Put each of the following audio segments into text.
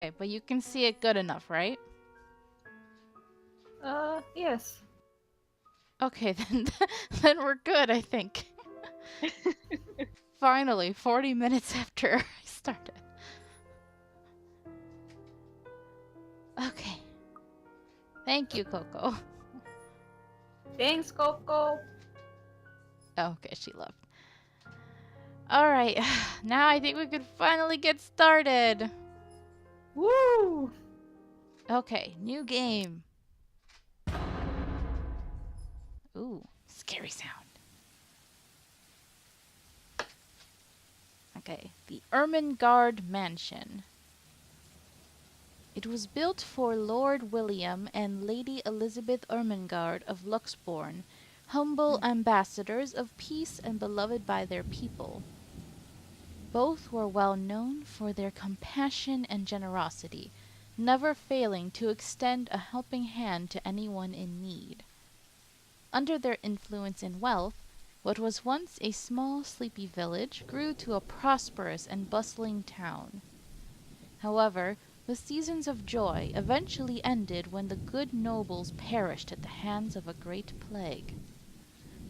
Okay, but you can see it good enough, right? Yes. Okay, then we're good, I think. Finally, 40 minutes after I started. Okay. Thank you, Coco. Thanks, Coco. Oh, okay, she left. Alright, now I think we can finally get started. Woo! Okay, new game. Ooh, scary sound. Okay, the Ermengarde Mansion. It was built for Lord William and Lady Elizabeth Ermengarde of Luxbourne, humble ambassadors of peace and beloved by their people. Both were well known for their compassion and generosity, never failing to extend a helping hand to anyone in need. Under their influence and wealth, what was once a small, sleepy village grew to a prosperous and bustling town. However, the seasons of joy eventually ended when the good nobles perished at the hands of a great plague.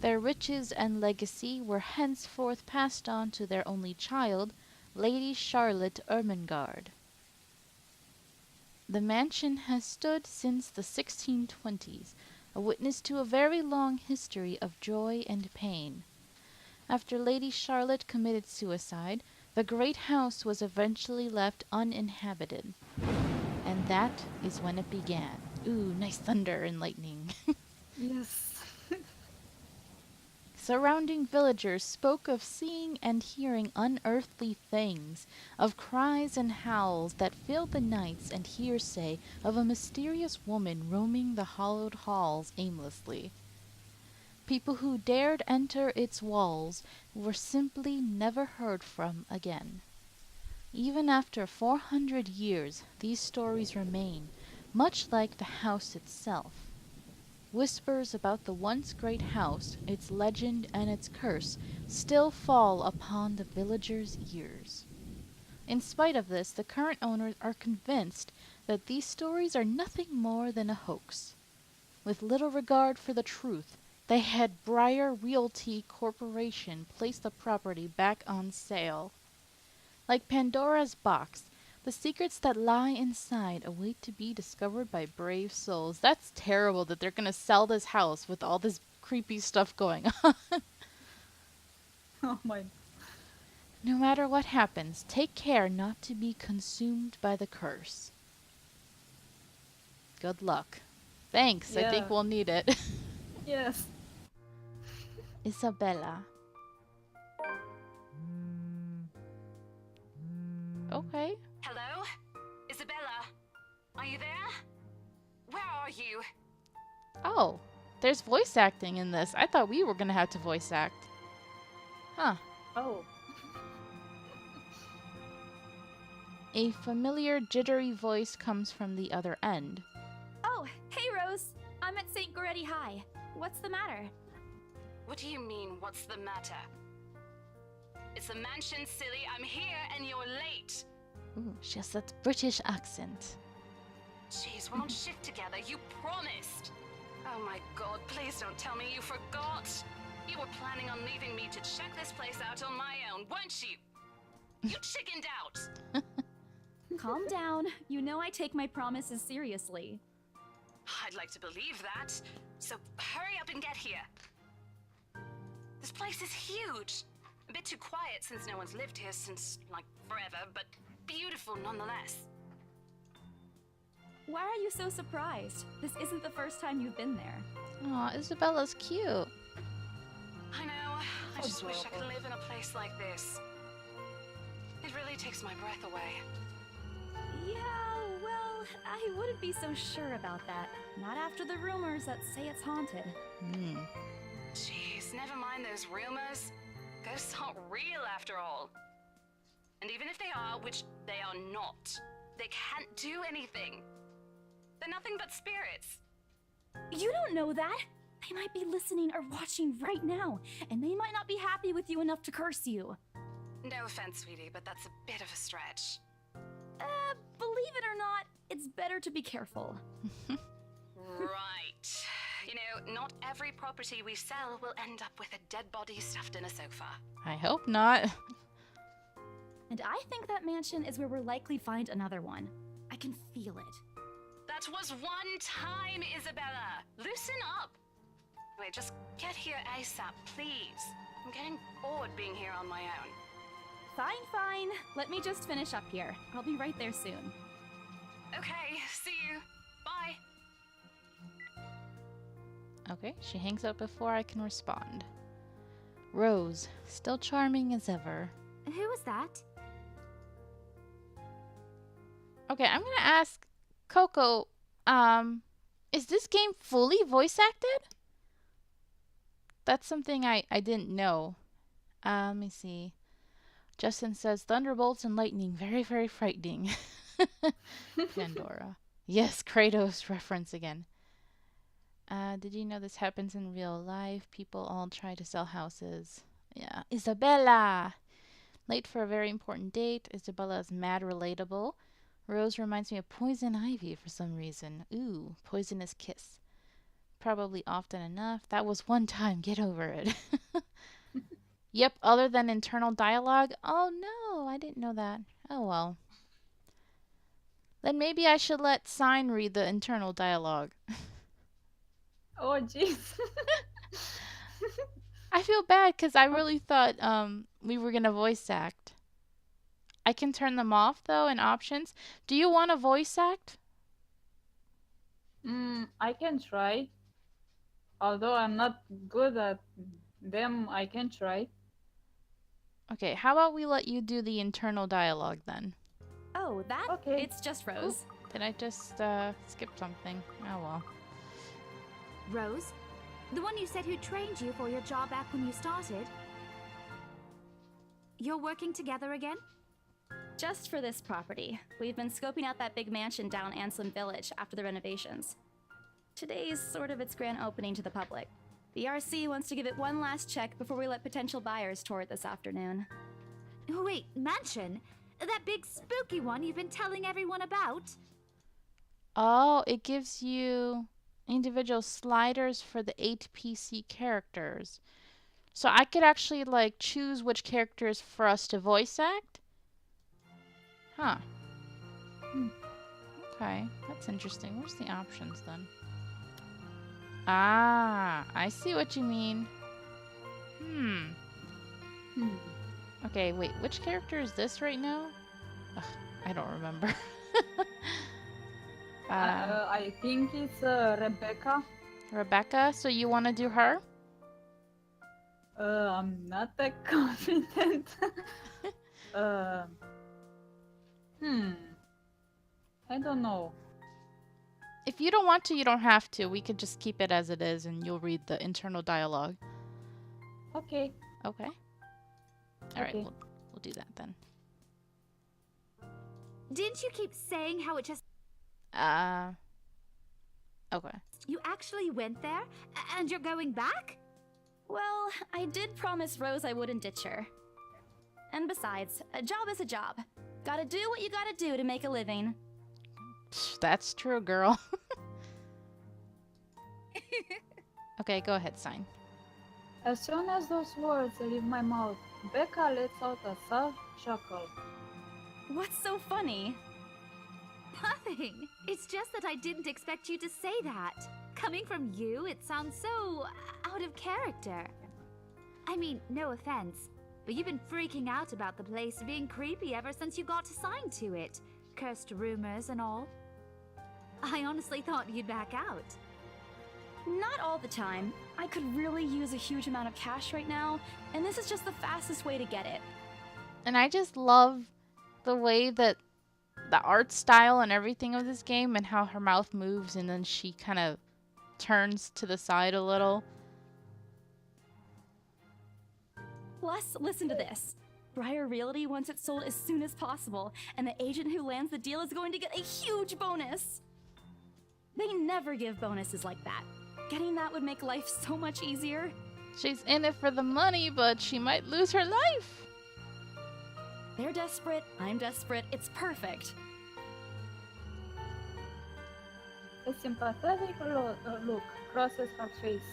Their riches and legacy were henceforth passed on to their only child, Lady Charlotte Ermengarde. The mansion has stood since the 1620s, a witness to a very long history of joy and pain. After Lady Charlotte committed suicide, the great house was eventually left uninhabited. And that is when it began. Ooh, nice thunder and lightning. Yes. Surrounding villagers spoke of seeing and hearing unearthly things, of cries and howls that filled the nights, and hearsay of a mysterious woman roaming the hollowed halls aimlessly. People who dared enter its walls were simply never heard from again. Even after 400 years, these stories remain, much like the house itself. Whispers about the once great house, its legend and its curse, still fall upon the villagers' ears. In spite of this, the current owners are convinced that these stories are nothing more than a hoax. With little regard for the truth, they had Briar Realty Corporation place the property back on sale. Like Pandora's box, the secrets that lie inside await to be discovered by brave souls. That's terrible that they're gonna sell this house with all this creepy stuff going on. Oh my. No matter what happens, take care not to be consumed by the curse. Good luck. Thanks, I think Yeah. we'll need it. Yes. Isabella. Okay. Hello? Isabella? Are you there? Where are you? Oh, there's voice acting in this. I thought we were gonna have to voice act. Huh. Oh. A familiar jittery voice comes from the other end. Oh, hey Rose! I'm at St. Goretti High. What's the matter? What do you mean, what's the matter? It's the mansion, silly. I'm here and you're late. Ooh, she has that British accent. Jeez, we're on shift together. You promised. Oh my god, please don't tell me you forgot. You were planning on leaving me to check this place out on my own, weren't you? You chickened out. Calm down. You know I take my promises seriously. I'd like to believe that. So hurry up and get here. This place is huge. A bit too quiet since no one's lived here since, like, forever, but beautiful nonetheless. Why are you so surprised? This isn't the first time you've been there. Aw, Isabella's cute. I know. I just wish I could Adorable. live in a place like this. It really takes my breath away. Yeah, well, I wouldn't be so sure about that. Not after the rumors that say it's haunted. Hmm. Jeez, never mind those rumors. Ghosts aren't real after all. And even if they are, which they are not, they can't do anything. They're nothing but spirits. You don't know that! They might be listening or watching right now, and they might not be happy with you enough to curse you. No offense, sweetie, but that's a bit of a stretch. Believe believe it or not, it's better to be careful. Right. You know, not every property we sell will end up with a dead body stuffed in a sofa. I hope not. And I think that mansion is where we'll likely find another one. I can feel it. That was one time, Isabella. Loosen up. Wait, just get here ASAP, please. I'm getting bored being here on my own. Fine, fine. Let me just finish up here. I'll be right there soon. Okay, see you. Bye. Okay, she hangs up before I can respond. Rose, still charming as ever. Who was that? Okay, I'm gonna ask Coco, is this game fully voice acted? That's something I didn't know. Let me see. Justin says, thunderbolts and lightning, very, very frightening. Pandora. Yes, Kratos reference again. Did you know this happens in real life? People all try to sell houses. Yeah. Isabella! Late for a very important date. Isabella is mad relatable. Rose reminds me of Poison Ivy for some reason. Ooh, poisonous kiss. Probably often enough. That was one time. Get over it. Yep, other than internal dialogue. Oh no, I didn't know that. Oh well. Then maybe I should let Sign read the internal dialogue. Oh, jeez. I feel bad because I really thought we were gonna voice act. I can turn them off though in options. Do you want to voice act? I can try. Although I'm not good at them, I can try. Okay, how about we let you do the internal dialogue then? Oh, that? Okay. It's just Rose. Did I just skip something? Oh well. Rose? The one you said who trained you for your job back when you started? You're working together again? Just for this property. We've been scoping out that big mansion down Anselm Village after the renovations. Today's sort of its grand opening to the public. The RC wants to give it one last check before we let potential buyers tour it this afternoon. Oh, wait, mansion? That big spooky one you've been telling everyone about? Oh, it gives you individual sliders for the 8 PC characters. So I could actually like choose which characters for us to voice act? Huh. Okay, that's interesting. Where's the options then? Ah, I see what you mean. Okay, wait, which character is this right now? Ugh, I don't remember. I think it's Rebecca. Rebecca, so you want to do her? I'm not that confident. I don't know. If you don't want to, you don't have to. We could just keep it as it is and you'll read the internal dialogue. Okay. Okay. Alright, Okay. we'll do that then. Didn't you keep saying how it just... Okay. You actually went there? And you're going back? Well, I did promise Rose I wouldn't ditch her. And besides, a job is a job. Gotta do what you gotta do to make a living. Psh, that's true, girl. Okay, go ahead, Sign. As soon as those words leave my mouth, Becca lets out a soft chuckle. What's so funny? Nothing. It's just that I didn't expect you to say that. Coming from you, it sounds so out of character. I mean, no offense, but you've been freaking out about the place being creepy ever since you got assigned to it. Cursed rumors and all. I honestly thought you'd back out. Not all the time. I could really use a huge amount of cash right now, and this is just the fastest way to get it. And I just love the way that the art style and everything of this game and how her mouth moves and then she kind of turns to the side a little. Plus, listen to this. Briar Realty wants it sold as soon as possible, and the agent who lands the deal is going to get a huge bonus. They never give bonuses like that. Getting that would make life so much easier. She's in it for the money, but she might lose her life. They're desperate, I'm desperate, it's perfect. A sympathetic look crosses her face.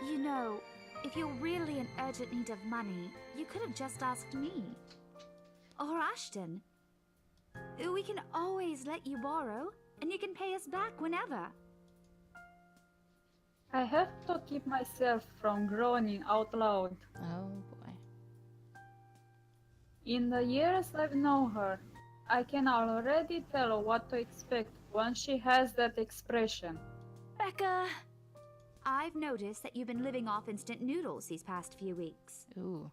You know, if you're really in urgent need of money, you could have just asked me. Or Ashton. We can always let you borrow, and you can pay us back whenever. I have to keep myself from groaning out loud. Oh boy. In the years I've known her, I can already tell what to expect once she has that expression. Becca! I've noticed that you've been living off instant noodles these past few weeks. Ooh.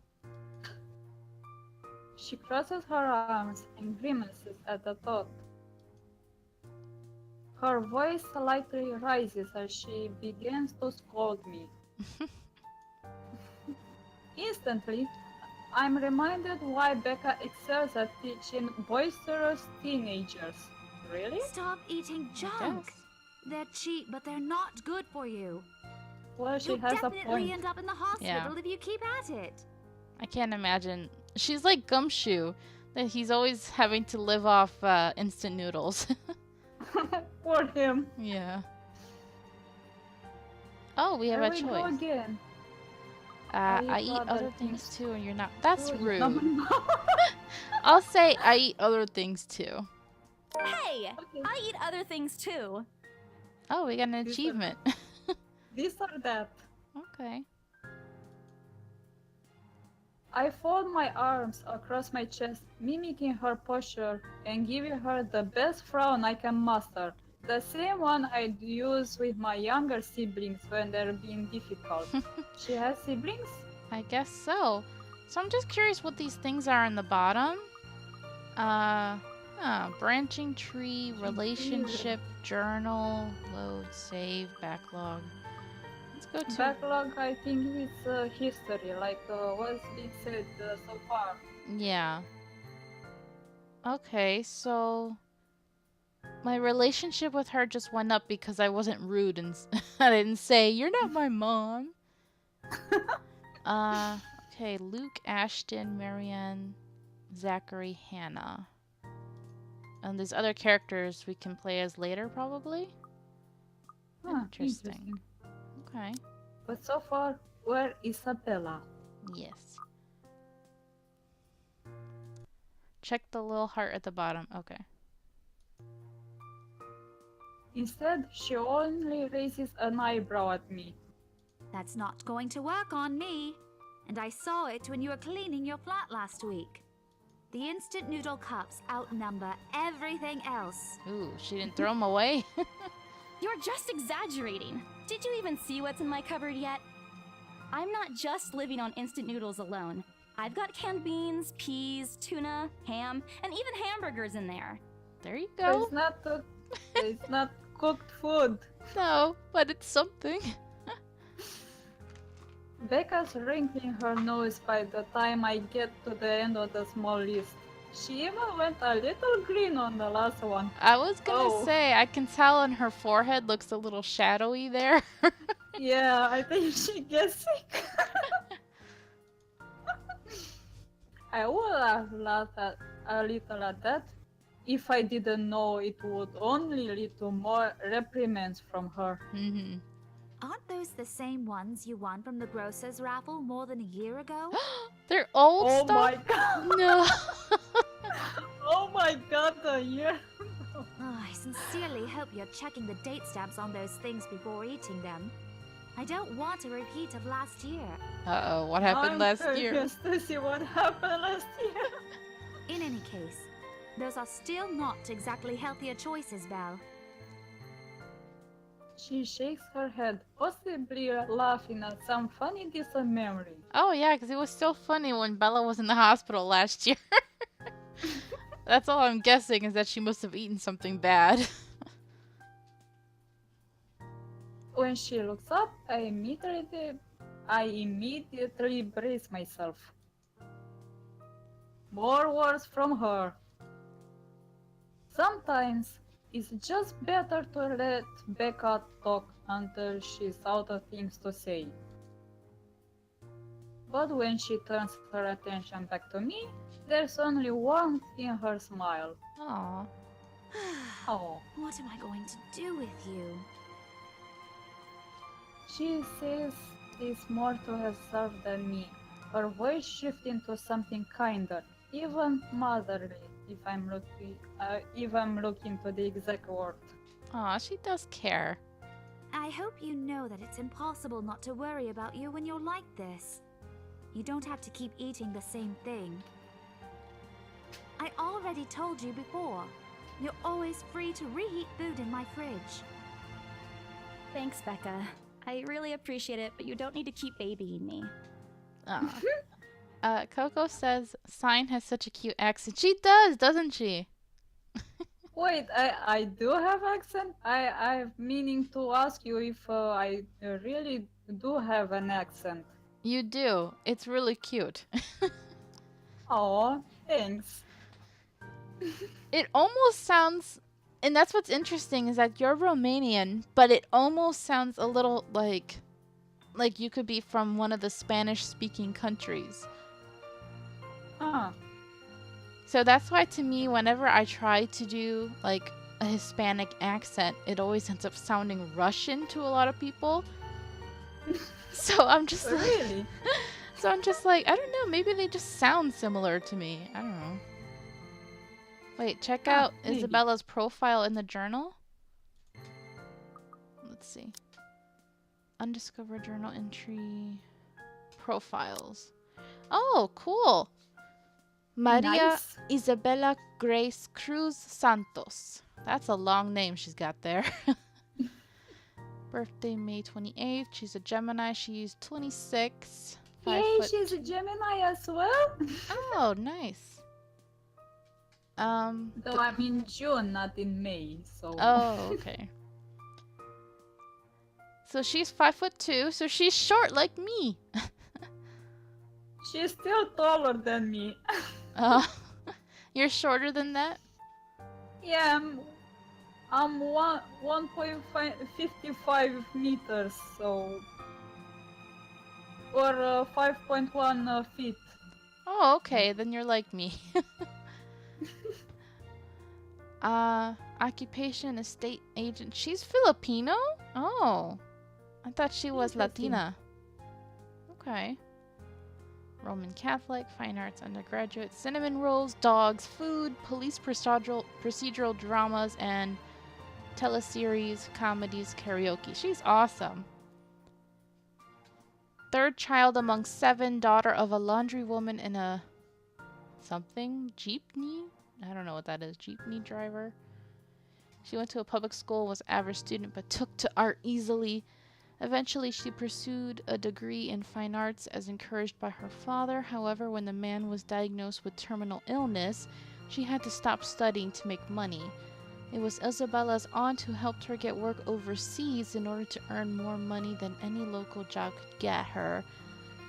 She crosses her arms and grimaces at the thought. Her voice slightly rises as she begins to scold me. Instantly, I'm reminded why Becca excels at teaching boisterous teenagers. Really? Stop eating I junk! guess. They're cheap, but they're not good for you. Well, she You'll has a definitely point. end up in the hospital Yeah. if you keep at it. I can't imagine. She's like Gumshoe, that he's always having to live off instant noodles. For him. Yeah. Oh, we have There a we go choice. again. I eat other things too, and you're not. That's Oh, rude. I'll say I eat other things too. Hey! Okay. I eat other things too. Oh, we got an These are- achievement. This or that. Okay. I fold my arms across my chest, mimicking her posture and giving her the best frown I can muster. The same one I'd use with my younger siblings when they're being difficult. She has siblings? I guess so. So I'm just curious what these things are in the bottom. Branching tree, relationship, journal, load, save, backlog. Let's go to Backlog, I think it's history, like what's been said so far. yeah. Okay, so my relationship with her just went up because I wasn't rude and I didn't say you're not my mom. Okay, Luke, Ashton, Marianne, Zachary, Hannah. And there's other characters we can play as later, probably. Interesting. Okay. But so far, we're Isabella. Yes. Check the little heart at the bottom. Okay. Instead, she only raises an eyebrow at me. That's not going to work on me. And I saw it when you were cleaning your flat last week. The instant noodle cups outnumber everything else. Ooh, she didn't throw them away. You're just exaggerating. Did you even see what's in my cupboard yet? I'm not just living on instant noodles alone. I've got canned beans, peas, tuna, ham, and even hamburgers in there. There you But go. it's not cooked food. No, but it's something. Becca's wrinkling her nose by the time I get to the end of the small list. She even went a little green on the last one. I was gonna Oh. say, I can tell on her forehead looks a little shadowy there. Yeah, I think she gets sick. I would have laughed a little at that if I didn't know it would only lead to more reprimands from her. Mm-hmm. Aren't those the same ones you won from the grocer's raffle more than a year ago? They're old Oh stuff? my god! No. Oh my god, the year! Oh, I sincerely hope you're checking the date stamps on those things before eating them. I don't want a repeat of last year. Uh-oh, what happened I'm last year? curious to see what happened last year. In any case, those are still not exactly healthier choices, Belle. She shakes her head, possibly laughing at some funny distant memory. Oh yeah, because it was so funny when Bella was in the hospital last year. That's all I'm guessing is that she must have eaten something bad. When she looks up, I immediately brace myself. More words from her. Sometimes it's just better to let Becca talk until she's out of things to say. But when she turns her attention back to me, there's only warmth in her smile. Aw. Oh, What am I going to do with you? she says is more to herself than me. Her voice shifting to something kinder, even motherly, if I'm looking to the exact word. Aw, she does care. I hope you know that it's impossible not to worry about you when you're like this. You don't have to keep eating the same thing. I already told you before. You're always free to reheat food in my fridge. Thanks, Becca. I really appreciate it, but you don't need to keep babying me. Aw. Coco says Sign has such a cute accent. She does, doesn't she? Wait, I do have accent? I'm meaning to ask you if I really do have an accent. You do. It's really cute. Oh, thanks. It almost sounds, and that's what's interesting is that you're Romanian, but it almost sounds a little like you could be from one of the Spanish-speaking countries. Ah, So that's why to me, whenever I try to do like a Hispanic accent, it always ends up sounding Russian to a lot of people. So I'm just like, really? I don't know, maybe they just sound similar to me. I don't know. Wait, check out maybe. Isabella's profile in the journal. Let's see. Undiscovered journal entry. Profiles. Oh, cool. Maria Nice. Isabella Grace Cruz Santos. That's a long name she's got there. Birthday May 28th. She's a Gemini. She's 26. Yay, she's a Gemini as well? Oh, nice. Though I'm in June, not in May, so... Oh, okay. So she's 5'2", so she's short like me. She's still taller than me. You're shorter than that? Yeah, I'm 1.55 meters, so... Or 5.1 feet. Oh, okay, then you're like me. Occupation, estate agent. She's Filipino? Oh. I thought she was Interesting. Latina. Okay. Roman Catholic, fine arts undergraduate, cinnamon rolls, dogs, food, police procedural dramas, and teleseries, comedies, karaoke. She's awesome. Third child among 7, daughter of a laundrywoman and a something jeepney? I don't know what that is. Jeepney driver. She went to a public school, was average student, but took to art easily. Eventually, she pursued a degree in fine arts as encouraged by her father. However, when the man was diagnosed with terminal illness, she had to stop studying to make money. It was Isabella's aunt who helped her get work overseas in order to earn more money than any local job could get her.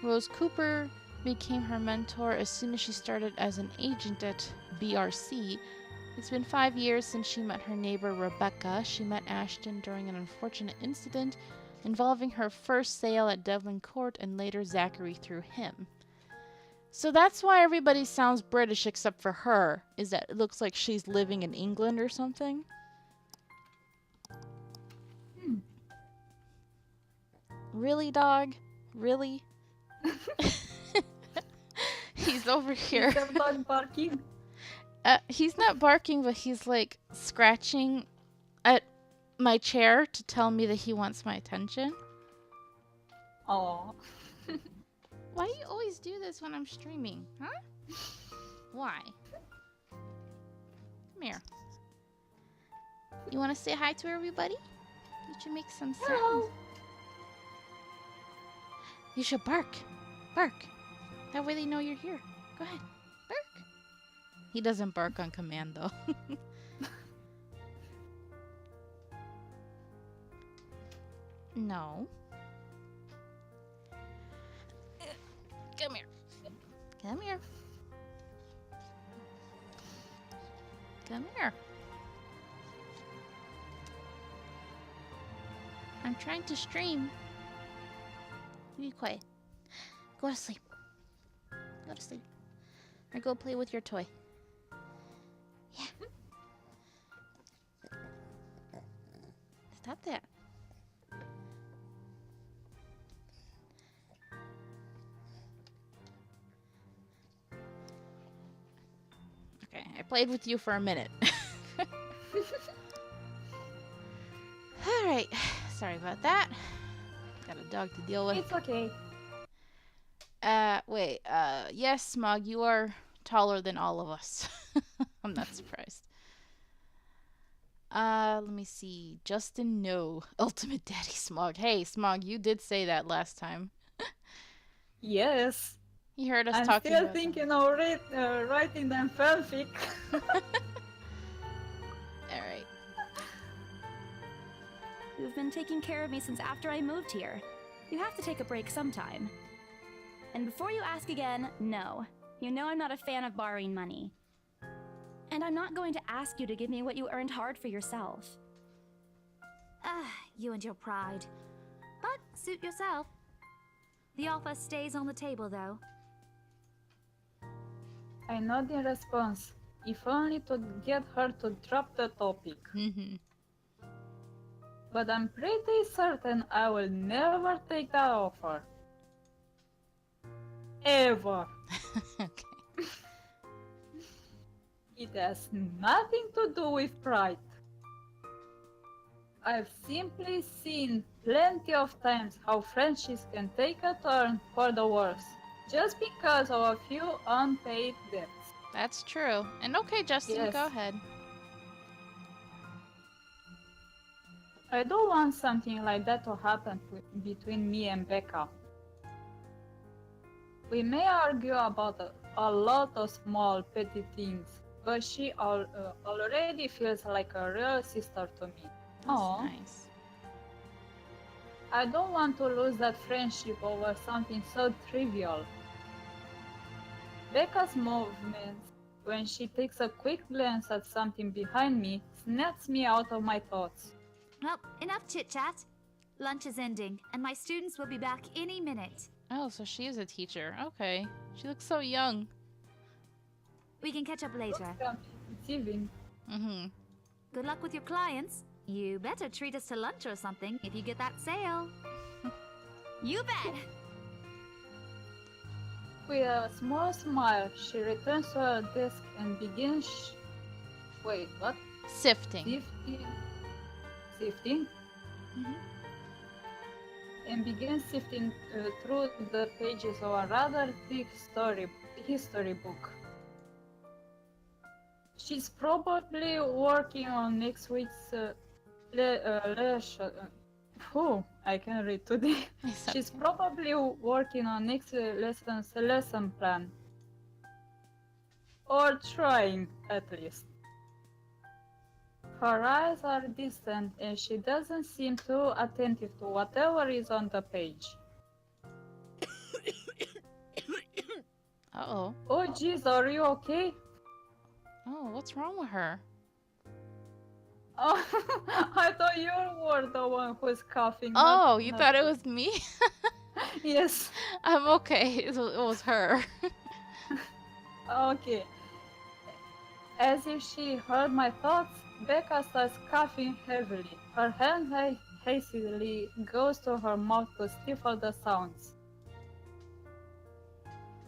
Rose Cooper became her mentor as soon as she started as an agent at BRC. It's been 5 years since she met her neighbor Rebecca. She met Ashton during an unfortunate incident involving her first sale at Devlin Court and later Zachary through him. So that's why everybody sounds British except for her, is that it looks like she's living in England or something. Really, dog? Really? He's over here. Is that dog barking? He's not barking, but he's like scratching at my chair to tell me that he wants my attention. Oh. Why do you always do this when I'm streaming? Huh? Why? Come here. You want to say hi to everybody? You should make some sounds. Hello. You should bark. Bark. That way they know you're here. Go ahead. Bark. He doesn't bark on command, though. No. Come here. Come here. Come here. I'm trying to stream. Be quiet. Go to sleep. Go to sleep. Or go play with your toy. Yeah. Stop that. Okay, I played with you for a minute. Alright, sorry about that. Got a dog to deal with. It's okay. Wait, yes, Smog, you are taller than all of us. I'm not surprised. Let me see. Justin, no. Ultimate Daddy Smog. Hey, Smog, you did say that last time. Yes. He heard us I'm talking still about thinking of writing them fanfic. Alright. You've been taking care of me since after I moved here. You have to take a break sometime. And before you ask again, no. You know I'm not a fan of borrowing money. And I'm not going to ask you to give me what you earned hard for yourself. Ah, you and your pride. But suit yourself. The offer stays on the table, though. I nod in response, if only to get her to drop the topic. Mm-hmm. But I'm pretty certain I will never take that offer. Ever. Okay. It has nothing to do with pride. I've simply seen plenty of times how friendships can take a turn for the worse, just because of a few unpaid debts. That's true. And okay, Justin, Yes. go ahead. I don't want something like that to happen between me and Becca. We may argue about a lot of small, petty things, but she already feels like a real sister to me. That's Aw. nice. I don't want to lose that friendship over something so trivial. Becca's movements, when she takes a quick glance at something behind me, snaps me out of my thoughts. Well, enough chit-chat. Lunch is ending, and my students will be back any minute. Oh, so she is a teacher. Okay. She looks so young. We can catch up later. It's evening. Mm-hmm. Good luck with your clients. You better treat us to lunch or something if you get that sale. You bet! With a small smile, she returns to her desk and begins. Wait, what? Sifting. Sifting? Mhm. And begins sifting through the pages of a rather thick history book. She's probably working on next week's I can read today. It's She's okay. probably working on next lesson's lesson plan. Or trying, at least. Her eyes are distant and she doesn't seem too attentive to whatever is on the page. Uh-oh. Oh jeez, are you okay? Oh, what's wrong with her? Oh, I thought you were the one who's coughing. Oh, you thought it was me? Yes. I'm okay. It was her. Okay. As if she heard my thoughts, Becca starts coughing heavily. Her hand hastily goes to her mouth to stifle the sounds.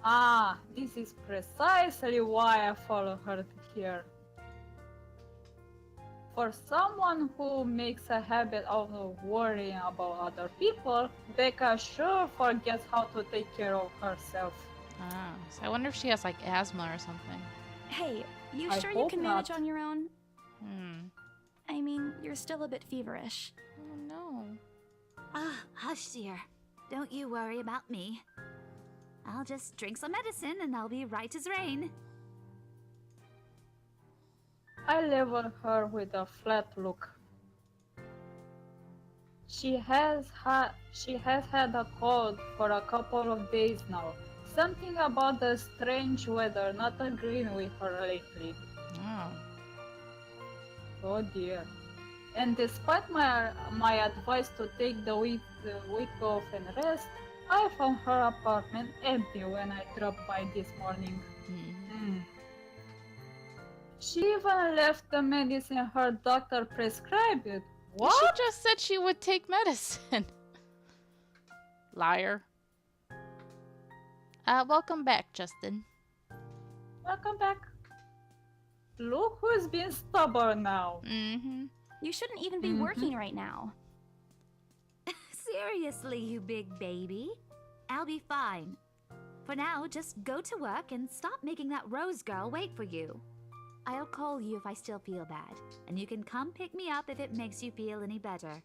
Ah, this is precisely why I follow her here. For someone who makes a habit of worrying about other people, Becca sure forgets how to take care of herself. Ah, so I wonder if she has like asthma or something. Hey, you I sure you hope can manage not. on your own? Hmm. I mean, you're still a bit feverish. Oh no. Ah, hush, dear. Don't you worry about me. I'll just drink some medicine and I'll be right as rain. I level her with a flat look. She has had a cold for a couple of days now. Something about the strange weather not agreeing with her lately. Oh. Oh dear. And despite my advice to take the week off and rest, I found her apartment empty when I dropped by this morning. Hmm. She even left the medicine her doctor prescribed What? She just said she would take medicine. Liar. Welcome back, Justin. Welcome back. Look who's being stubborn now. Mm-hmm. You shouldn't even be working right now. Seriously, you big baby. I'll be fine. For now, just go to work and stop making that Rose girl wait for you. I'll call you if I still feel bad, and you can come pick me up if it makes you feel any better.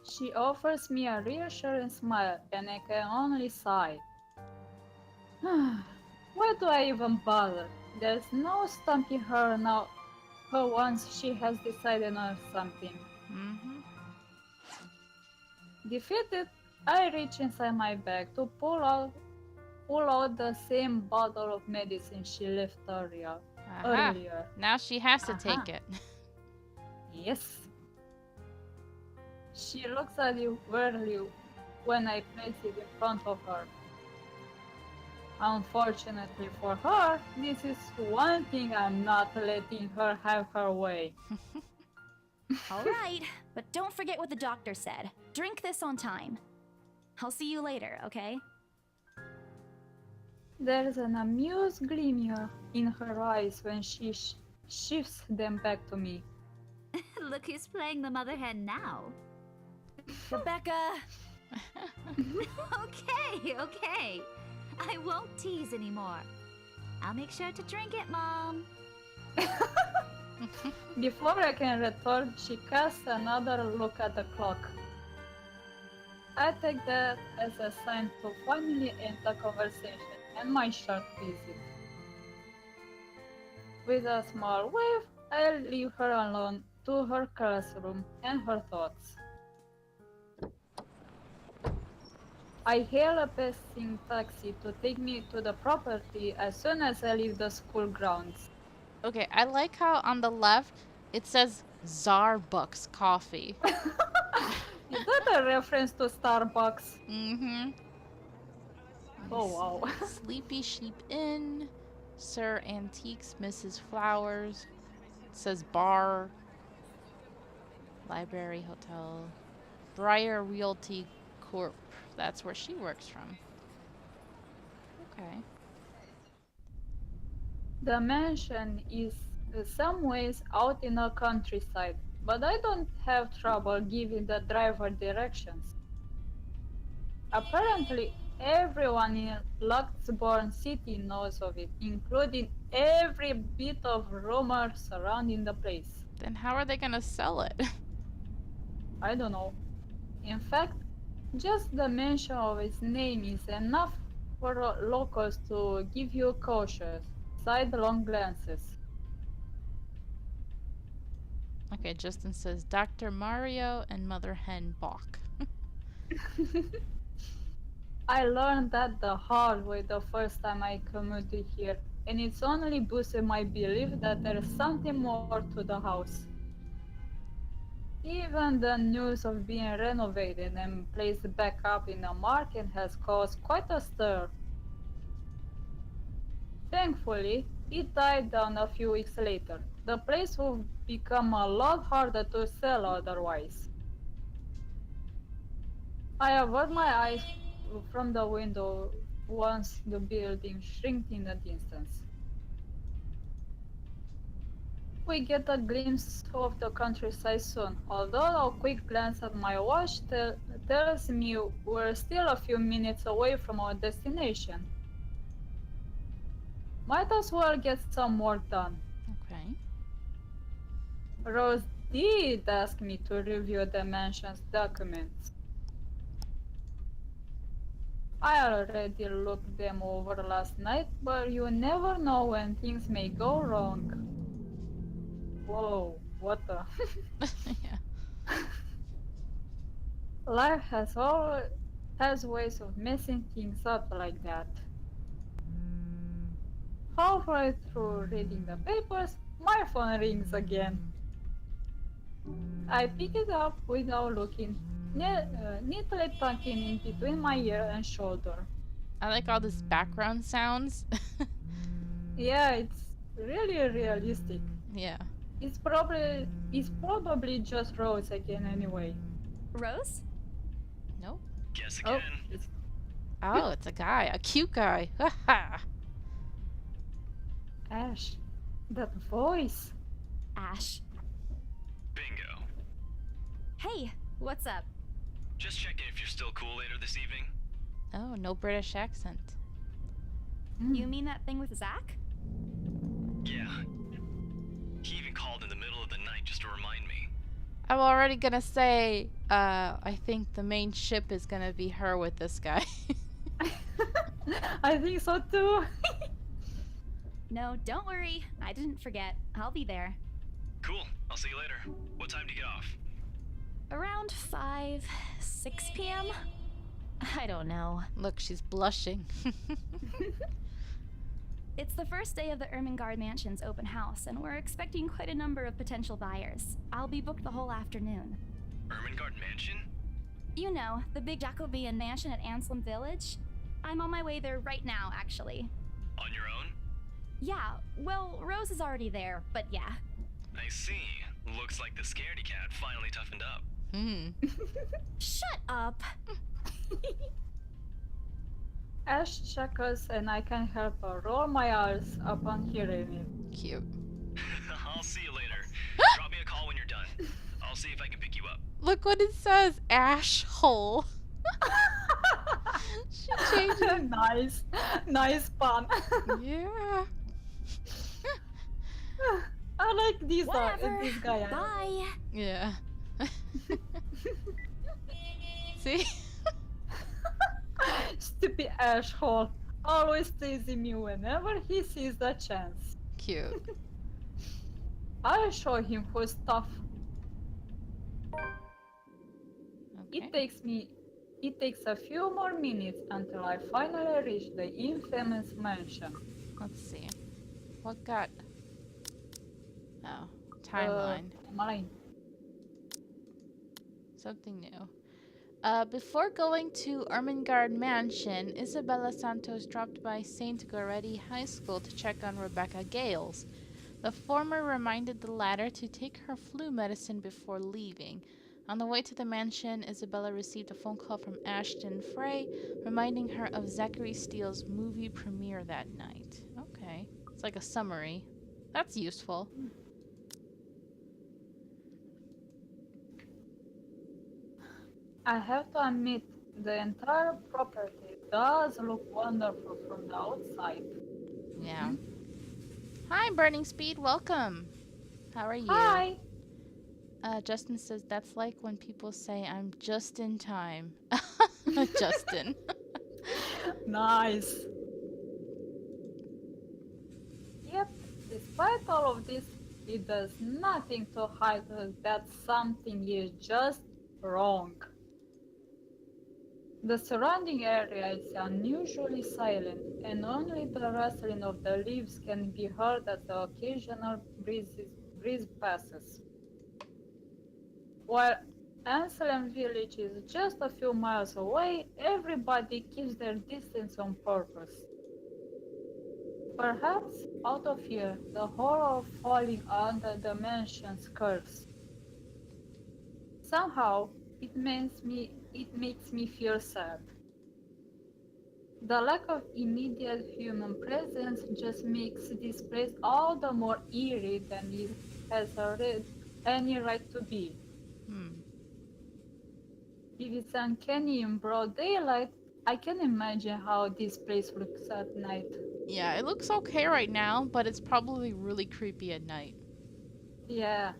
She offers me a reassuring smile, and I can only sigh. Why do I even bother? There's no stopping her now. Her once she has decided on something. Mm-hmm. Defeated, I reach inside my bag to pull out the same bottle of medicine she left earlier. Aha. Now she has to Aha. take it. Yes. She looks at it weirdly when I place it in front of her. Unfortunately for her, this is one thing I'm not letting her have her way. All right, but don't forget what the doctor said. Drink this on time. I'll see you later, okay? There's an amused gleam in her eyes when she shifts them back to me. Look who's playing the mother hen now. Rebecca! Okay. I won't tease anymore. I'll make sure to drink it, Mom. Before I can retort, she casts another look at the clock. I take that as a sign to finally end the conversation and my short visit. With a small wave, I leave her alone to her classroom and her thoughts. I hail a passing taxi to take me to the property as soon as I leave the school grounds. Okay, I like how on the left it says Starbucks coffee. Is that a reference to Starbucks? Mm-hmm. Oh wow. Sleepy Sheep Inn, Sir Antiques, Mrs. Flowers. It says bar, library, hotel, Briar Realty Corp. That's where she works from. Okay. The mansion is in some ways out in the countryside, but I don't have trouble giving the driver directions. Apparently, everyone in Luxborn City knows of it, including every bit of rumor surrounding the place. Then how are they gonna sell it? I don't know. In fact, just the mention of its name is enough for locals to give you cautious, sidelong glances. Okay, Justin says Dr. Mario and Mother Hen Bach. I learned that the hard way the first time I commuted here, and it's only boosted my belief that there is something more to the house. Even the news of being renovated and placed back up in the market has caused quite a stir. Thankfully, it died down a few weeks later. The place would become a lot harder to sell otherwise. I avert my eyes from the window once the building shrinked in the distance. We get a glimpse of the countryside soon, although a quick glance at my watch tells me we're still a few minutes away from our destination. Might as well get some work done. Okay. Rose did ask me to review the mansion's documents. I already looked them over last night, but you never know when things may go wrong. Whoa, what the? Yeah. Life has ways of messing things up like that. Halfway through reading the papers, my phone rings again. I pick it up without looking, neatly tucking in between my ear and shoulder. I like all this background sounds. Yeah, it's really realistic. Yeah. It's probably just Rose again anyway. Rose? Nope. Guess Oh, again. it's Oh, it's a guy. A cute guy. Haha. Ash. That voice. Ash. Bingo. Hey, what's up? Just checking if you're still cool later this evening. Oh, no British accent. You mean that thing with Zach? Yeah. He even called in the middle of the night just to remind me. I'm already gonna say, I think the main ship is gonna be her with this guy. I think so too. No, don't worry. I didn't forget. I'll be there. Cool. I'll see you later. What time do you get off? Around 6 p.m.? I don't know. Look, she's blushing. It's the first day of the Ermengarde Mansion's open house, and we're expecting quite a number of potential buyers. I'll be booked the whole afternoon. Ermengarde Mansion? You know, the big Jacobean mansion at Anselm Village? I'm on my way there right now, actually. On your own? Yeah, well, Rose is already there, but yeah. I see. Looks like the scaredy cat finally toughened up. Shut up! Ash chuckles and I can help her roll my eyes upon hearing it. Cute. I'll see you later. Drop me a call when you're done. I'll see if I can pick you up. Look what it says. Ash hole. She changed it. Nice pun. Yeah. I like Whatever. this guy. Bye! Yeah. See? Stupid asshole. Always teasing me whenever he sees the chance. Cute. I'll show him who's tough. Okay. It takes a few more minutes until I finally reach the infamous mansion. Let's see. What got... Oh. Timeline. Mine. Something new. Before going to Ermengarde Mansion, Isabella Santos dropped by St. Goretti High School to check on Rebecca Gales. The former reminded the latter to take her flu medicine before leaving. On the way to the mansion, Isabella received a phone call from Ashton Frey, reminding her of Zachary Steele's movie premiere that night. Okay. It's like a summary. That's useful. I have to admit, the entire property does look wonderful from the outside. Yeah. Hi, Burning Speed. Welcome. How are you? Hi! Justin says that's like when people say I'm just in time. Justin. Nice! Yep, despite all of this, it does nothing to hide that something is just wrong. The surrounding area is unusually silent, and only the rustling of the leaves can be heard as the occasional breeze passes. While Anselm Village is just a few miles away, everybody keeps their distance on purpose. Perhaps out of fear, the horror of falling under the mansion's curse. Somehow, it makes me feel sad. The lack of immediate human presence just makes this place all the more eerie than it has any right to be. If it's uncanny in broad daylight, I can imagine how this place looks at night. Yeah, it looks okay right now, but it's probably really creepy at night. Yeah,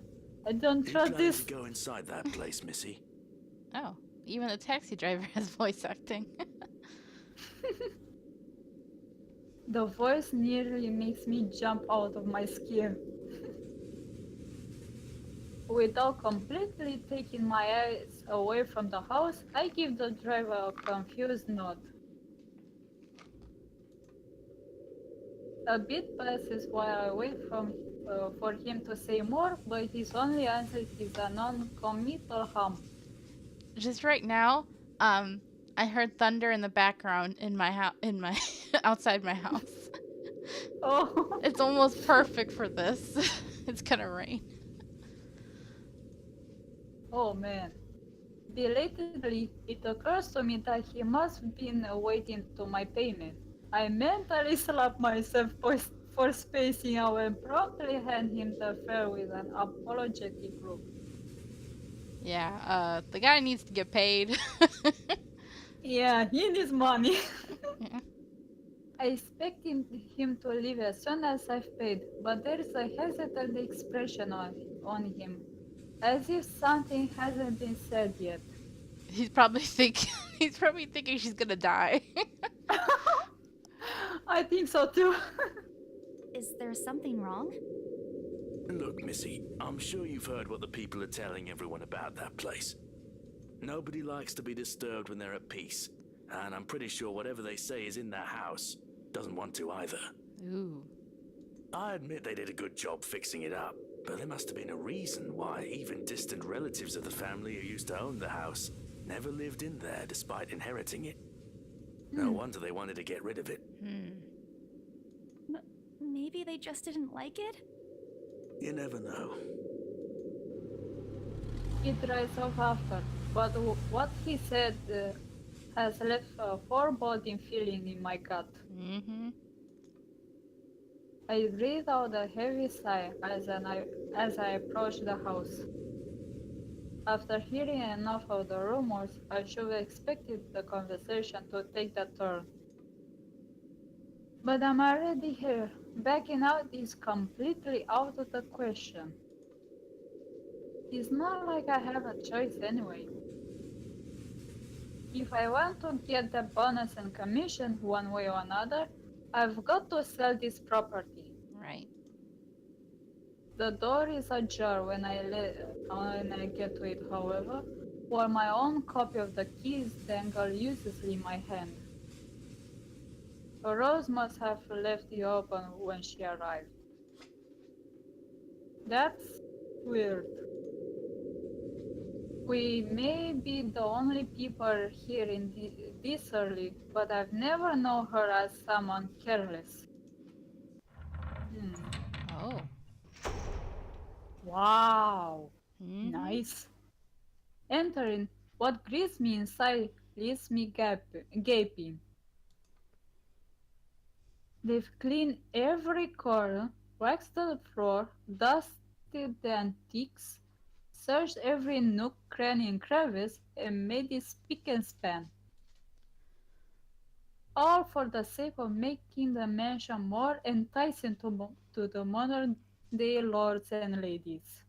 I don't Who trust planned this. to go inside that place, Missy? Oh, even the taxi driver has voice acting. The voice nearly makes me jump out of my skin. Without completely taking my eyes away from the house, I give the driver a confused nod. A bit passes while I wait for him to say more, but his only answer is a non-committal hum. Just right now, I heard thunder in the background in my outside my house. Oh, It's almost perfect for this. It's gonna rain. Oh man. Belatedly, it occurs to me that he must have been waiting to my payment. I mentally slap myself for spacing out and promptly hand him the fare with an apologetic look. Yeah, the guy needs to get paid. Yeah, he needs money. Yeah. I expect him to leave as soon as I've paid, but there is a hesitant expression on him, as if something hasn't been said yet. He's probably he's probably thinking she's gonna die. I think so too. Is there something wrong? Look, Missy, I'm sure you've heard what the people are telling everyone about that place. Nobody likes to be disturbed when they're at peace, and I'm pretty sure whatever they say is in that house doesn't want to either. Ooh. I admit they did a good job fixing it up, but there must have been a reason why even distant relatives of the family who used to own the house never lived in there despite inheriting it. No wonder they wanted to get rid of it. Maybe they just didn't like it? You never know. It dries off after, but what he said has left a foreboding feeling in my gut. Mm-hmm. I breathe out a heavy sigh as I approach the house. After hearing enough of the rumors, I should have expected the conversation to take that turn. But I'm already here. Backing out is completely out of the question. It's not like I have a choice anyway. If I want to get the bonus and commission one way or another, I've got to sell this property. Right. The door is ajar when I get to it, however, while my own copy of the keys dangle uselessly in my hand. Rose must have left it open when she arrived. That's weird. We may be the only people here in this early, but I've never known her as someone careless. Oh. Wow, Mhm. nice. Entering, what greets me inside leaves me gaping. They've cleaned every corner, waxed the floor, dusted the antiques, searched every nook, cranny, and crevice, and made it spick and span. All for the sake of making the mansion more enticing to the modern-day lords and ladies.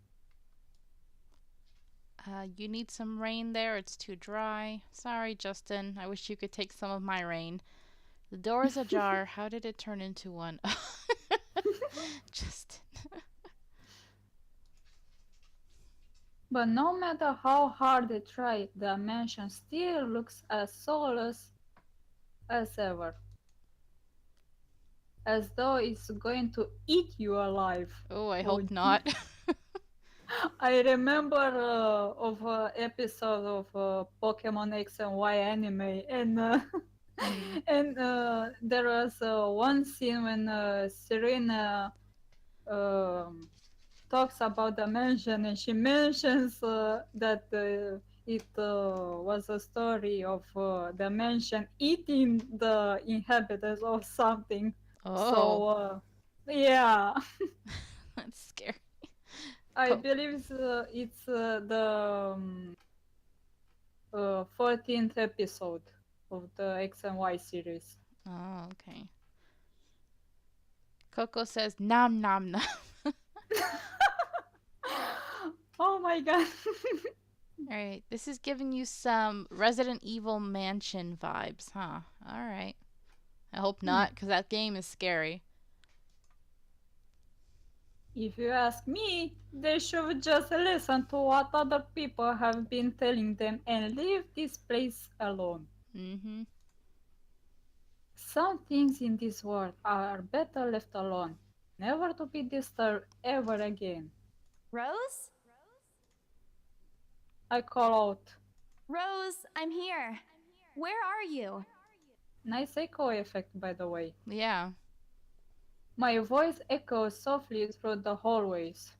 You need some rain there. It's too dry. Sorry, Justin. I wish you could take some of my rain. The door is ajar. How did it turn into one? Justin. But no matter how hard they try, the mansion still looks as soulless as ever. As though it's going to eat you alive. Oh, I hope not. I remember of an episode of Pokemon X and Y anime, and and there was one scene when Serena talks about the mansion, and she mentions that it was a story of the mansion eating the inhabitants of something. Oh, So yeah, that's scary. I believe it's the 14th episode of the X and Y series. Oh, okay. Coco says, nom nom nom. Oh my god. Alright, this is giving you some Resident Evil Mansion vibes, huh? Alright. I hope not, because that game is scary. If you ask me, they should just listen to what other people have been telling them and leave this place alone. Mm-hmm. Some things in this world are better left alone, never to be disturbed ever again. Rose? I call out. Rose, I'm here. Where are you? Nice echo effect, by the way. Yeah. My voice echoes softly through the hallways.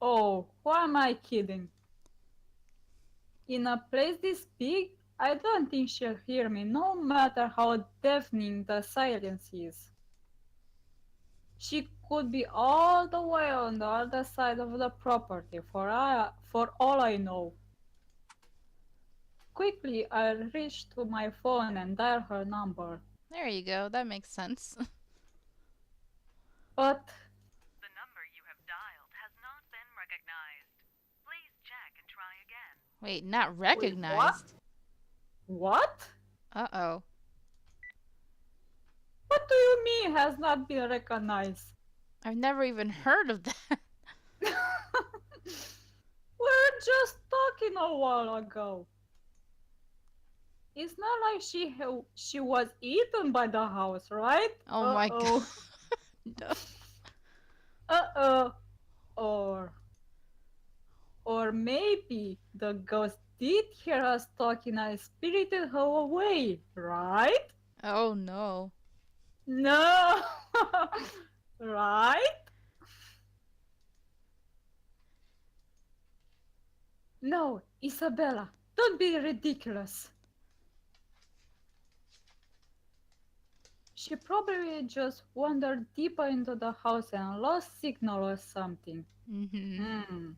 Oh, who am I kidding? In a place this big, I don't think she'll hear me, no matter how deafening the silence is. She could be all the way on the other side of the property, for all I know. Quickly, I reach to my phone and dial her number. There you go. That makes sense. But The number you have dialed has not been recognized. Please check and try again. Wait, not recognized? what? Uh-oh. What do you mean has not been recognized? I've never even heard of that. We're just talking a while ago. It's not like she was eaten by the house, right? Oh my god. No. Uh-oh. Or maybe the ghost did hear us talking and spirited her away, right? Oh no. No. Right? No, Isabella, don't be ridiculous. She probably just wandered deeper into the house and lost signal or something. Mm-hmm.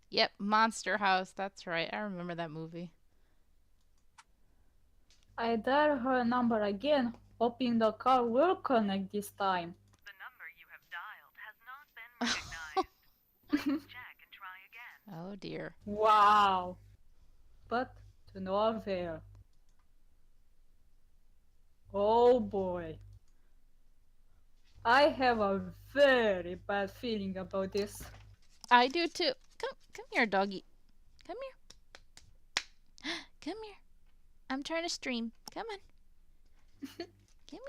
Yep, Monster House. That's right. I remember that movie. I dial her number again, hoping the call will connect this time. The number you have dialed has not been recognized. Please check and try again. Oh dear. Wow. But to no avail. Oh boy. I have a very bad feeling about this. I do too. Come here, doggy. Come here. Come here. I'm trying to stream. Come on. Come here.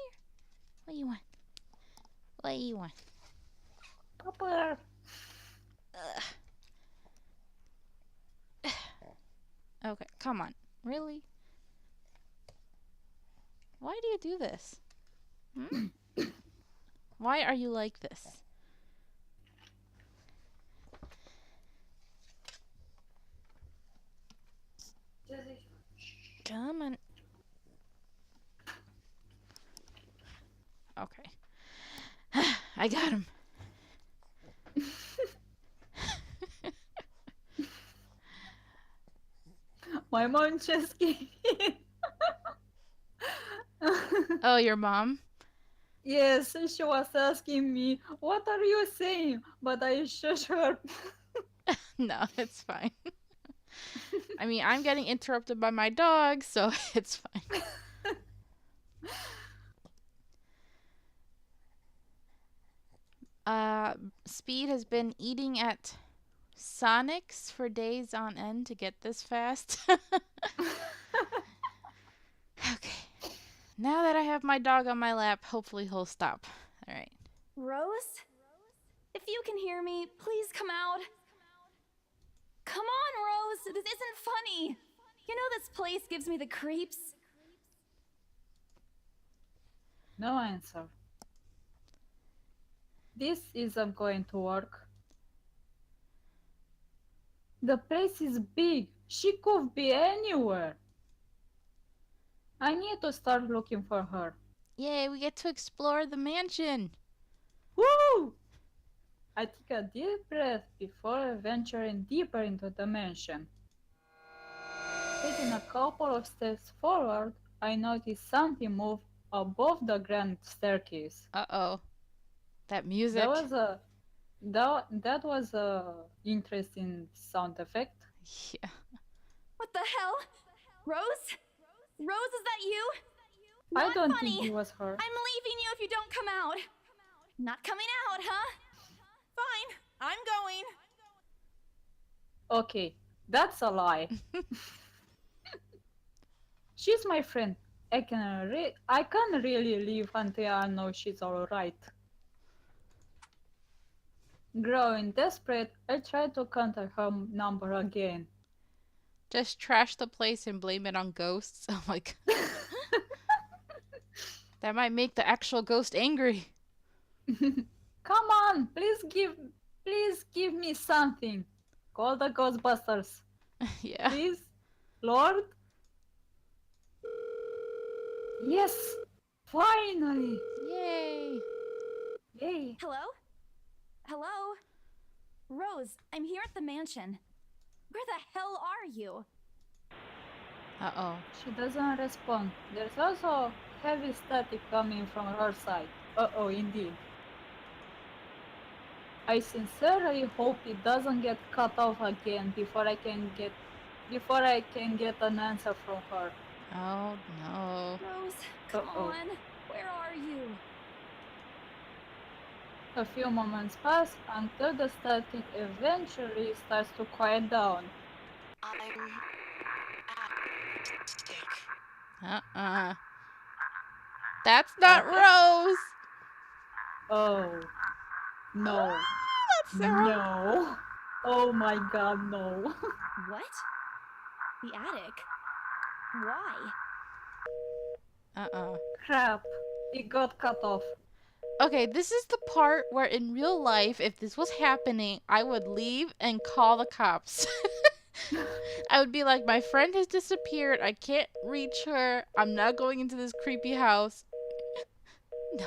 What do you want? What do you want? Papa. Okay, come on. Really? Why do you do this? Hmm? Why are you like this? Come on. Okay. I got him. My mom just came in. Oh, your mom? Yes, she was asking me, what are you saying? But I shush her. No, it's fine. I mean, I'm getting interrupted by my dog, so it's fine. Speed has been eating at Sonic's for days on end to get this fast. Okay. Now that I have my dog on my lap, hopefully he'll stop. Alright. Rose? If you can hear me, please come out. Come on, Rose. This isn't funny. You know this place gives me the creeps. No answer. This isn't going to work. The place is big. She could be anywhere. I need to start looking for her. Yay, we get to explore the mansion. Woo! I take a deep breath before venturing deeper into the mansion. Taking a couple of steps forward, I notice something move above the grand staircase. Uh-oh. That music. That was a interesting sound effect. Yeah. What the hell? Rose? Rose, is that you? I Not don't funny. think it was her. I'm leaving you if you don't come out. Not coming out, huh? Fine, I'm going. Okay, that's a lie. She's my friend. I can't really leave until I know she's alright. Growing desperate, I tried to contact her number again. Just trash the place and blame it on ghosts. Oh my god. That might make the actual ghost angry. Come on, please Please give me something. Call the Ghostbusters. Yeah. Please? Lord? Yes! Finally! Yay. Yay! Hello? Hello? Rose, I'm here at the mansion. Where the hell are you? Uh-oh. She doesn't respond. There's also heavy static coming from her side. Uh-oh, indeed. I sincerely hope it doesn't get cut off again before I can get an answer from her. Oh, no. Rose, come Uh-oh. on. Where are you? A few moments pass until the static eventually starts to quiet down. I'm sick. Uh-uh. That's not Rose! Oh. No. That's Sarah. No. Oh my god, no. What? The attic? Why? Uh-uh. Crap. It got cut off. Okay, this is the part where in real life, if this was happening, I would leave and call the cops. I would be like, my friend has disappeared. I can't reach her. I'm not going into this creepy house. No.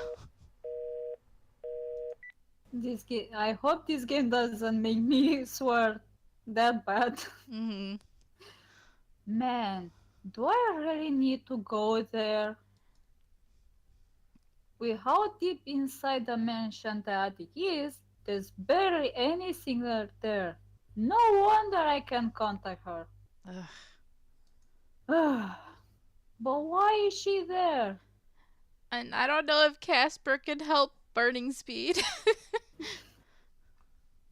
This game. I hope this game doesn't make me swear that bad. Mm-hmm. Man, do I really need to go there? With how deep inside the mansion the attic is, there's barely anything there. No wonder I can contact her. Ugh. But why is she there? And I don't know if Casper can help burning speed.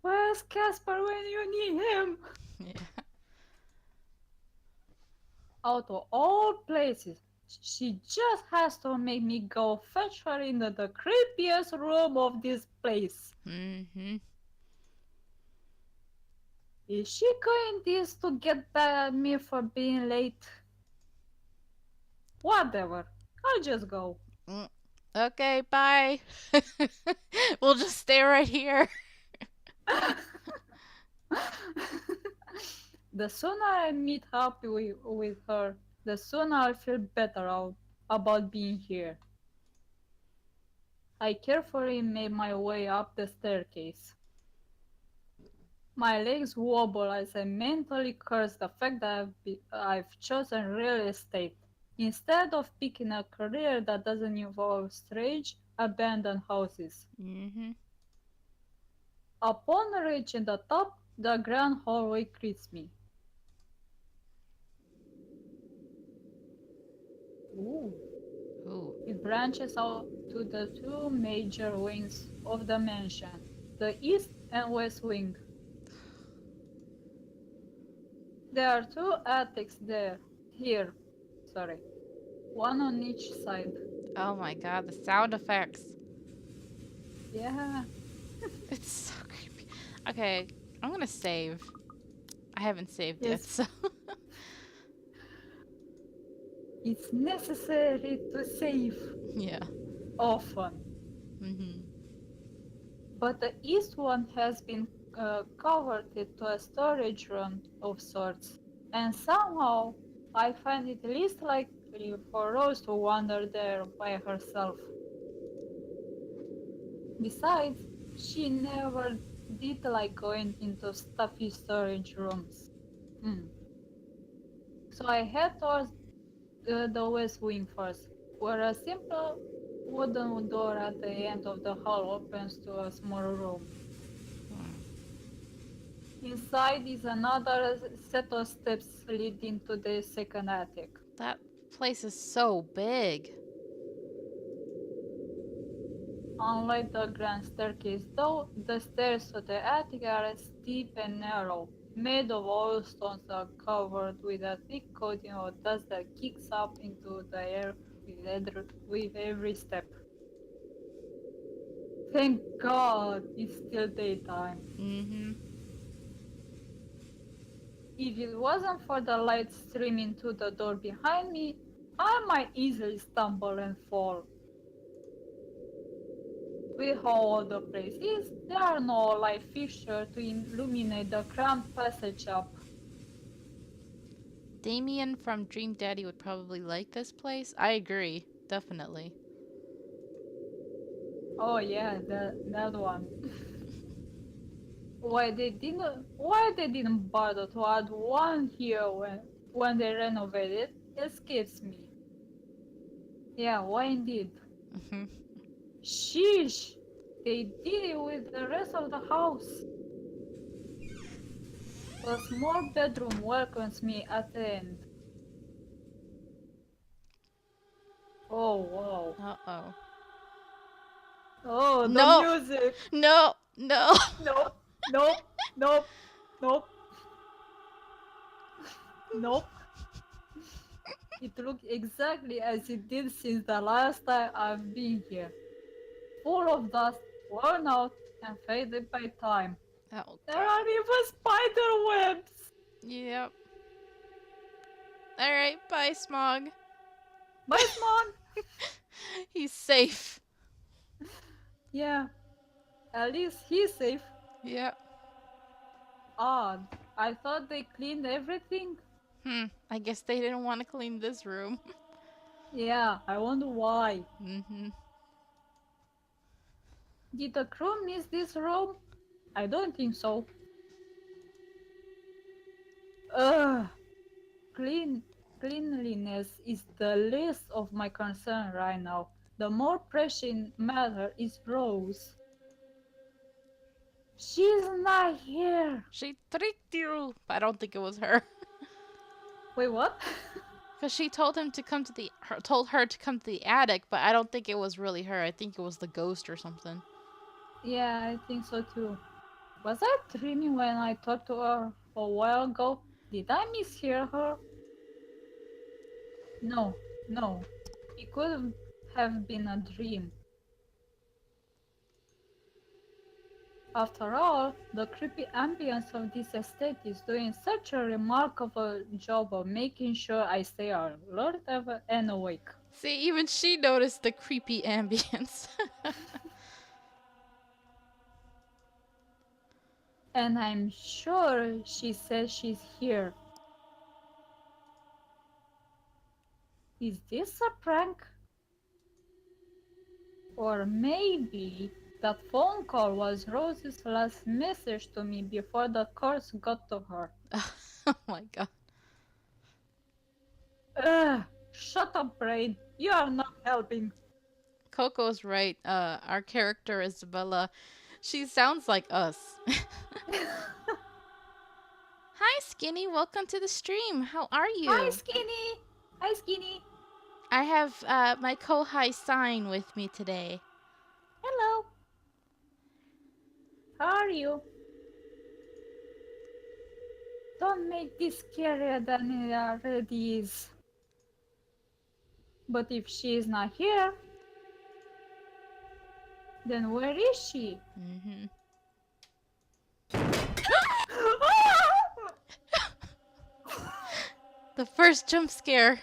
Where's Casper when you need him? Yeah. Out of all places, she just has to make me go fetch her into the creepiest room of this place. Mm-hmm. Is she going this to get back at me for being late? Whatever, I'll just go. Okay, bye. We'll just stay right here. The sooner I meet up with her, the sooner I'll feel better about being here. I carefully made my way up the staircase. My legs wobble as I mentally curse the fact that I've chosen real estate instead of picking a career that doesn't involve strange, abandoned houses. Mm-hmm. Upon reaching the top, the grand hallway greets me. Ooh. Ooh. It branches out to the two major wings of the mansion, the east and west wing. There are two attics here, one on each side. Oh my god, the sound effects. Yeah. It's so creepy. Okay, I'm gonna save. I haven't saved yet, Yes. so. It's necessary to save Yeah. often. Mm-hmm. But the east one has been converted to a storage room of sorts, and somehow I find it least likely for Rose to wander there by herself. Besides, she never did like going into stuffy storage rooms. So I head towards the west wing first, where a simple wooden door at the end of the hall opens to a small room. Inside is another set of steps leading to the second attic. That place is so big. Unlike the grand staircase though, the stairs to the attic are steep and narrow, made of oil stones that are covered with a thick coating of dust that kicks up into the air with every step. Thank God it's still daytime. Mm-hmm. If it wasn't for the light streaming through the door behind me, I might easily stumble and fall. With how old the place is, there are no light fixtures to illuminate the cramped passage up. Damien from Dream Daddy would probably like this place. I agree. Definitely. Oh yeah, that one. Why they didn't bother to add one here when they renovated escapes me. Yeah, why indeed? Mhm. Sheesh! They did it with the rest of the house. A small bedroom welcomes me at the end. Oh wow. Uh-oh. Oh, the No! music! No! No! Nope, nope, nope, nope, nope. It looked exactly as it did since the last time I've been here. Full of dust, worn out, and faded by time. Oh, There God. are even spider webs! Yep. Alright, bye, Smog. Bye, Smog! He's safe. Yeah, at least he's safe. Yep. Odd. I thought they cleaned everything. I guess they didn't want to clean this room. Yeah, I wonder why. Mm-hmm. Did the crew miss this room? I don't think so. Ugh. Cleanliness is the least of my concern right now. The more pressing matter is Rose. She's not here. She tricked you. I don't think it was her. Wait, what? Because she told him to come to told her to come to the attic, but I don't think it was really her. I think it was the ghost or something. Yeah, I think so too. Was I dreaming when I talked to her a while ago? Did I mishear her? No, no. It couldn't have been a dream. After all, the creepy ambience of this estate is doing such a remarkable job of making sure I stay alert and awake. See, even she noticed the creepy ambience. And I'm sure she says she's here. Is this a prank? Or maybe that phone call was Rose's last message to me before the curse got to her. Oh my god. Ugh, shut up, brain. You are not helping. Coco's right. Our character, Isabella, she sounds like us. Hi, Skinny. Welcome to the stream. How are you? Hi, Skinny. Hi, Skinny. I have my Kohai sign with me today. Hello. How are you? Don't make this scarier than it already is. But if she is not here, then where is she? Mm-hmm. The first jump scare.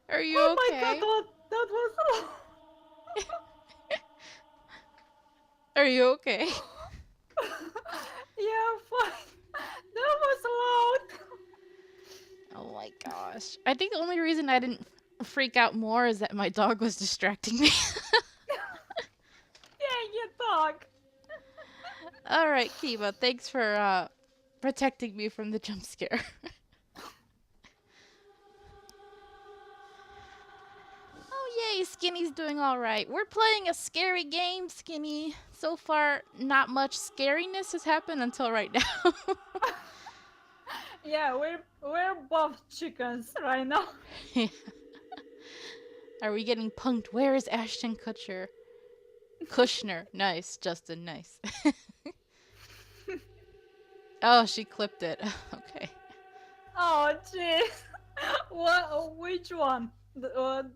Are you Oh okay? my god, that was... Are you okay? Yeah, I'm fine. That was loud. Oh my gosh. I think the only reason I didn't freak out more is that my dog was distracting me. Yeah, you dog. Alright, Kiva, thanks for protecting me from the jump scare. Oh yay, Skinny's doing alright. We're playing a scary game, Skinny. So far, not much scariness has happened until right now. Yeah, we're both chickens right now. Yeah. Are we getting punked? Where is Ashton Kutcher? Kushner. Nice, Justin, nice. Oh, she clipped it. Okay. Oh jeez. What? Which one? The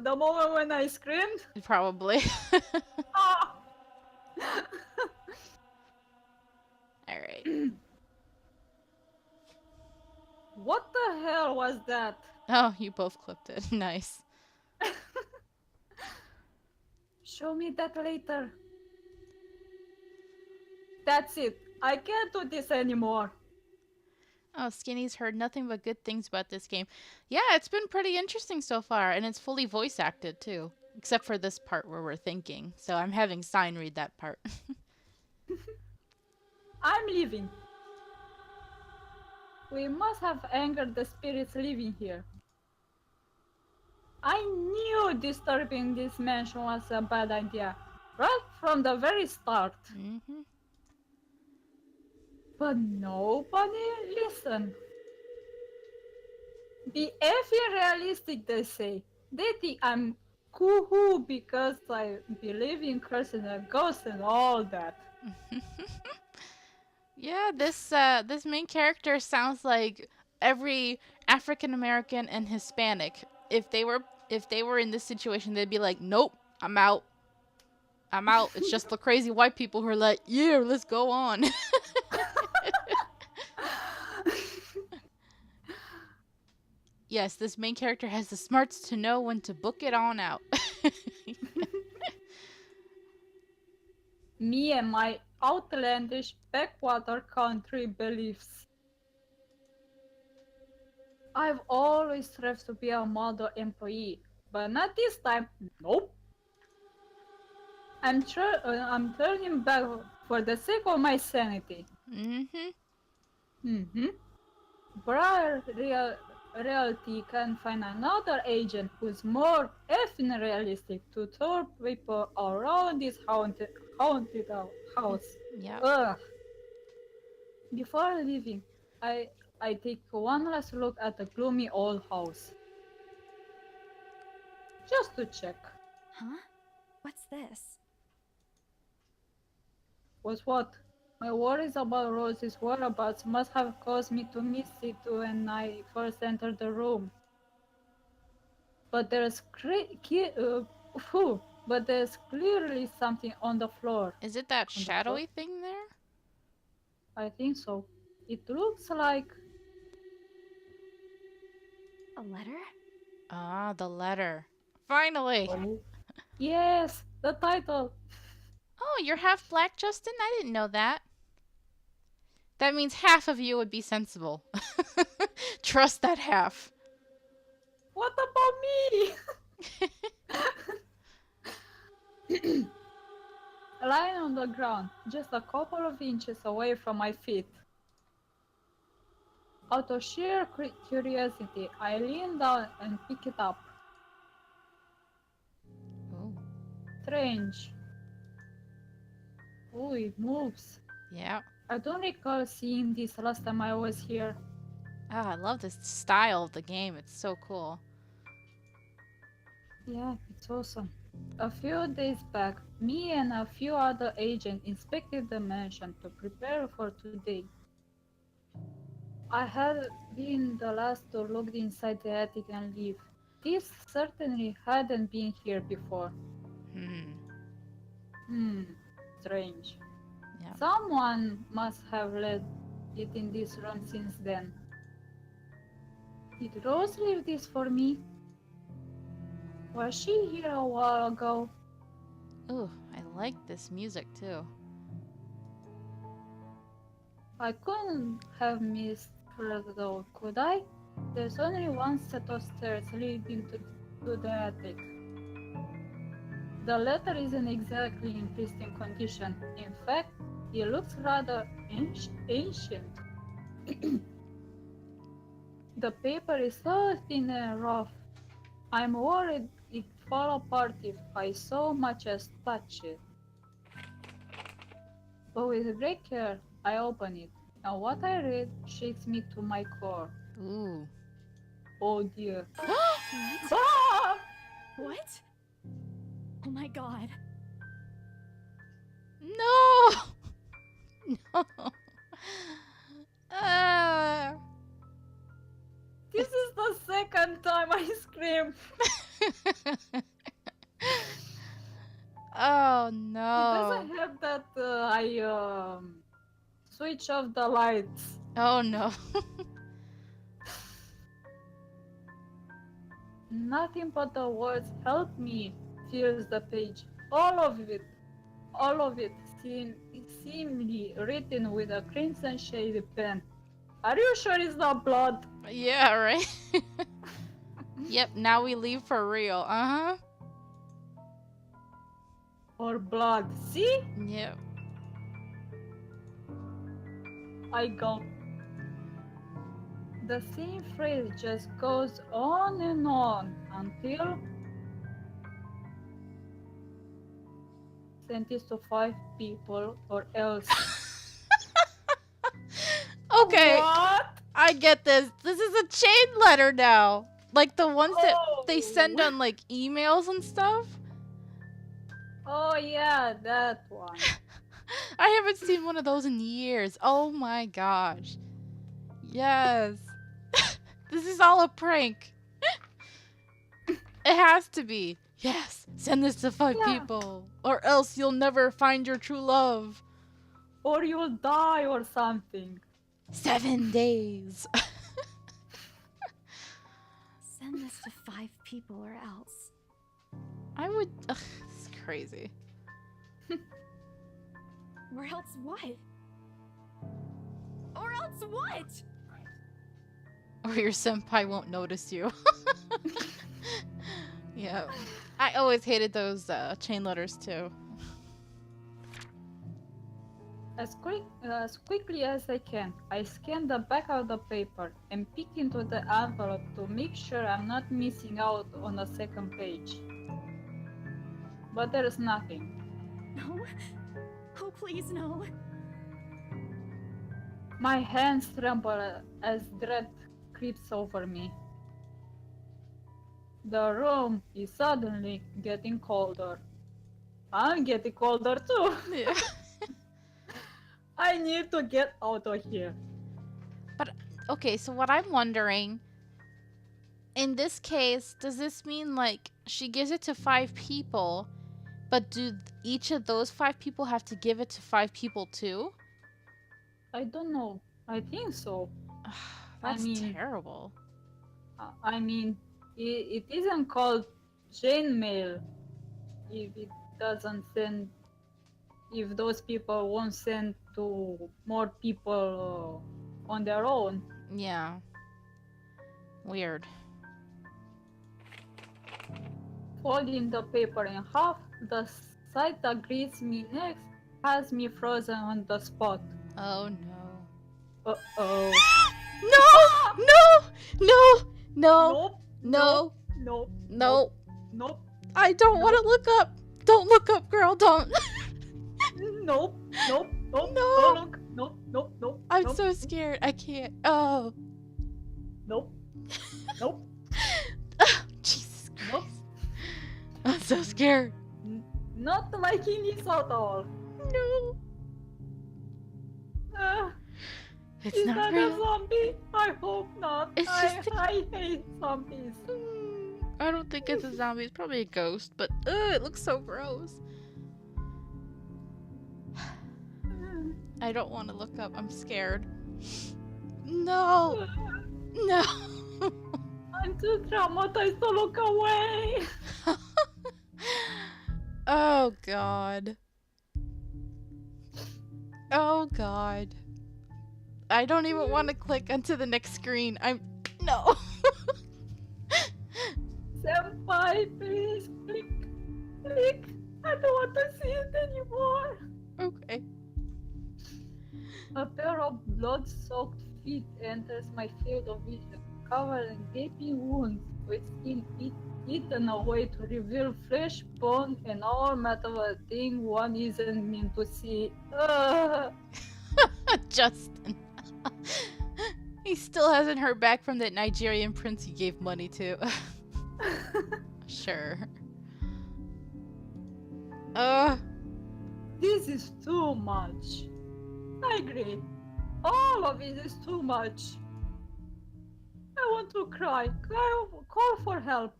moment when I screamed? Probably. Oh. Alright. What the hell was that? Oh, you both clipped it. Nice. Show me that later. That's it. I can't do this anymore. Oh, Skinny's heard nothing but good things about this game. Yeah, it's been pretty interesting so far, and it's fully voice acted too. Except for this part where we're thinking. So I'm having Sign read that part. I'm leaving. We must have angered the spirits living here. I knew disturbing this mansion was a bad idea, right from the very start. Mm-hmm. But nobody listened. Be effing realistic, they say. They think I'm cool because I believe in curses and ghosts and all that. Yeah, this main character sounds like every African American and Hispanic. If they were in this situation, they'd be like, "Nope, I'm out. I'm out." It's just the crazy white people who are like, "Yeah, let's go on." Yes, this main character has the smarts to know when to book it on out. Me and my outlandish backwater country beliefs. I've always strived to be a model employee, but not this time. Nope. I'm turning back for the sake of my sanity. Briar Realty can find another agent who's more effing realistic to tour people around this haunted house. Yeah. Ugh. Before leaving, I take one last look at the gloomy old house. Just to check. Huh? What's this? Was what? My worries about Rose's whereabouts must have caused me to miss it when I first entered the room. But there's clearly something on the floor. Is it that shadowy thing there? I think so. It looks like A letter? Ah, the letter. Finally! yes, the title. Oh, you're half black, Justin? I didn't know that. That means half of you would be sensible. Trust that half. What about me? Lying on the ground, just a couple of inches away from my feet. Out of sheer curiosity, I lean down and pick it up. Oh. Strange. Oh, it moves. Yeah. I don't recall seeing this last time I was here. Ah, I love this style of the game. It's so cool. Yeah, it's awesome. A few days back, me and a few other agents inspected the mansion to prepare for today. I had been the last to look inside the attic and leave. This certainly hadn't been here before. Strange. Yeah. Someone must have left it in this room since then. Did Rose leave this for me? Was she here a while ago? Ooh, I like this music too. I couldn't have missed her though, could I? There's only one set of stairs leading to the attic. The letter isn't exactly in pristine condition. In fact, it looks rather ancient. The paper is so thin and rough. I'm worried it'd fall apart if I so much as touch it. But with great care, I open it, and what I read shakes me to my core. Ooh. Oh dear. What? Ah! What? Oh my god. No! No. This is the second time I scream. Oh It no. doesn't help that I switch off the lights. Nothing but the words "help me" fills the page. All of it seemingly written with a crimson shady pen. Are you sure it's not blood? Yeah, right? Yep, now we leave for real. Uh-huh. Or blood? See? Yep. I go. The same phrase just goes on and on until sent this to 5 people or else. Okay, What? I get this. This is a chain letter now. Like the ones that they send Oh. on like emails and stuff. Oh yeah, that one. I haven't seen one of those in years. Oh my gosh. Yes. This is all a prank. It has to be. Yes. Send this to 5 Yeah. people. Or else you'll never find your true love. Or you'll die or something. 7 days. Send this to 5 people or else. I would. Ugh, this is crazy. Or else what? Or else what? Or your senpai won't notice you. Yeah. I always hated those chain letters too. As quickly as I can, I scan the back of the paper and peek into the envelope to make sure I'm not missing out on the second page. But there's nothing. No? Oh, please, no. My hands tremble as dread creeps over me. The room is suddenly getting colder. I'm getting colder too. Yeah. I need to get out of here. Okay, so what I'm wondering, in this case, does this mean like she gives it to 5 people, but do each of those 5 people have to give it to 5 people too? I don't know. I think so. That's mean- terrible. I mean, it isn't called chain mail if it doesn't send. If those people won't send to more people on their own. Yeah. Weird. Folding the paper in half, the side that greets me next has me frozen on the spot. Oh no. Uh-oh. No! No! No! No! Nope. No! Nope. No! Nope. I don't want to look up! Don't look up, girl, don't! Nope. Nope. Nope. No. Don't look. Nope. Nope. Nope. I'm nope. so scared. I can't. Oh. Nope. Nope. Jesus Nope. Christ. I'm so scared. Not liking this at all. No. It's Is not that a real. zombie? I hope not. It's just a- I hate zombies. I don't think it's a zombie. It's probably a ghost, but it looks so gross. I don't want to look up. I'm scared. No. No. I'm too traumatized to look away. Oh god. Oh god. I don't even want to click onto the next screen. No. Senpai, please click. Click. I don't want to see it anymore. Okay. A pair of blood-soaked feet enters my field of vision, covered in gaping wounds, with skin eaten away to reveal flesh, bone, and all matter of a thing one isn't meant to see. Justin. He still hasn't heard back from that Nigerian prince he gave money to. Sure. This is too much. I agree. All of it is too much. I want to cry. Call for help.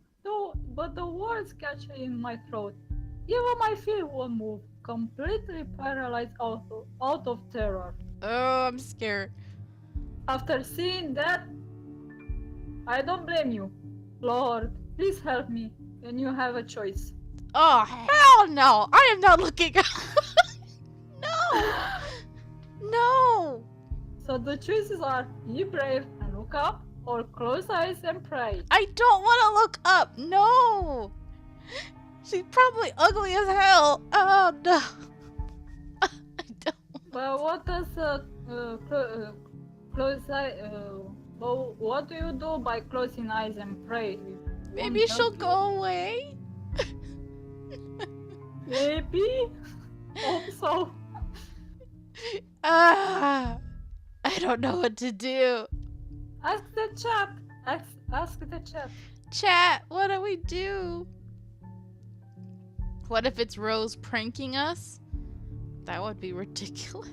But the words catch in my throat. Even my feet won't move. Completely paralyzed out of terror. Oh, I'm scared. After seeing that, I don't blame you. Lord, Please help me, and you have a choice. Oh, hell no! I am not looking up. No! No! So the choices are be brave and look up, or close eyes and pray. I don't want to look up. No! She's probably ugly as hell. Oh, no. I don't. But what does close eye? But what do you do by closing eyes and pray? Maybe Won't she'll help go away. you? Maybe. Hope so. Ah, I don't know what to do. Ask the chat. Ask the chat. Chat, what do we do? What if it's Rose pranking us? That would be ridiculous.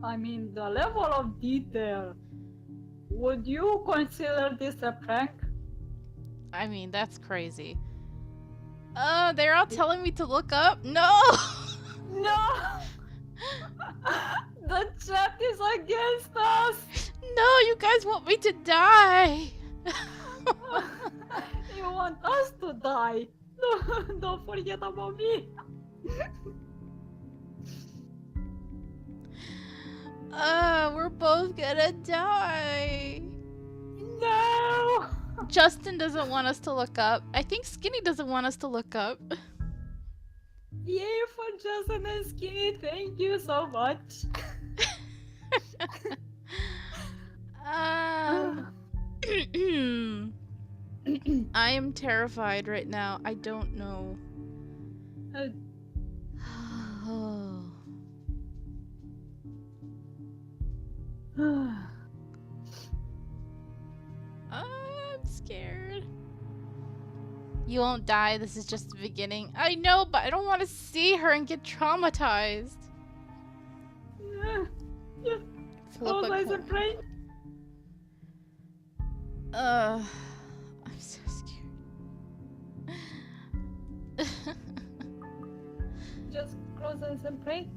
I mean, the level of detail. Would you consider this a prank? I mean, that's crazy. They're all telling me to look up? No! No! The chat is against us! No, you guys want me to die! You want us to die? No, don't forget about me! We're both gonna die. No! Justin doesn't want us to look up. I think Skinny doesn't want us to look up. Yay for Justin and Skinny, thank you so much. I am terrified right now. I don't know. I'm scared. You won't die. This is just the beginning. I know, but I don't want to see her and get traumatized. Yeah. Flip a eyes coin. and pray. I'm so scared. Just close eyes and pray.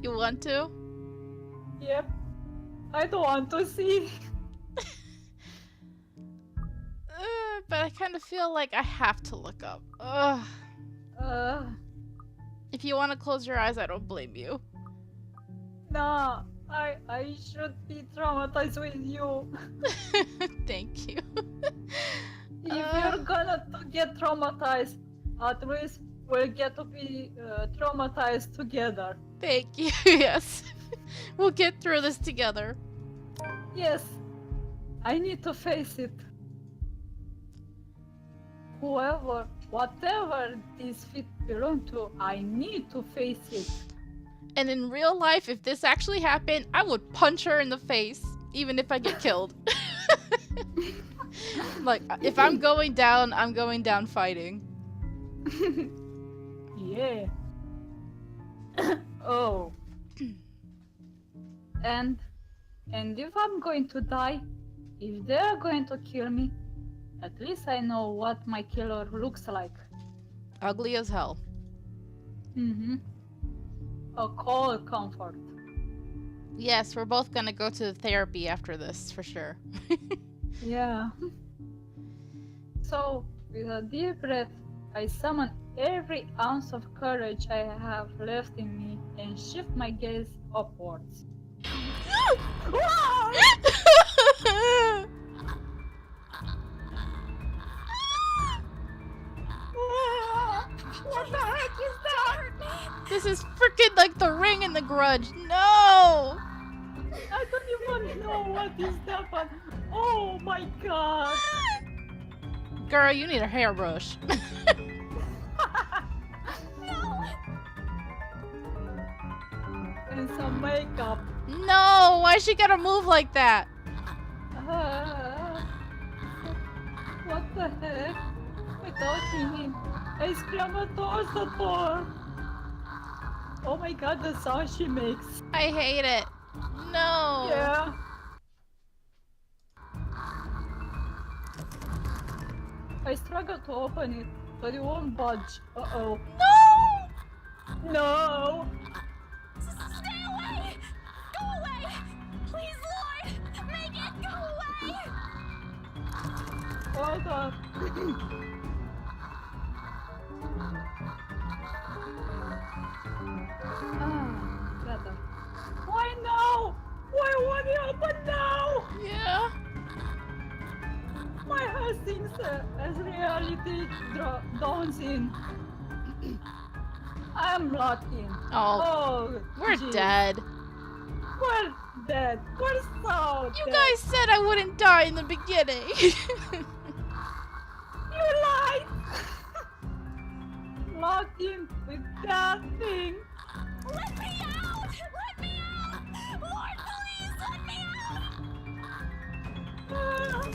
You want to? Yep. I don't want to see. But I kind of feel like I have to look up. If you want to close your eyes, I don't blame you. Nah, I should be traumatized with you. Thank you. If you're gonna get traumatized, at least we'll get to be traumatized together. Thank you. Yes. We'll get through this together. Yes, I need to face it. Whatever these feet belong to, I need to face it. And in real life, if this actually happened, I would punch her in the face, even if I get killed. Like, if I'm going down fighting. Yeah. Oh. And if I'm going to die, if they're going to kill me, at least I know what my killer looks like. Ugly as hell. Mm-hmm. A cold comfort. Yes, we're both gonna go to therapy after this, for sure. Yeah. So, with a deep breath, I summon every ounce of courage I have left in me and shift my gaze upwards. What the heck is that? This is freaking like The Ring and The Grudge. No! I don't even know what is that, but oh my god! Girl, you need a hairbrush. And some makeup. No! Why she gotta move like that? What the heck? Without thinking, exclamator! Oh my god, the sound she makes. I hate it. No! Yeah. I struggle to open it, but it won't budge. Uh-oh. No! No! Stay away! Go away! Please, Lord! Make it go away! Hold up. Better. Why now? Why won't it open now? Yeah. My heart sinks as reality dawns in. I'm locked in. Oh, we're geez. dead. We're dead. We're so You dead. guys said I wouldn't die in the beginning. You lied! Locked in with that thing. Let me out! Let me out! Lord, please let me out!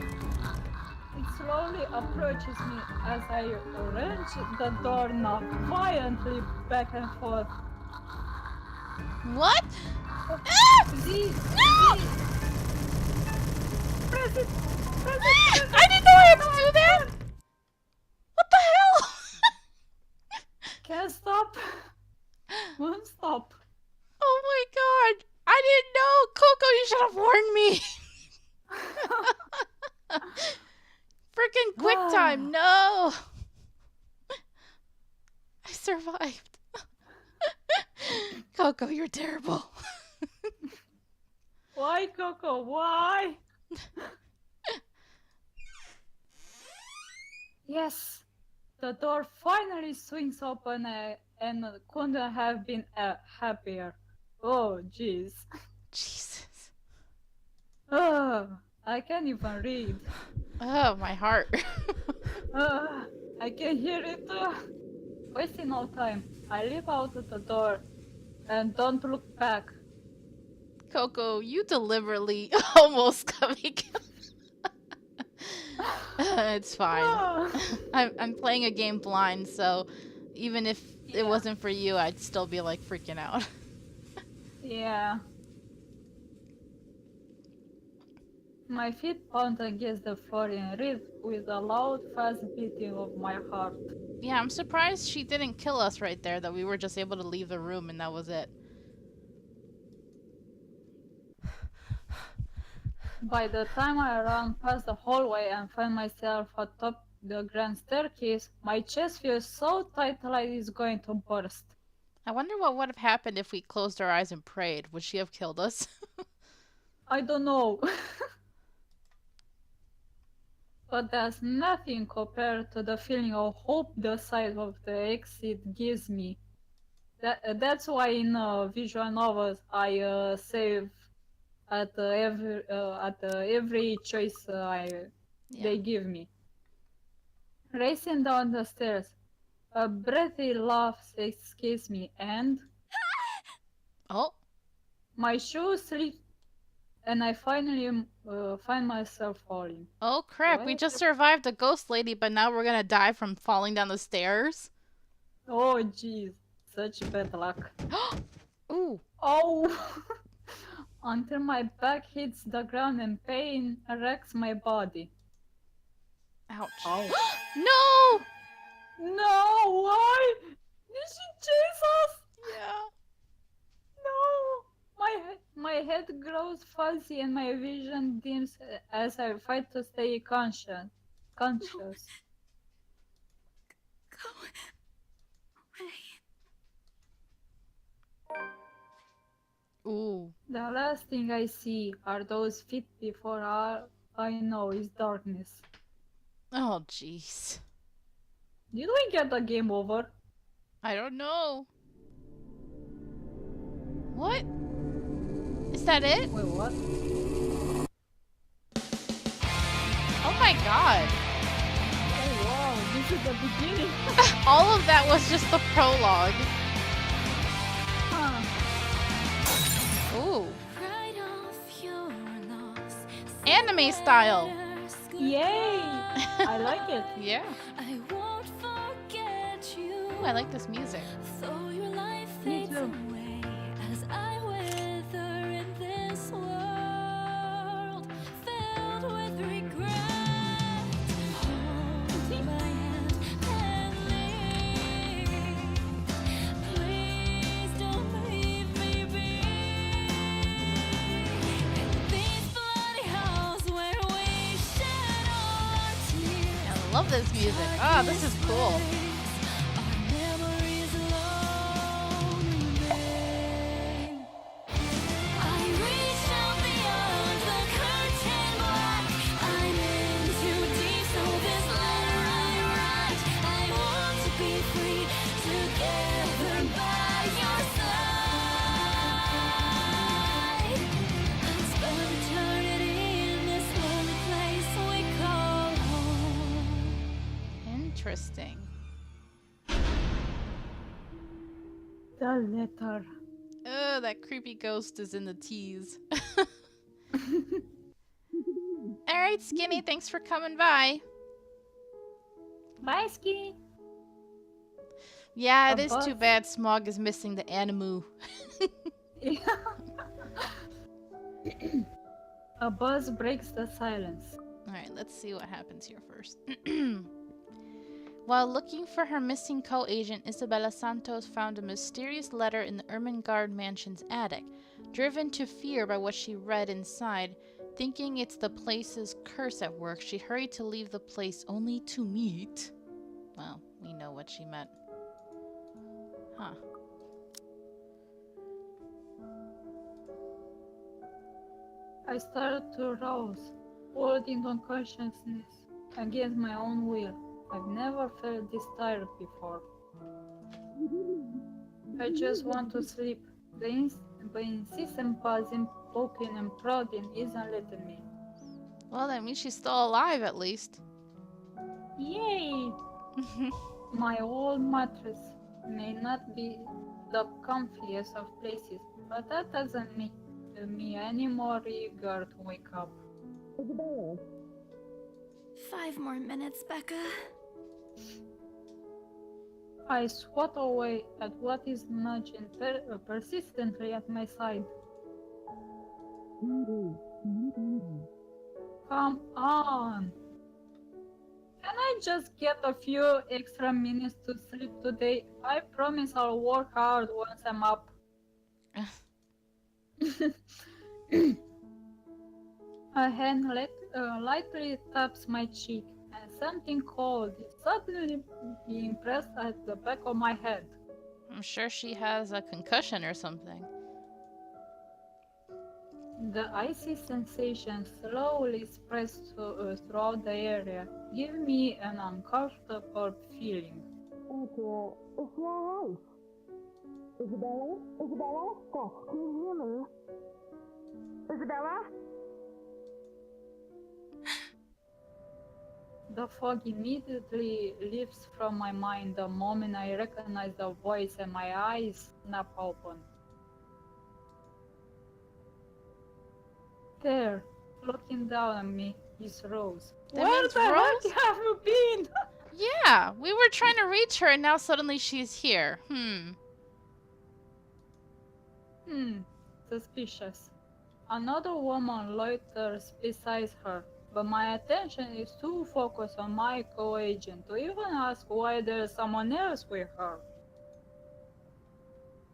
It slowly approaches me as I wrench the doorknob violently back and forth. What? Z, No! press it! Press it! I didn't know I had to do that! What the hell? Can't stop. Won't stop. Oh my god! I didn't know! Coco, you should have warned me! Freaking quick time, no! I survived. Coco, you're terrible. Why, Coco? Why? Yes, the door finally swings open and couldn't have been happier. Oh, jeez. Jesus. Oh, I can't even read. Oh, my heart. I can hear it. Wasting no time, I leap out of the door and don't look back. Coco, you deliberately almost got me killed. It's fine. I'm playing a game blind, so even if it wasn't for you, I'd still be like freaking out. Yeah. My feet pound against the floor in rhythm with a loud, fast beating of my heart. Yeah, I'm surprised she didn't kill us right there, that we were just able to leave the room and that was it. By the time I run past the hallway and find myself atop the grand staircase, my chest feels so tight like it's going to burst. I wonder what would have happened if we closed our eyes and prayed. Would she have killed us? I don't know. But there's nothing compared to the feeling of hope the sight of the exit gives me. That's why in visual novels I save at every choice they give me. Racing down the stairs, a breathy laugh escapes me, and Oh, my shoes slip, and I finally find myself falling. oh crap, we What? just survived a ghost lady, but now we're gonna die from falling down the stairs? Oh jeez, such bad luck. Ooh. Oh! Until my back hits the ground and pain wrecks my body. Ouch. Ow. No! No, why? Did she chase us? Yeah. No! My head grows fuzzy and my vision dims as I fight to stay conscious. Go away. Ooh. The last thing I see are those feet before all I know is darkness. Oh, jeez. Did we get the game over? I don't know. What? Is that it? Wait, what? Oh my god. Oh wow, this is the beginning. All of that was just the prologue. Huh. Ooh. Right off your nose, Anime style. Yay! I like it. Yeah. I won't forget you. Ooh, I like this music. Though your life Me fades too. away as I wither in this world filled with regret. Hold my hand and leave. Please don't leave me be. In these bloody halls where we shed our tears. I love love this music. Oh, this is cool. Interesting. The letter. Oh, that creepy ghost is in the tease. Alright, Skinny, thanks for coming by. Bye, Skinny. Yeah, A it is too bus. bad Smog is missing the animu. A buzz breaks the silence. Alright, let's see what happens here first. While looking for her missing co-agent, Isabella Santos found a mysterious letter in the Ermengarde mansion's attic. Driven to fear by what she read inside, thinking it's the place's curse at work, she hurried to leave the place only to meet... Well, we know what she meant. Huh. I started to rouse, holding on consciousness against my own will. I've never felt this tired before. I just want to sleep. The insistent buzzing, poking and prodding isn't letting me. Well, that means she's still alive at least. Yay! My old mattress may not be the comfiest of places, but that doesn't make me any more eager to wake up. 5 more minutes, Becca. I swat away at what is nudging persistently at my side. Come on! Can I just get a few extra minutes to sleep today? I promise I'll work hard once I'm up. A hand lightly taps my cheek, and something cold is suddenly being pressed at the back of my head. I'm sure she has a concussion or something. The icy sensation slowly spreads throughout the area, giving me an uncomfortable feeling. The fog immediately lifts from my mind the moment I recognize the voice and my eyes snap open. There, looking down at me, is Rose. That Where means the Rose? heck have you been? Yeah, we were trying to reach her and now suddenly she's here. Suspicious. Another woman loiters beside her, but my attention is too focused on my co-agent to even ask why there's someone else with her.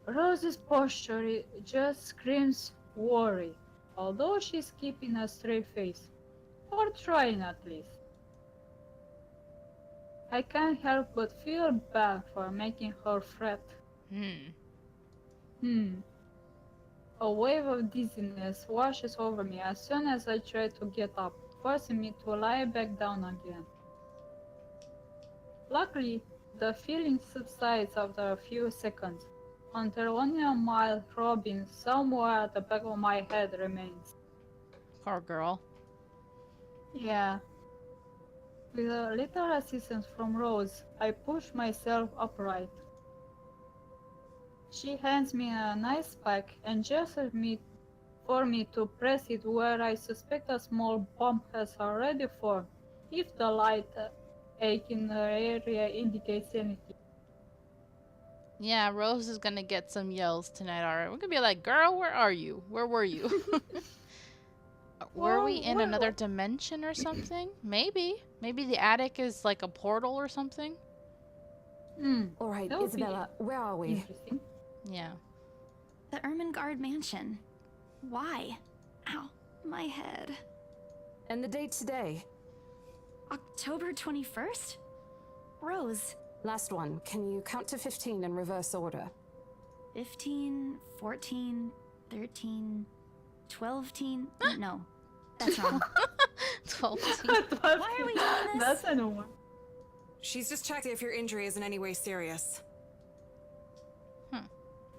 Rose's posture just screams worry, although she's keeping a straight face, or trying at least. I can't help but feel bad for making her fret. A wave of dizziness washes over me as soon as I try to get up, forcing me to lie back down again. Luckily, the feeling subsides after a few seconds, until only a mild throbbing somewhere at the back of my head remains. Poor girl. Yeah. With a little assistance from Rose, I push myself upright. She hands me a nice pack and gestures for me to press it where I suspect a small bump has already formed, if the light ache in the area indicates anything. Yeah, Rose is gonna get some yells tonight, alright? We're gonna be like, girl, where are you? Where were you? Were we in another dimension or something? Maybe. Maybe the attic is like a portal or something? Alright, That would be Isabella, where are we? Interesting. Yeah. The Ermengarde mansion. Why? Ow, my head. And the date today? October 21st? Rose. Last one. Can you count to 15 in reverse order? 15, 14, 13, 12 teen. No, that's wrong. 12. Why are we doing this? That's a new one. She's just checking if your injury is in any way serious.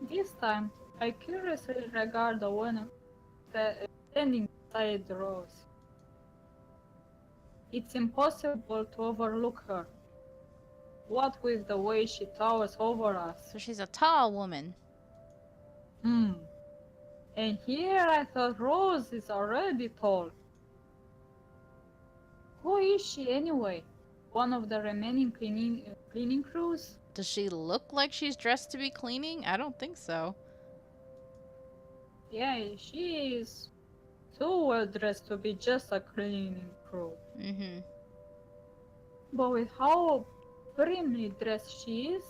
This time, I curiously regard the one standing beside Rose. It's impossible to overlook her. What with the way she towers over us. So she's a tall woman. And here I thought Rose is already tall. Who is she anyway? One of the remaining cleaning crews? Does she look like she's dressed to be cleaning? I don't think so. Yeah, she is too well dressed to be just a cleaning crew. Mm-hmm. But with how primly dressed she is,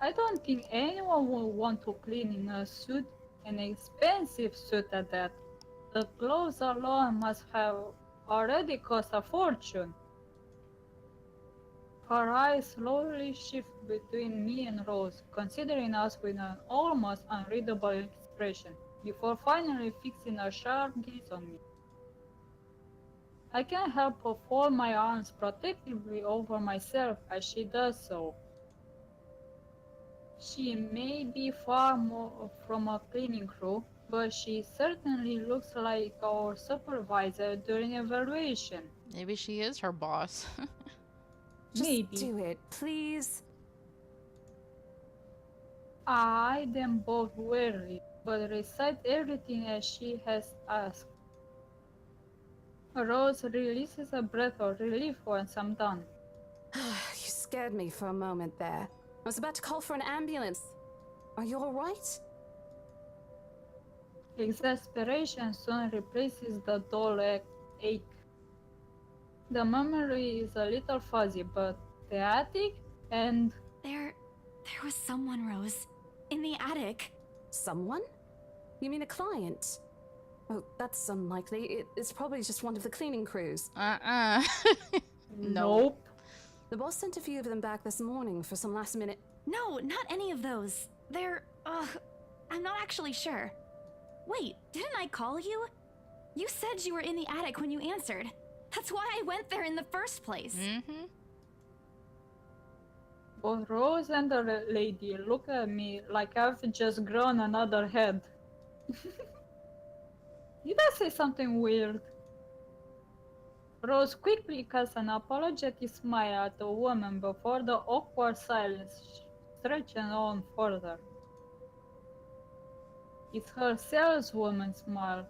I don't think anyone will want to clean in a suit, an expensive suit at that. The clothes alone must have already cost a fortune. Her eyes slowly shift between me and Rose, considering us with an almost unreadable expression, before finally fixing a sharp gaze on me. I can't help but fold my arms protectively over myself as she does so. She may be far more from a cleaning crew, but she certainly looks like our supervisor during evaluation. Maybe she is her boss. Just Maybe. do it, please. I eyed them both warily, but recite everything as she has asked. Rose releases a breath of relief once I'm done. You scared me for a moment there. I was about to call for an ambulance. Are you all right? Exasperation soon replaces the dull ache. The memory is a little fuzzy, but the attic and... There was someone, Rose. In the attic. Someone? You mean a client? Oh, that's unlikely. It's probably just one of the cleaning crews. Nope. The boss sent a few of them back this morning for some last minute... No, not any of those. I'm not actually sure. Wait, didn't I call you? You said you were in the attic when you answered. That's why I went there in the first place. Mm-hmm. Both Rose and the lady look at me like I've just grown another head. Did I say something weird? Rose quickly casts an apologetic smile at the woman before the awkward silence stretches on further. It's her saleswoman smile.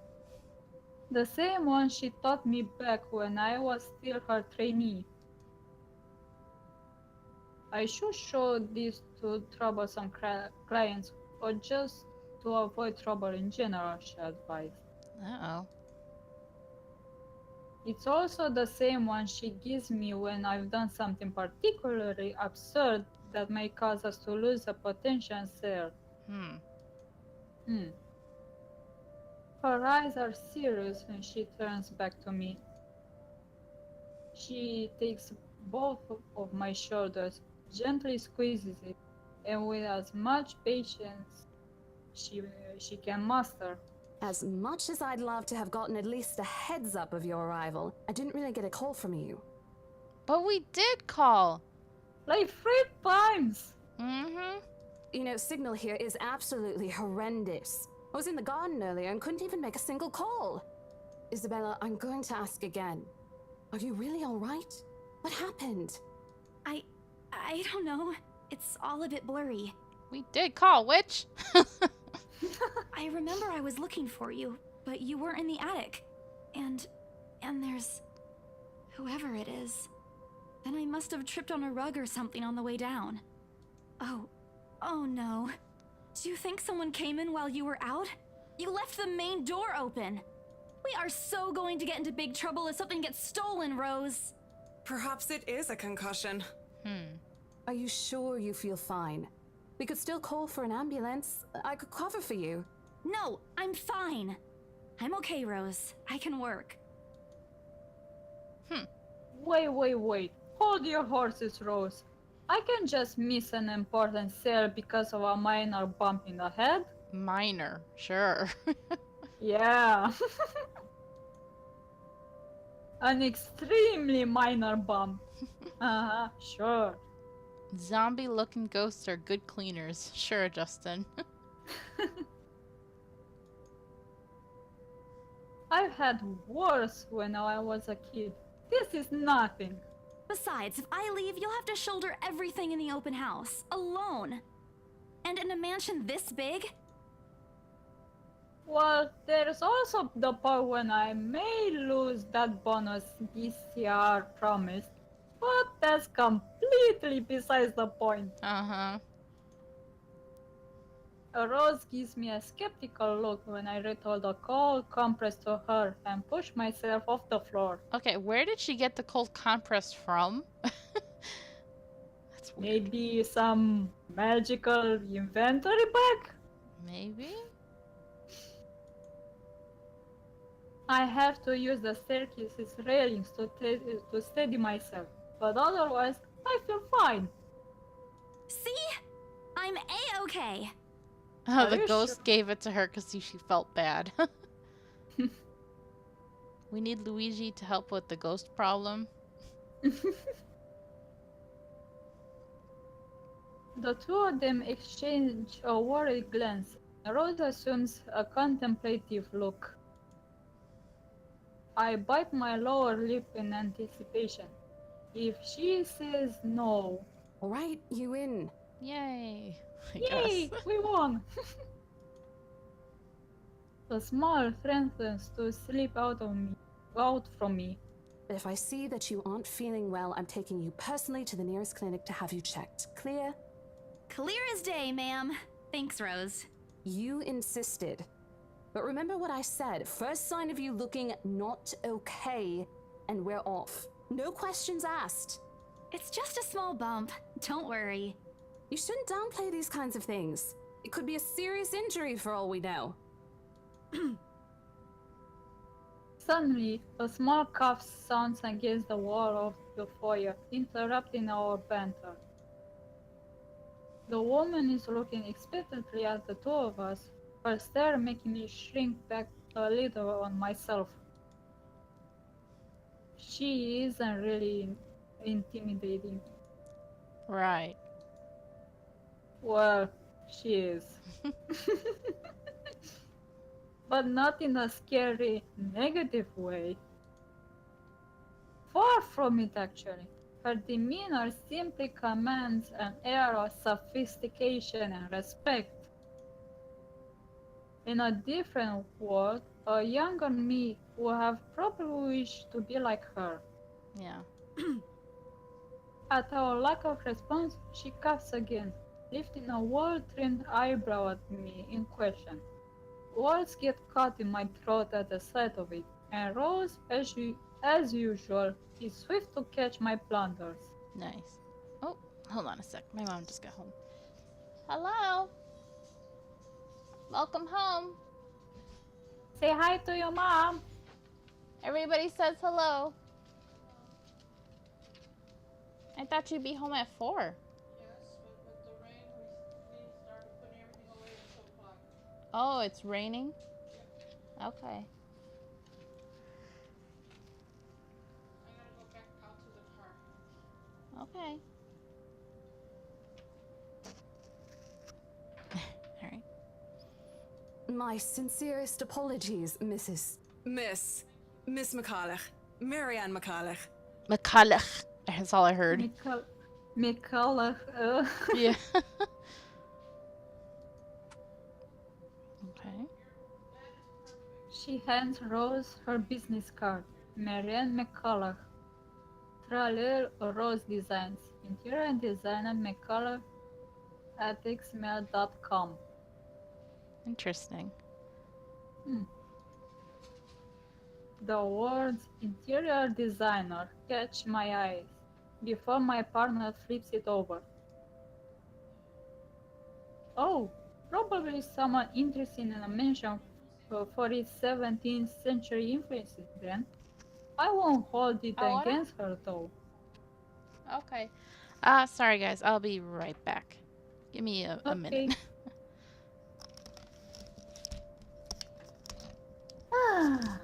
The same one she taught me back when I was still her trainee. I should show this to troublesome clients, or just to avoid trouble in general, she advised. Uh-oh. It's also the same one she gives me when I've done something particularly absurd that may cause us to lose a potential sale. Her eyes are serious when she turns back to me. She takes both of my shoulders, gently squeezes it, and with as much patience she can muster. As much as I'd love to have gotten at least a heads up of your arrival, I didn't really get a call from you. But we did call. Like 3 times! Mm-hmm. You know, signal here is absolutely horrendous. I was in the garden earlier and couldn't even make a single call. Isabella, I'm going to ask again. Are you really all right? What happened? I don't know. It's all a bit blurry. We did call, witch. I remember I was looking for you, but you weren't in the attic. And there's... whoever it is. Then I must have tripped on a rug or something on the way down. Oh no. Do you think someone came in while you were out? You left the main door open. We are so going to get into big trouble if something gets stolen, Rose. Perhaps it is a concussion. Are you sure you feel fine? We could still call for an ambulance. I could cover for you. No, I'm fine. I'm okay, Rose. I can work. Wait. Hold your horses, Rose. I can just miss an important sale because of a minor bump in the head? Minor, sure. Yeah. An extremely minor bump. Sure. Zombie-looking ghosts are good cleaners. Sure, Justin. I've had worse when I was a kid. This is nothing. Besides, if I leave, you'll have to shoulder everything in the open house, alone. And in a mansion this big? Well, there's also the part when I may lose that bonus DCR promised, but that's completely besides the point. Uh-huh. Rose gives me a skeptical look when I return the cold compress to her and push myself off the floor. Okay, where did she get the cold compress from? That's weird. Maybe some magical inventory bag? Maybe? I have to use the staircase's railings to steady myself, but otherwise, I feel fine. See? I'm A-okay. Oh, Are the you ghost sure? gave it to her because she felt bad. We need Luigi to help with the ghost problem. The two of them exchange a worried glance. Rose assumes a contemplative look. I bite my lower lip in anticipation. If she says no, All right, you in. Yay! I yay, guess. we won! The smile threatens to slip out from me. But if I see that you aren't feeling well, I'm taking you personally to the nearest clinic to have you checked. Clear? Clear as day, ma'am. Thanks, Rose. You insisted. But remember what I said. First sign of you looking not okay, and we're off. No questions asked. It's just a small bump. Don't worry. You shouldn't downplay these kinds of things. It could be a serious injury for all we know. Suddenly, a small cough sounds against the wall of the foyer, interrupting our banter. The woman is looking expectantly at the two of us, her stare making me shrink back a little on myself. She isn't really intimidating. Right. Well, she is. But not in a scary, negative way. Far from it, actually. Her demeanor simply commands an air of sophistication and respect. In a different world, a younger me would have probably wished to be like her. Yeah. At our lack of response, she coughs again, lifting a well-trimmed eyebrow at me in question. Words get caught in my throat at the sight of it, and Rose, as usual, is swift to catch my blunders. Nice. Oh, hold on a sec. My mom just got home. Hello? Welcome home. Say hi to your mom. Everybody says hello. I thought you'd be home at 4. Oh, it's raining? Okay. Okay. Alright. My sincerest apologies, Mrs. Miss McCulloch. Marianne McCulloch. McCulloch. That's all I heard. McCulloch. Yeah. Okay. She hands Rose her business card. Marianne McCulloch. Tralel Rose Designs. Interior designer McCulloch at xmail.com. Interesting. The words interior designer catch my eyes before my partner flips it over. Oh, probably someone interested in a mansion for its 17th century influences then. I won't hold it Ahora? against her though. Okay. Sorry guys, I'll be right back. Give me a minute. Okay. Ah.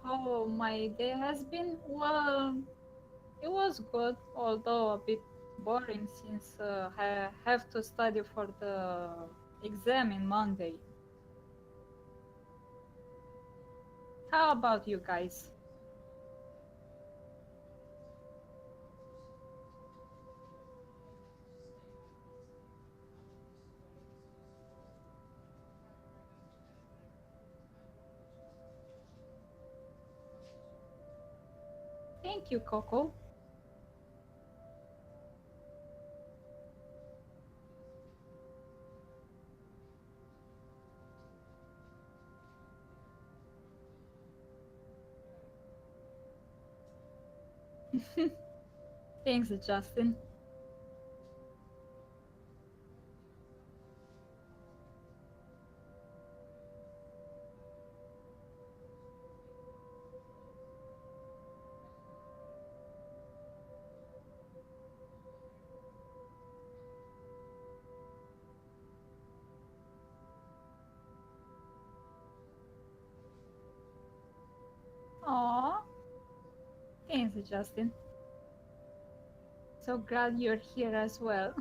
How my day has been? Well, it was good, although a bit boring since I have to study for the exam in Monday. How about you guys? Thank you, Coco. Thanks, Justin. Aw, thanks, Justin. So glad you're here as well.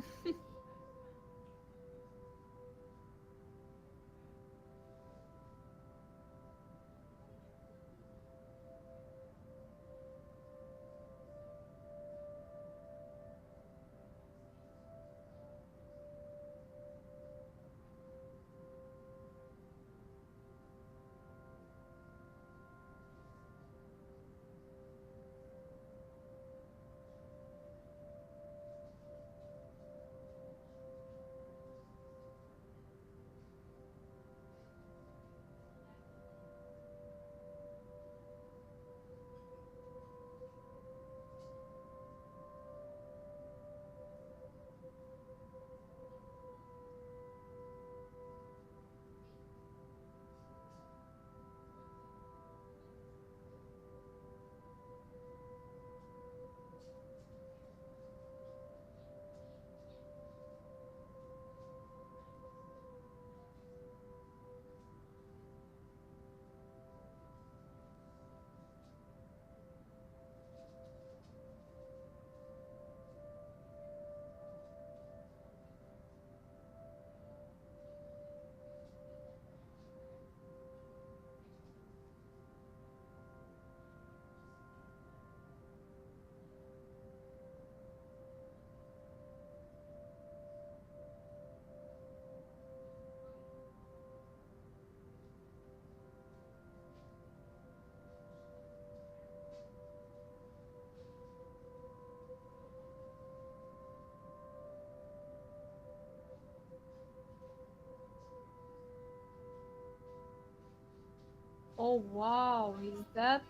Oh wow, is that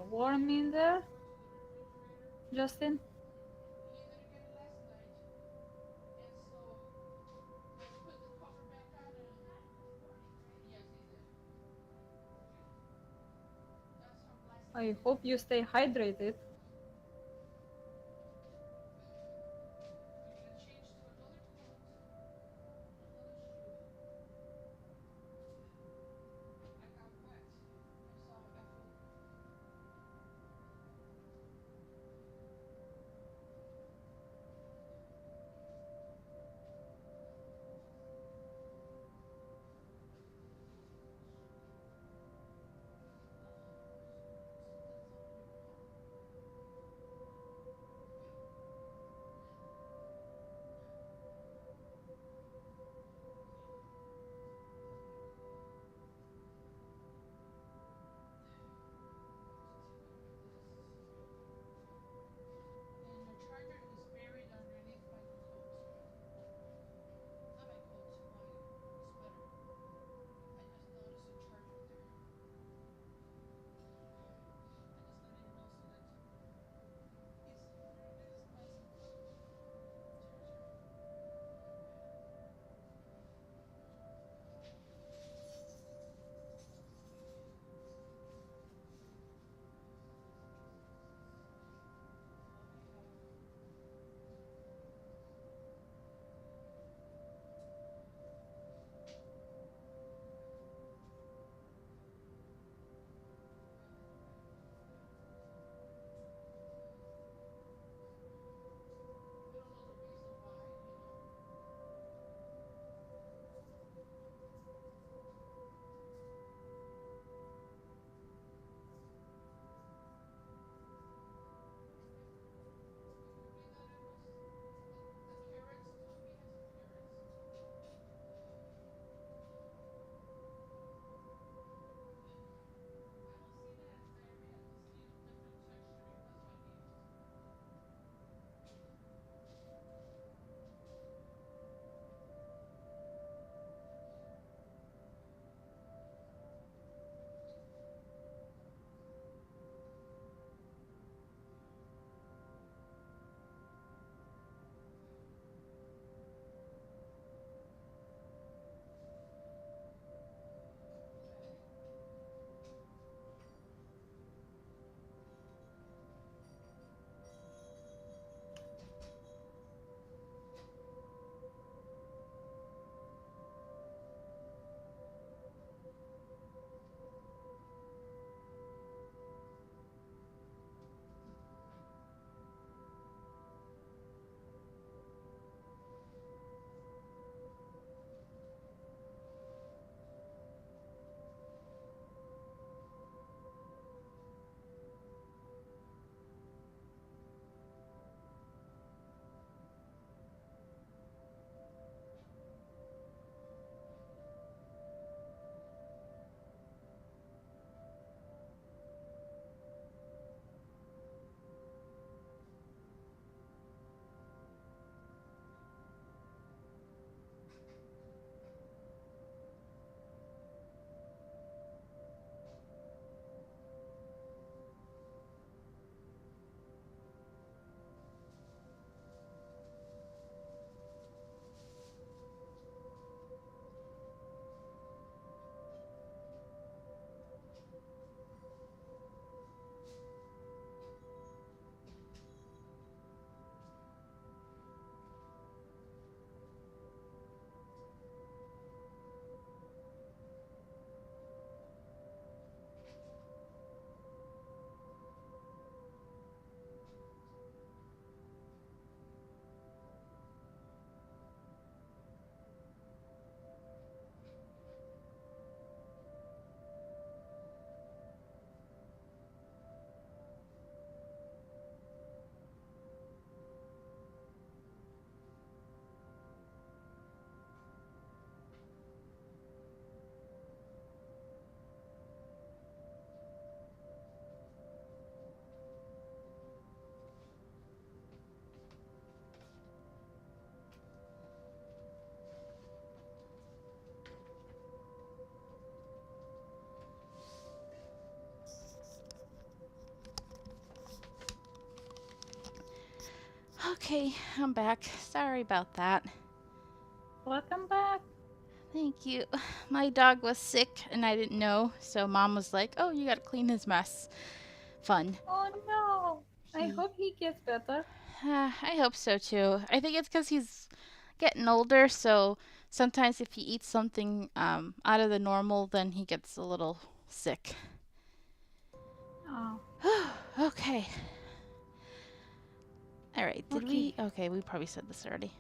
warm in there, Justin? I hope you stay hydrated. Okay, I'm back. Sorry about that. Welcome back. Thank you. My dog was sick and I didn't know, so Mom was like, "Oh, you gotta clean his mess." fun. Oh no! I He- hope he gets better. I hope so too. I think it's because he's getting older, so sometimes if he eats something out of the normal, then he gets a little sick. Oh, Okay. All right. Did we? Okay. Okay, we probably said this already.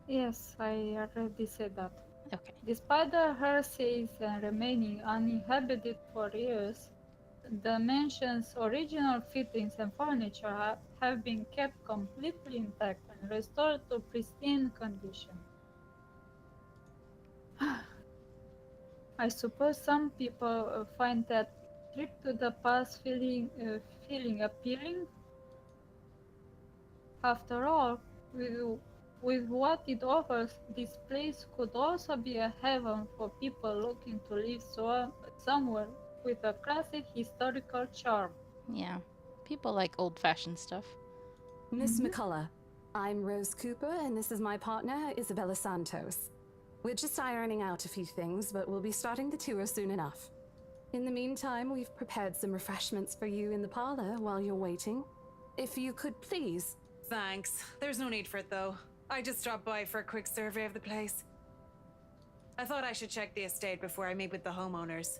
yes, I already said that. Okay. Despite the Herseys remaining uninhabited for years, the mansion's original fittings and furniture have been kept completely intact and restored to pristine condition. I suppose some people find that trip to the past feeling appealing. After all, with what it offers, this place could also be a heaven for people looking to live somewhere with a classic historical charm. Yeah. People like old-fashioned stuff. Miss McCullough, I'm Rose Cooper, and this is my partner, Isabella Santos. We're just ironing out a few things, but we'll be starting the tour soon enough. In the meantime, we've prepared some refreshments for you in the parlor while you're waiting. If you could please. Thanks. There's no need for it, though. I just dropped by for a quick survey of the place. I thought I should check the estate before I meet with the homeowners.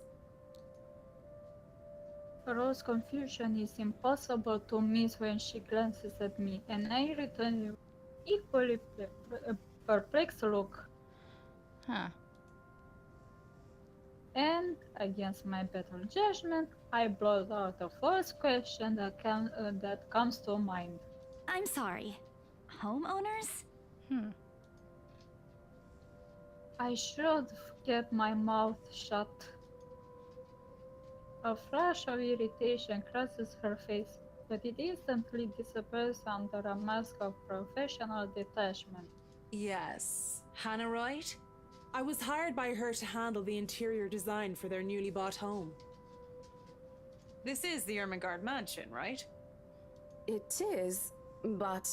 Rose's confusion is impossible to miss when she glances at me, and I return equally perplexed look. Huh. And, against my better judgment, I blurt out the first question that comes to mind. I'm sorry. Homeowners? I should keep my mouth shut. A flash of irritation crosses her face, but it instantly disappears under a mask of professional detachment. Yes. Hannah Wright? I was hired by her to handle the interior design for their newly bought home. This is the Ermengarde mansion, right? It is, but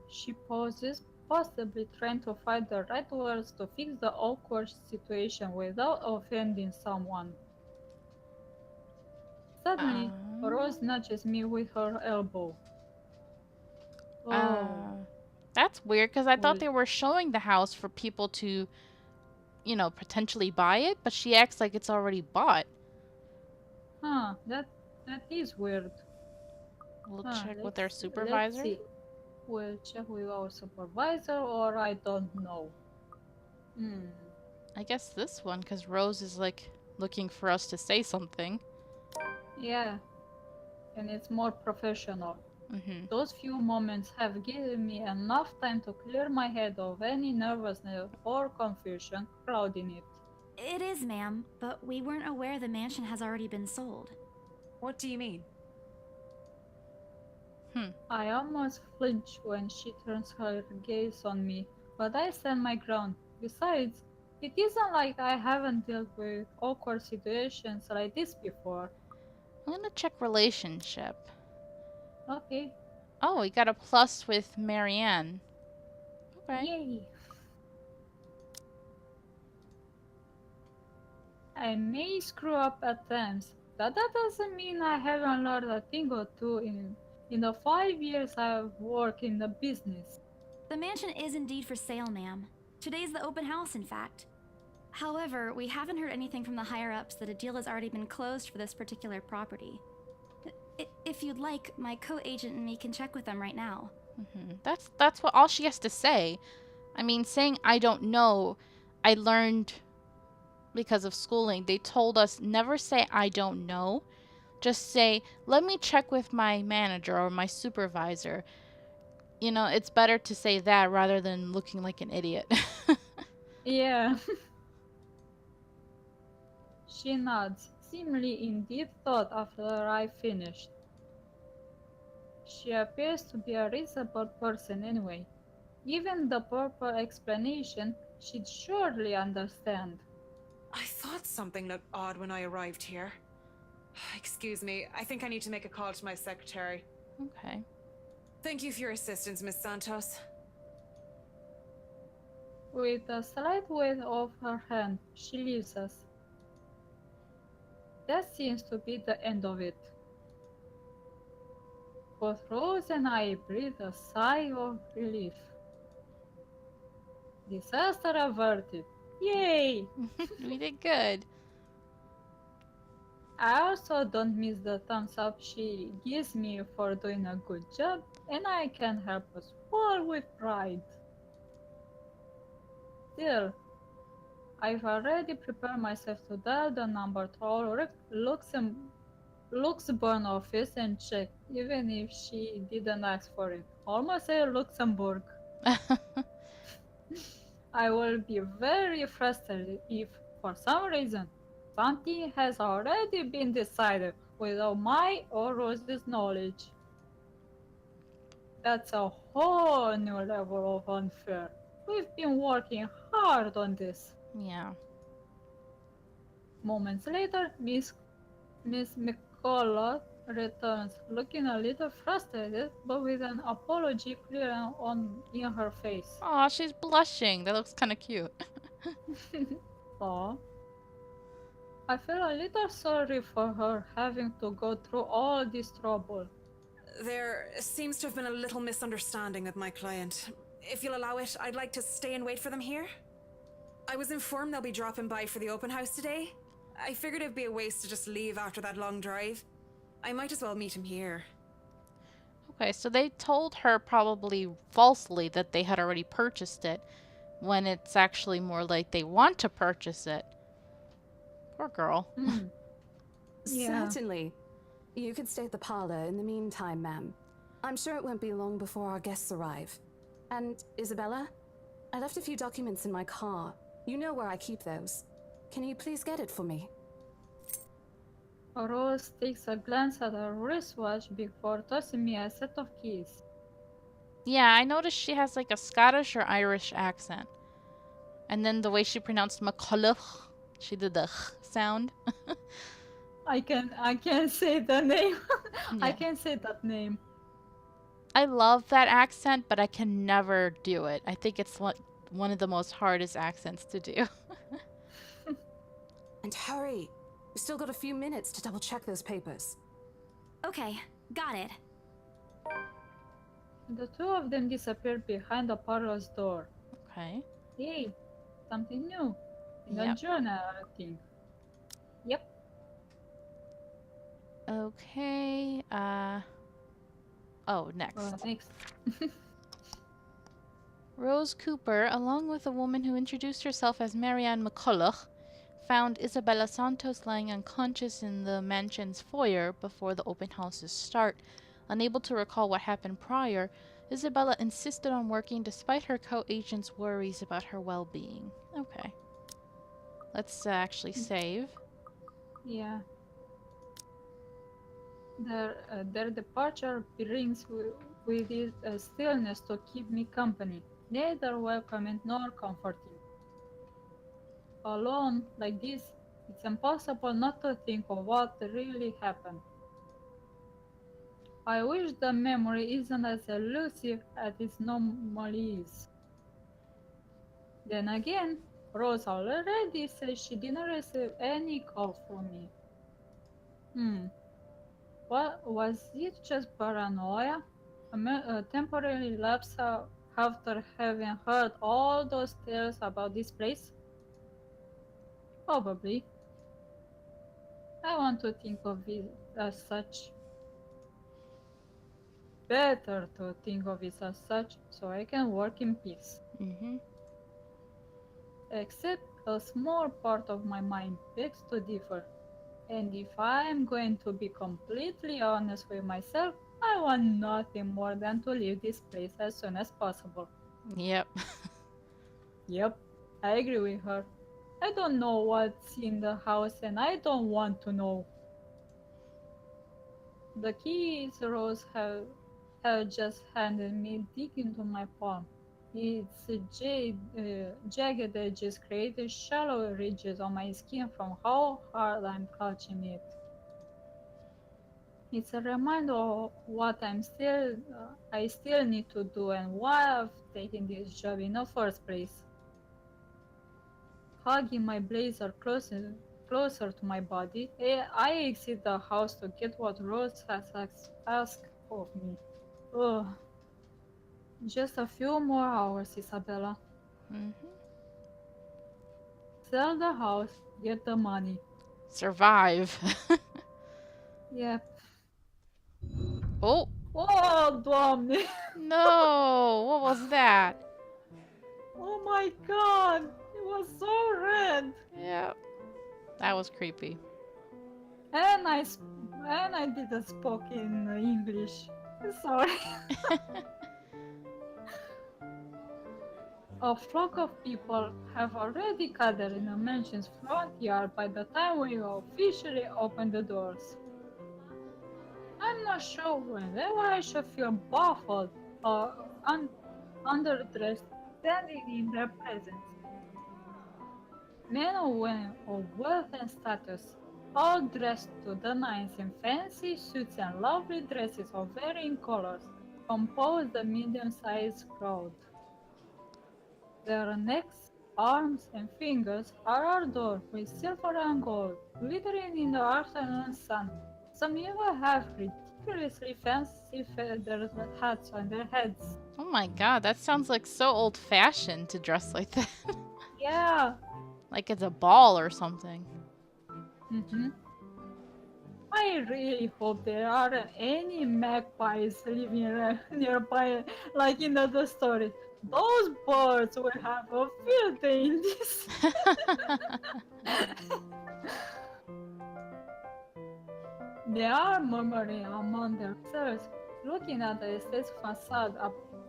She pauses, possibly trying to find the right words to fix the awkward situation without offending someone. Suddenly, Rose nudges me with her elbow. Oh, That's weird because I thought Well- they were showing the house for people to, potentially buy it, but she acts like it's already bought. huh, that is weird. We'll Huh, check with their let's supervisor. see. We'll check with our supervisor, or I don't know. I guess this one, because Rose is like looking for us to say something. Yeah, and it's more professional. Mm-hmm. Those few moments have given me enough time to clear my head of any nervousness or confusion crowding it. It is, ma'am, but we weren't aware the mansion has already been sold. What do you mean? I almost flinch when she turns her gaze on me, but I stand my ground. Besides, it isn't like I haven't dealt with awkward situations like this before. I'm gonna check relationship. Okay, Oh, we got a plus with Marianne. Okay. yay! I may screw up at times, but that doesn't mean I haven't learned a thing or two in the 5 years I've worked in the business. The mansion is indeed for sale, ma'am. Today's the open house, in fact. However, we haven't heard anything from the higher-ups that a deal has already been closed for this particular property. If you'd like, my co-agent and me can check with them right now. That's what all she has to say. I mean, saying I don't know, I learned because of schooling. They told us never say I don't know. Just say, let me check with my manager or my supervisor. It's better to say that rather than looking like an idiot. Yeah. She nods, seemingly in deep thought after I finished. She appears to be a reasonable person anyway. Given the proper explanation, she'd surely understand. I thought something looked odd when I arrived here. Excuse me, I think I need to make a call to my secretary. Okay. Thank you for your assistance, Miss Santos. With a slight wave of her hand, she leaves us. that seems to be the end of it. Both Rose and I breathed a sigh of relief. Disaster averted. Yay! We did good. I also don't miss the thumbs up she gives me for doing a good job, and I can help us all with pride. Still, I've already prepared myself to dial the number to our Luxembourg office and check, even if she didn't ask for it. Almost say Luxembourg. I will be very frustrated if, for some reason, something has already been decided without my or Rose's knowledge. That's a whole new level of unfair. We've been working hard on this. Yeah. Moments later, Miss McCullough returns, looking a little frustrated, but with an apology clear in her face. Aw, she's blushing. That looks kind of cute. Aw. I feel a little sorry for her having to go through all this trouble. There seems to have been a little misunderstanding with my client. If you'll allow it, I'd like to stay and wait for them here. I was informed they'll be dropping by for the open house today. I figured it'd be a waste to just leave after that long drive. I might as well meet him here. Okay, so they told her probably falsely that they had already purchased it, when it's actually more like they want to purchase it. Poor girl. Yeah. Certainly. You could stay at the parlor in the meantime, ma'am. I'm sure it won't be long before our guests arrive. And, Isabella? I left a few documents in my car. You know where I keep those. Can you please get it for me? Rose takes a glance at her wristwatch before tossing me a set of keys. Yeah, I noticed she has like a Scottish or Irish accent. And then the way she pronounced McCullough, she did the sound. I can say the name. I Yeah. can say that name. I love that accent, but I can never do it. I think it's one of the most hardest accents to do. And hurry! We've still got a few minutes to double check those papers. Okay, got it. The two of them disappeared behind the parlor's door. Okay. Hey, something new. In the Yep. journal, I think. Yep. Okay, oh, next. Next. Rose Cooper, along with a woman who introduced herself as Marianne McCullough, found Isabella Santos lying unconscious in the mansion's foyer before the open house's start. Unable to recall what happened prior, Isabella insisted on working despite her co-agent's worries about her well-being. Okay. Let's actually save. Yeah. Their departure brings with it a stillness to keep me company, neither welcoming nor comforting. Alone like this, it's impossible not to think of what really happened. I wish the memory isn't as elusive as it normally is. Then again, Rose already said she didn't receive any call from me. What was it, just paranoia? A temporary lapse after having heard all those tales about this place? Probably. I want to think of it as such. Better to think of it as such, so I can work in peace. Except a small part of my mind begs to differ. And if I am going to be completely honest with myself, I want nothing more than to leave this place as soon as possible. Yep. Yep, I agree with her. I don't know what's in the house and I don't want to know. The keys Rose have just handed me dig into my palm. Its jagged edges create shallow ridges on my skin from how hard I'm clutching it. It's a reminder of what I still need to do and why I've taken this job in the first place. Hugging my blazer closer to my body, I exit the house to get what Rose has asked of me. Ugh. Just a few more hours, Isabella. Sell the house, get the money. Survive. Yep. Oh, Oh, Doamne! no. What was that? Oh my god! It was so red! Yeah. That was creepy. And I didn't speak in English. Sorry. A flock of people have already gathered in the mansion's front yard by the time we officially open the doors. I'm not sure whether I should feel baffled or underdressed standing in their presence. Men or women of wealth and status, all dressed to the nines in fancy suits and lovely dresses of varying colors, compose the medium-sized crowd. Their necks, arms, and fingers are adorned with silver and gold, glittering in the afternoon sun. Some even have ridiculously fancy feathered hats on their heads. Oh my god, that sounds like so old-fashioned to dress like that. Yeah. Like it's a ball or something. I really hope there aren't any magpies living nearby, like in the story. Those birds will have a field day in this. They are murmuring among themselves, looking at the estate's facade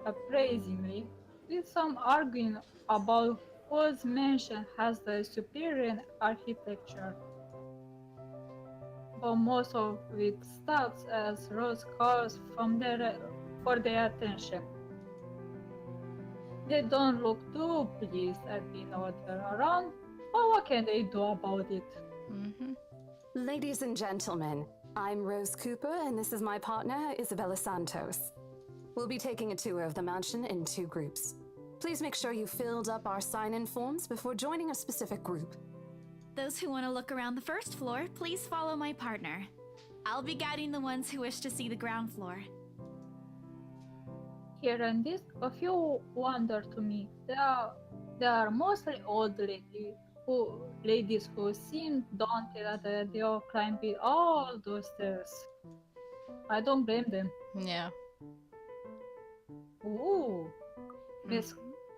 appraisingly, with some arguing about whose mansion has the superior architecture. But most of it stops as Rose calls for their attention. They don't look too pleased at being ordered around, but what can they do about it? Ladies and gentlemen, I'm Rose Cooper, and this is my partner, Isabella Santos. We'll be taking a tour of the mansion in 2 groups. Please make sure you filled up our sign-in forms before joining a specific group. Those who want to look around the first floor, please follow my partner. I'll be guiding the ones who wish to see the ground floor. Here and this, a few wonder to me. They are mostly old ladies who seem daunted at the idea of climbing all those stairs. I don't blame them. Yeah. Ooh, Miss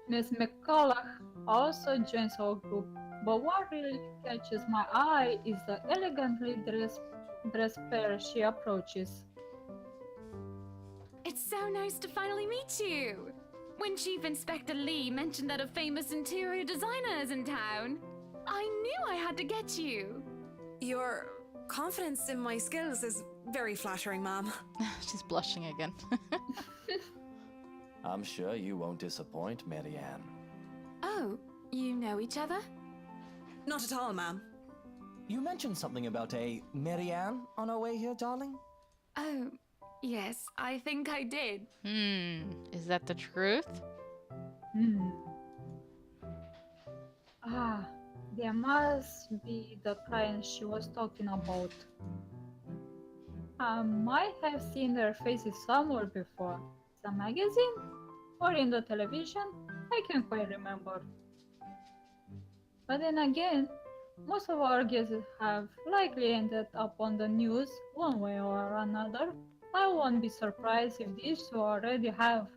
McCulloch also joins our group, but what really catches my eye is the elegantly dressed pair she approaches. It's so nice to finally meet you! When Chief Inspector Lee mentioned that a famous interior designer is in town, I knew I had to get you! Your confidence in my skills is very flattering, ma'am. She's blushing again. I'm sure you won't disappoint, Marianne. Oh, you know each other? Not at all, ma'am. You mentioned something about a Marianne on our way here, darling? Oh, yes, I think I did. Is that the truth? There must be the client she was talking about. I might have seen their faces somewhere before. Some magazine? Or in the television? I can't quite remember. But then again, most of our guests have likely ended up on the news one way or another. I won't be surprised if these two already have.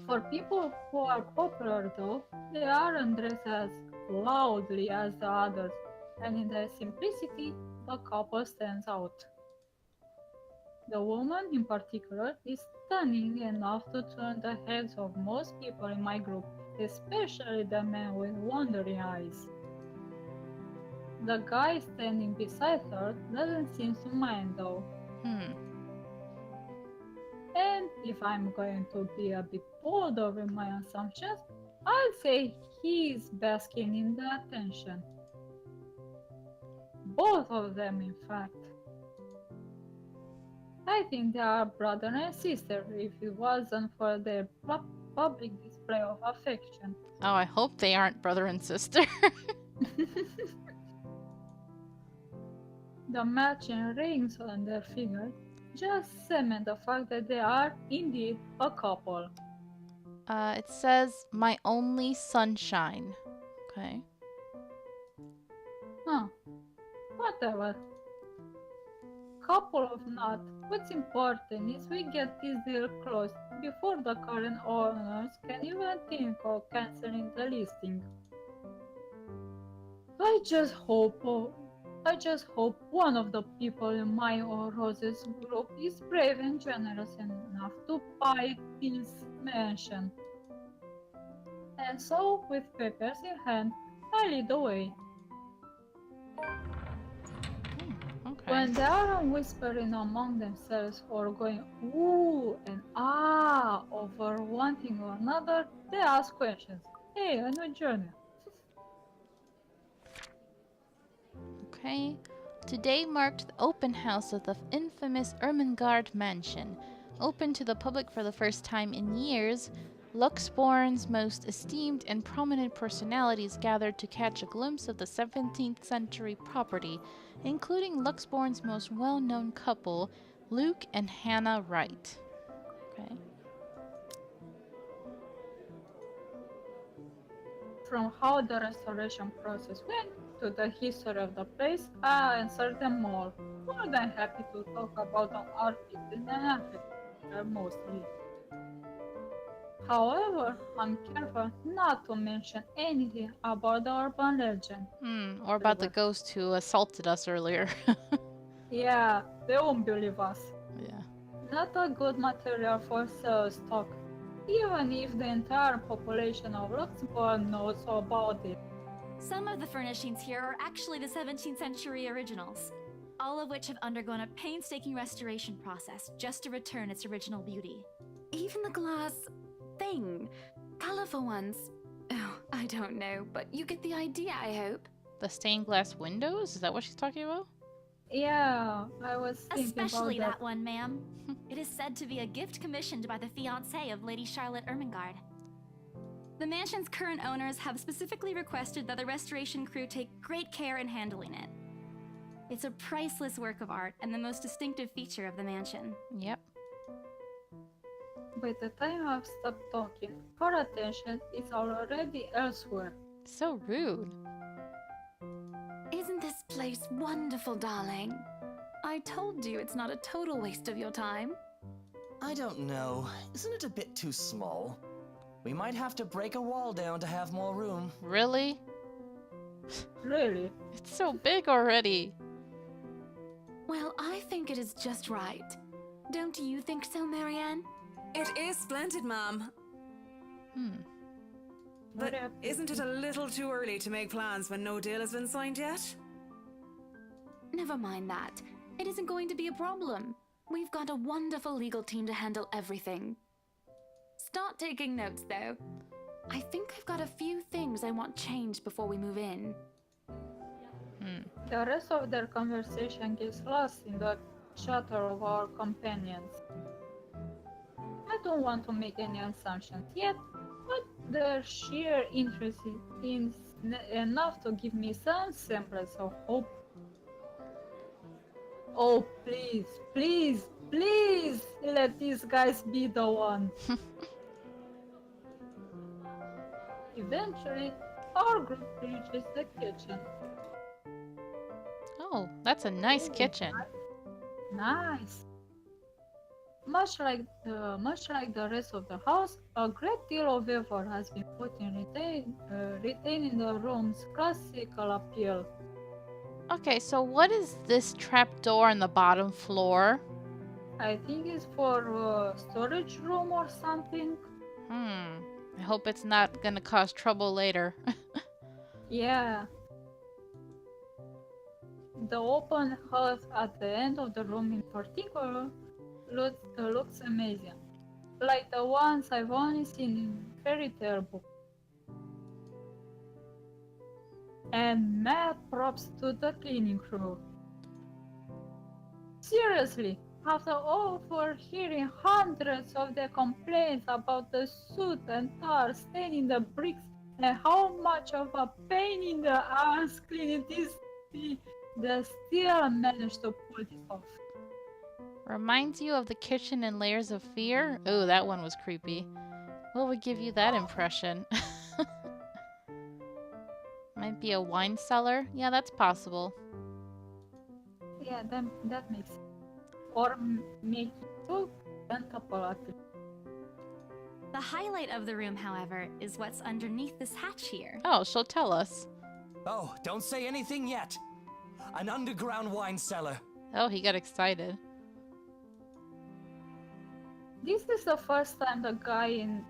For people who are popular though, they aren't dressed as loudly as the others, and in their simplicity, the couple stands out. The woman in particular is stunning enough to turn the heads of most people in my group, especially the men with wandering eyes. The guy standing beside her doesn't seem to mind though. And if I'm going to be a bit bold over my assumptions, I'd say he's basking in the attention. Both of them, in fact. I think they are brother and sister if it wasn't for their public display of affection. Oh, I hope they aren't brother and sister. The matching rings on their fingers just cement the fact that they are indeed a couple. It says, my only sunshine. Okay. Huh. Whatever. Couple of not. What's important is we get this deal closed before the current owners can even think of canceling the listing. I just hope one of the people in my or Rose's group is brave and generous enough to buy this mansion. And so, with papers in hand, I lead the way. Okay. When they are whispering among themselves or going ooh and ah over one thing or another, they ask questions. Hey, a new journey. Okay. Today marked the open house of the infamous Ermengarde mansion. Open to the public for the first time in years, Luxborn's most esteemed and prominent personalities gathered to catch a glimpse of the 17th century property, including Luxborn's most well-known couple, Luke and Hannah Wright. Okay. From how the restoration process went to the history of the place, I answered them all. More than happy to talk about an artist and an architecture mostly. However, I'm careful not to mention anything about the urban legend. Or about the ghost who assaulted us earlier. Yeah, they won't believe us. Yeah. Not a good material for sales talk, even if the entire population of Luxembourg knows about it. Some of the furnishings here are actually the 17th century originals, all of which have undergone a painstaking restoration process just to return its original beauty. Even the glass thing. Colorful ones. Oh, I don't know, but you get the idea, I hope. The stained glass windows? Is that what she's talking about? Yeah, I was thinking Especially about that one, ma'am. It is said to be a gift commissioned by the fiancé of Lady Charlotte Ermengarde. The mansion's current owners have specifically requested that the restoration crew take great care in handling it. It's a priceless work of art and the most distinctive feature of the mansion. Yep. By the time I've stopped talking, her attention is already elsewhere. So rude. Isn't this place wonderful, darling? I told you it's not a total waste of your time. I don't know. Isn't it a bit too small? We might have to break a wall down to have more room. Really? Really? It's so big already. Well, I think it is just right. Don't you think so, Marianne? It is splendid, ma'am. But isn't it a little too early to make plans when no deal has been signed yet? Never mind that. It isn't going to be a problem. We've got a wonderful legal team to handle everything. Start taking notes, though. I think I've got a few things I want changed before we move in. The rest of their conversation gets lost in the chatter of our companions. I don't want to make any assumptions yet, but their sheer interest is enough to give me some semblance of hope. Oh, please, please, please, let these guys be the one. Eventually, our group reaches the kitchen. Oh, that's a nice kitchen. Nice. Much like the rest of the house, a great deal of effort has been put in retaining the room's classical appeal. Okay, so what is this trapdoor on the bottom floor? I think it's for a storage room or something. I hope it's not gonna cause trouble later. Yeah. The open hearth at the end of the room in particular looks amazing. Like the ones I've only seen in fairy tale books. And mad props to the cleaning crew. Seriously, after overhearing hundreds of their complaints about the soot and tar staining the bricks And how much of a pain in the ass cleaning this they still managed to pull it off. Reminds you of the kitchen in Layers of Fear? Oh, that one was creepy. What would give you that impression? Might be a wine cellar? Yeah, that's possible. Yeah, that makes sense. Or make two and couple at The highlight of the room, however, is what's underneath this hatch here. Oh, she'll tell us. Oh, don't say anything yet. An underground wine cellar. Oh, he got excited. This is the first time the guy in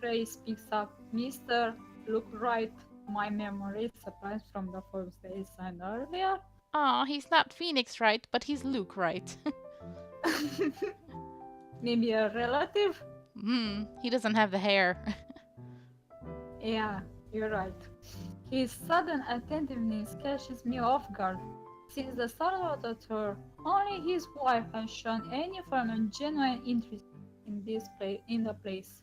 gray speaks up. Mr. Look right, my memory is surprised from the first days and earlier. Aw, he's not Phoenix Wright, but he's Luke Wright. Maybe a relative? He doesn't have the hair. Yeah, you're right. His sudden attentiveness catches me off guard. Since the start of the tour, only his wife has shown any form of genuine interest in the place.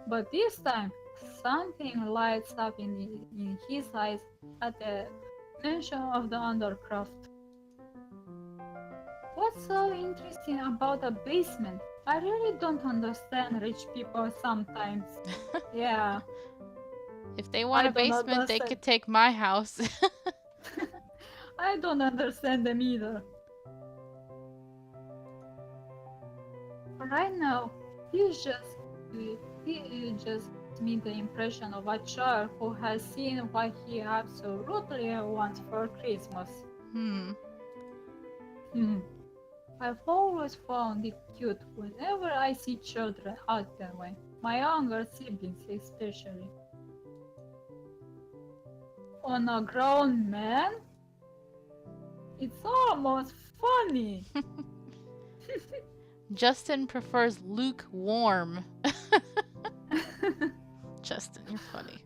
But this time, something lights up in his eyes at the mention of the undercroft. What's so interesting about the basement? I really don't understand rich people sometimes. Yeah. If they want a basement, they could take my house. I don't understand them either. Right now, he just gives me the impression of a child who has seen what he absolutely wants for Christmas. I've always found it cute whenever I see children act that way, my younger siblings especially. On a grown man? It's almost funny. Justin prefers lukewarm. Justin, you're funny.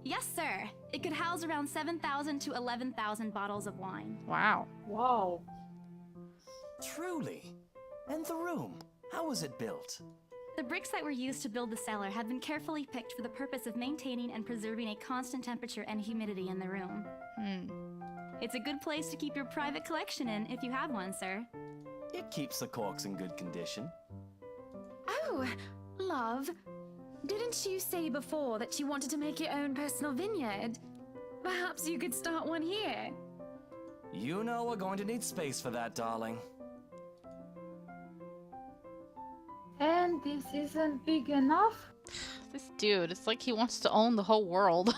Yes, sir. It could house around 7,000 to 11,000 bottles of wine. Wow. Wow. Truly. And the room, how was it built? The bricks that were used to build the cellar have been carefully picked for the purpose of maintaining and preserving a constant temperature and humidity in the room. It's a good place to keep your private collection in if you have one, sir. It keeps the corks in good condition. Oh, love. Didn't you say before that you wanted to make your own personal vineyard? Perhaps you could start one here. You know we're going to need space for that, darling. And this isn't big enough? This dude, it's like he wants to own the whole world.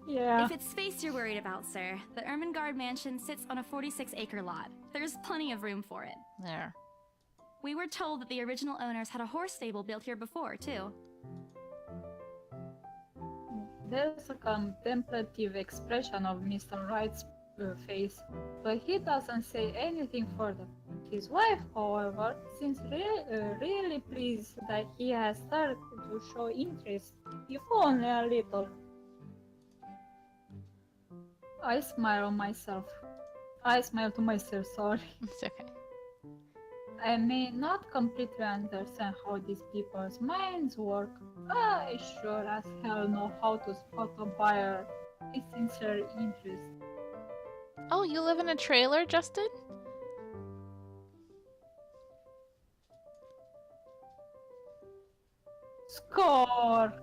Yeah. If it's space you're worried about, sir, the Ermengarde mansion sits on a 46-acre lot. There's plenty of room for it. There. We were told that the original owners had a horse stable built here before, too. There's a contemplative expression of Mr. Wright's face, but he doesn't say anything further. His wife, however, seems really pleased that he has started to show interest, if only a little. I smile to myself, sorry. It's okay. I may not completely understand how these people's minds work, but I sure as hell know how to spot a buyer with sincere interest. Oh, you live in a trailer, Justin? Score!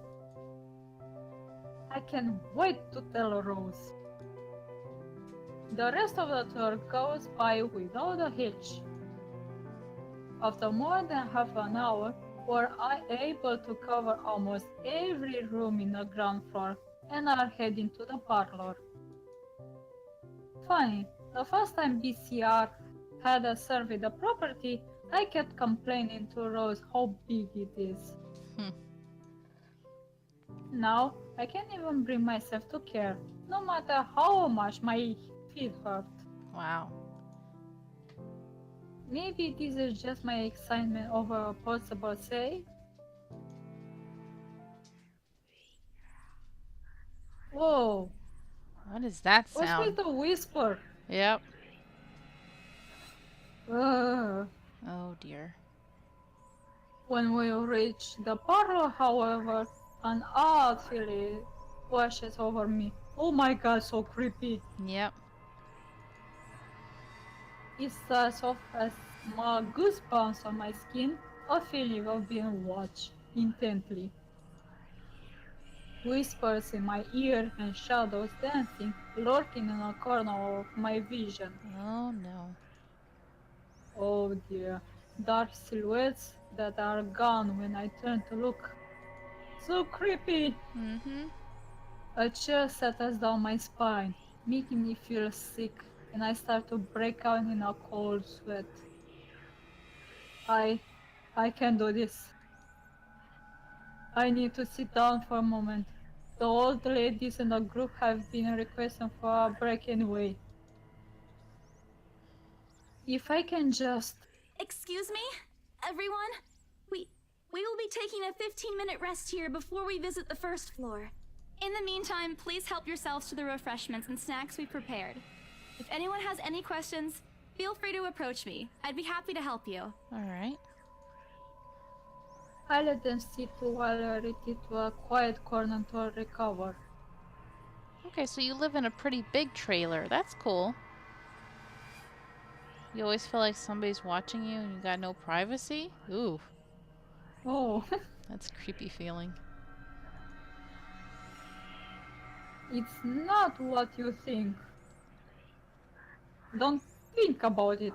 I can't wait to tell Rose. The rest of the tour goes by without a hitch. After more than half an hour, we're able to cover almost every room in the ground floor and are heading to the parlor. Funny, the first time BCR had us survey the property, I kept complaining to Rose how big it is. Now, I can't even bring myself to care, no matter how much my feet hurt. Wow. Maybe this is just my excitement over a possible save. Whoa. What is that What's sound? with the whisper? Yep. Uh, Oh dear. When we reach the parlor, however, an odd feeling washes over me. Oh my god, so creepy. Yep. It's as of as small goosebumps on my skin, a feeling of being watched intently. Whispers in my ear and shadows dancing, lurking in a corner of my vision. Oh no. Oh dear, dark silhouettes that are gone when I turn to look. So creepy! Mm-hmm. A chill settles down my spine, making me feel sick, and I start to break out in a cold sweat. I can do this. I need to sit down for a moment. The old ladies in the group have been requesting for a break anyway. If I can just... Excuse me? Everyone? We will be taking a 15-minute rest here before we visit the first floor. In the meantime, please help yourselves to the refreshments and snacks we prepared. If anyone has any questions, feel free to approach me. I'd be happy to help you. Alright. I let them sit while I retreat to a quiet corner to recover. Okay, so you live in a pretty big trailer. That's cool. You always feel like somebody's watching you and you got no privacy? Ooh. Oh, That's a creepy feeling. it's not what you think. Don't think about it.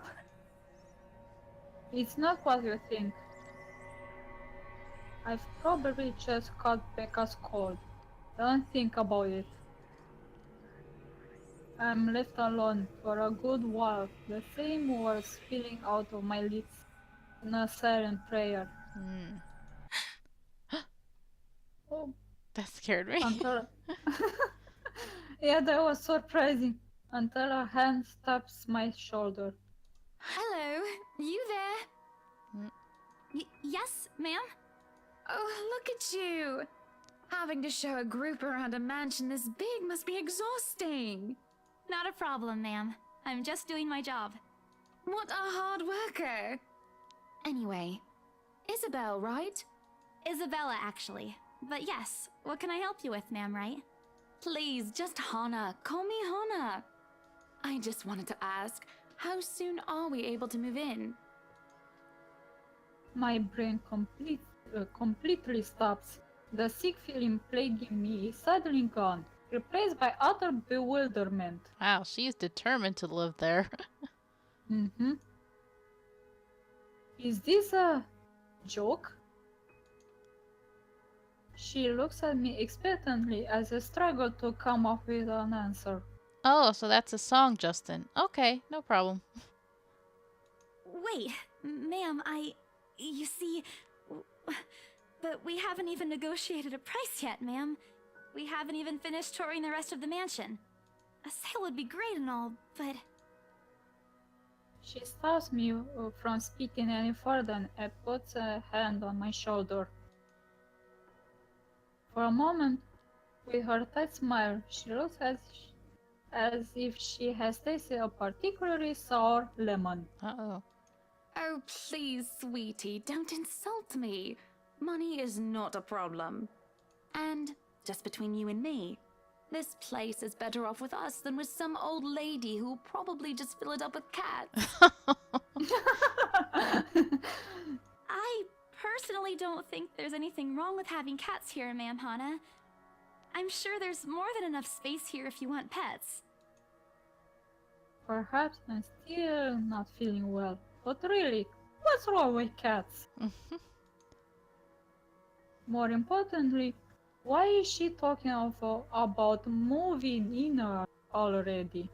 It's not what you think. I've probably just caught Becca's cold. Don't think about it. I'm left alone for a good while, the same words spilling out of my lips in a silent prayer. Oh, That scared me. until... Yeah, that was surprising. Until a hand taps my shoulder. Hello, you there? Yes, ma'am? Oh, look at you! Having to show a group around a mansion this big must be exhausting. Not a problem, ma'am. I'm just doing my job. What a hard worker! Anyway, Isabel, right? Isabella, actually. But yes, what can I help you with, ma'am, right? Please, just Hana. Call me Hana. I just wanted to ask, how soon are we able to move in? My brain completely stops. The sick feeling plaguing me is suddenly gone, replaced by utter bewilderment. Wow, she's determined to live there. Mm-hmm. Is this a joke? She looks at me expectantly as I struggle to come up with an answer. Oh, so that's a song, Justin. Okay, no problem. Wait, ma'am, you see, but we haven't even negotiated a price yet, ma'am. We haven't even finished touring the rest of the mansion. A sale would be great and all, but... She stops me from speaking any further and puts a hand on my shoulder. For a moment, with her tight smile, she looks as if she has tasted a particularly sour lemon. Uh-oh. Oh, please, sweetie, don't insult me. Money is not a problem. And, just between you and me, this place is better off with us than with some old lady who will probably just fill it up with cats. I personally don't think there's anything wrong with having cats here, ma'am Hana. I'm sure there's more than enough space here if you want pets. Perhaps I'm still not feeling well. But really, what's wrong with cats? More importantly, why is she talking about moving in already?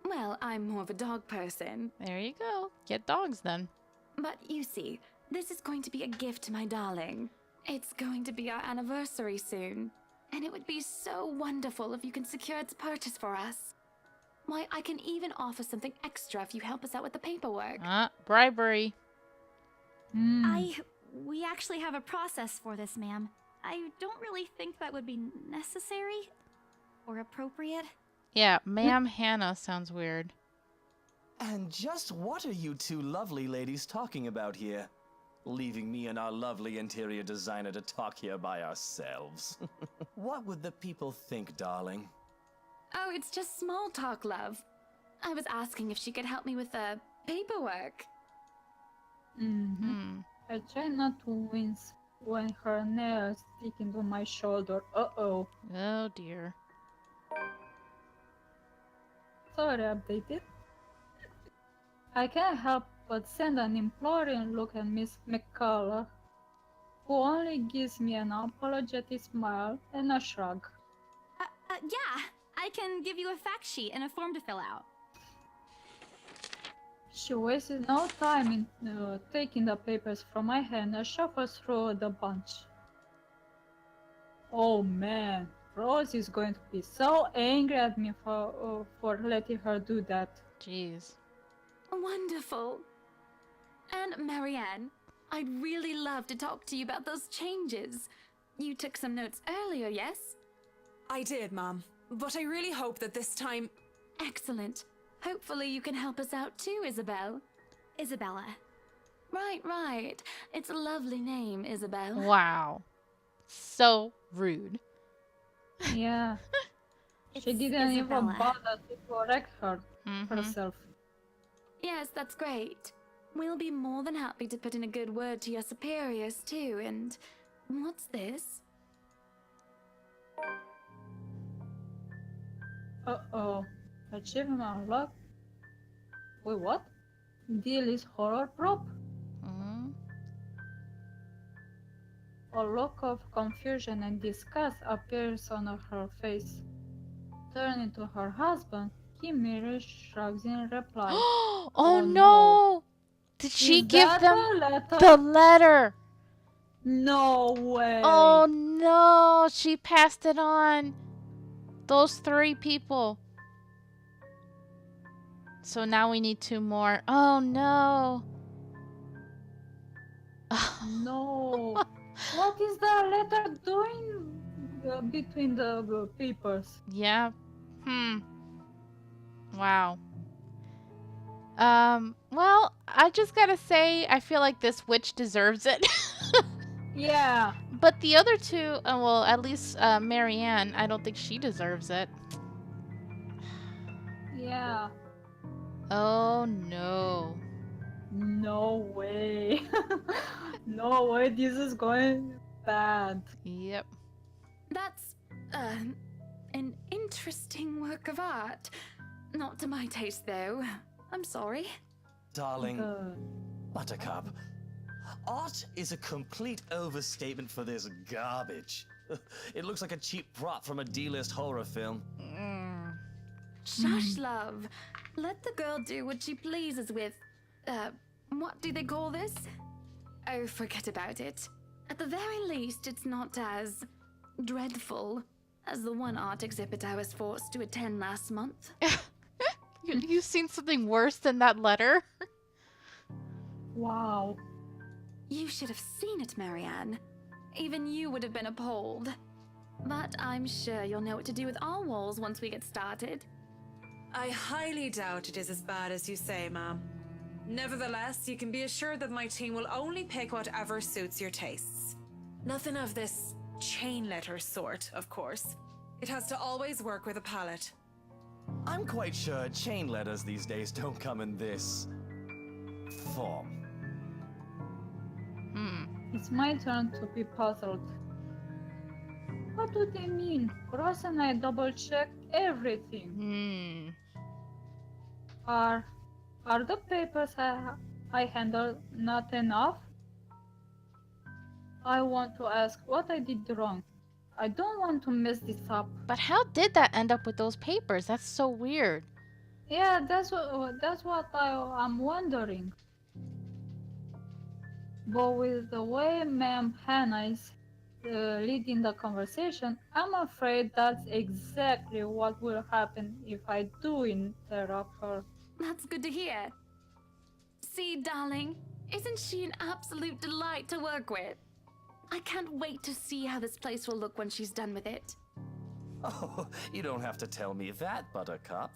Well, I'm more of a dog person. There you go. Get dogs then. But you see, this is going to be a gift to my darling. It's going to be our anniversary soon. And it would be so wonderful if you can secure its purchase for us. Why, I can even offer something extra if you help us out with the paperwork. Bribery. We actually have a process for this, ma'am. I don't really think that would be necessary or appropriate. Yeah, Ma'am Hannah sounds weird. And just what are you two lovely ladies talking about here? leaving me and our lovely interior designer to talk here by ourselves. What would the people think, darling? Oh, it's just small talk, love. I was asking if she could help me with the paperwork. I try not to wince when her nails stick into my shoulder. Uh-oh. Oh dear. Sorry, updated. I can't help but send an imploring look at Miss McCullough, who only gives me an apologetic smile and a shrug. Yeah, I can give you a fact sheet and a form to fill out. She wasted no time in taking the papers from my hand and shuffles through the bunch. Oh man, Rose is going to be so angry at me for letting her do that. Jeez. Wonderful. And Marianne, I'd really love to talk to you about those changes. You took some notes earlier, yes? I did, Mom. But I really hope that this time... Excellent. Hopefully you can help us out too, Isabel. Isabella. Right. It's a lovely name, Isabel. Wow. So rude. Yeah. She It's didn't even Isabella. bother to correct herself. Yes, that's great. We'll be more than happy to put in a good word to your superiors too, and... What's this? Uh-oh. Achievement unlocked. Wait, what? Deal is horror prop? A look of confusion and disgust appears on her face. Turning to her husband, he merely shrugs in reply. Oh no! Did she Is give that them the letter? the letter? No way! Oh no! She passed it on. Those 3 people. So now we need 2 more. Oh no! No! What is the letter doing between the papers? Yeah. Wow. Well, I just gotta say, I feel like this witch deserves it. Yeah. But the other 2, well, at least Marianne, I don't think she deserves it. Yeah. Oh no. No way. No way, this is going bad. Yep. That's, an interesting work of art. Not to my taste, though. I'm sorry. Darling, Buttercup, art is a complete overstatement for this garbage. It looks like a cheap prop from a D-list horror film. Shush, love. Let the girl do what she pleases with, what do they call this? Oh, forget about it. At the very least, it's not as dreadful as the one art exhibit I was forced to attend last month. You've seen something worse than that letter? Wow. You should have seen it, Marianne. Even you would have been appalled. But I'm sure you'll know what to do with our walls once we get started. I highly doubt it is as bad as you say, Ma'am. Nevertheless, you can be assured that my team will only pick whatever suits your tastes. Nothing of this chain letter sort, of course. It has to always work with a palette. I'm quite sure chain letters these days don't come in this form. It's my turn to be puzzled. What do they mean? Ross and I double-checked everything. Are the papers I handled not enough? I want to ask what I did wrong. I don't want to mess this up. But how did that end up with those papers? That's so weird. Yeah, that's what I'm wondering. But with the way Ma'am Hannah is leading the conversation, I'm afraid that's exactly what will happen if I do interrupt her. That's good to hear. See, darling, isn't she an absolute delight to work with? I can't wait to see how this place will look when she's done with it. Oh, you don't have to tell me that, Buttercup.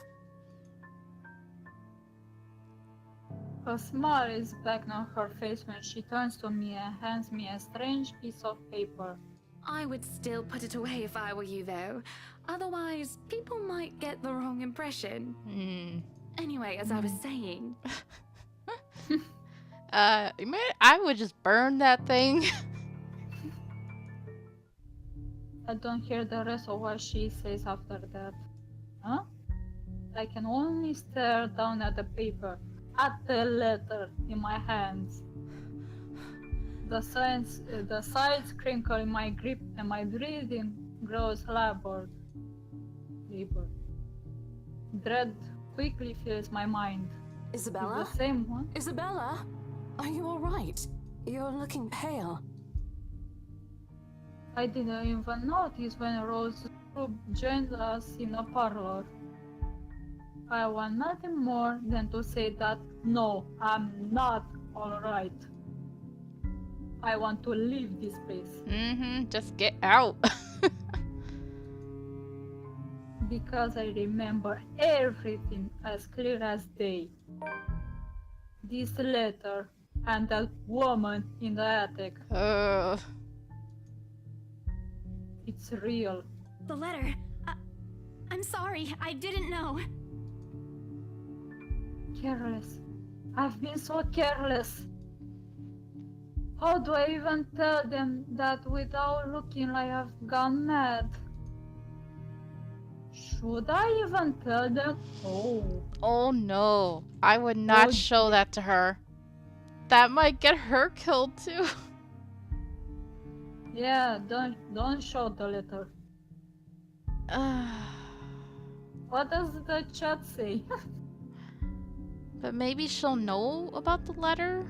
A smile is back on her face when she turns to me and hands me a strange piece of paper. I would still put it away if I were you, though. Otherwise, people might get the wrong impression. Anyway, as I was saying... I would just burn that thing. I don't hear the rest of what she says after that. Huh? I can only stare down at the paper, at the letter in my hands. The sides crinkle in my grip and my breathing grows labored. Dread quickly fills my mind. Isabella? The same one? Isabella? Are you alright? You're looking pale. I didn't even notice when Rose joined us in the parlor. I want nothing more than to say that no, I'm not alright. I want to leave this place. Just get out. Because I remember everything as clear as day. This letter and that woman in the attic. It's real. The letter. I'm sorry, I didn't know. Careless. I've been so careless. How do I even tell them that without looking like I've gone mad? Should I even tell them? Oh no. I would not show that to her. That might get her killed too. Yeah, don't show the letter. What does the chat say? But maybe she'll know about the letter?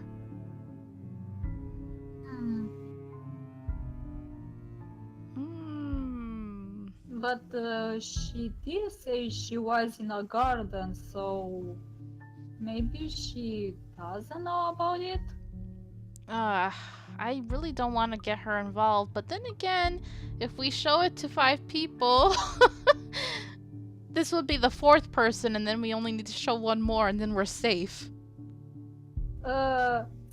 But she did say she was in a garden, so maybe she doesn't know about it? I really don't want to get her involved, but then again, if we show it to 5 people, this would be the 4th person, and then we only need to show 1 more, and then we're safe.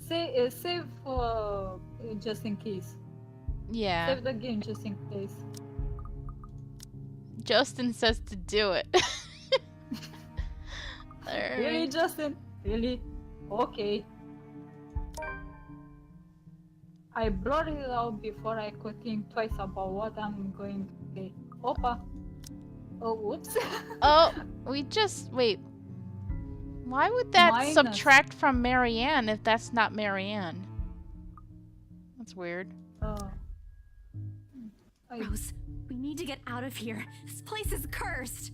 Save for just in case. Yeah. Save the game just in case. Justin says to do it. Really, Justin? Really? Okay. I blurted it out before I could think twice about what I'm going to say. Opa. Oh, whoops. Wait. Why would that Minus. subtract from Marianne if that's not Marianne? That's weird. Rose, we need to get out of here. This place is cursed.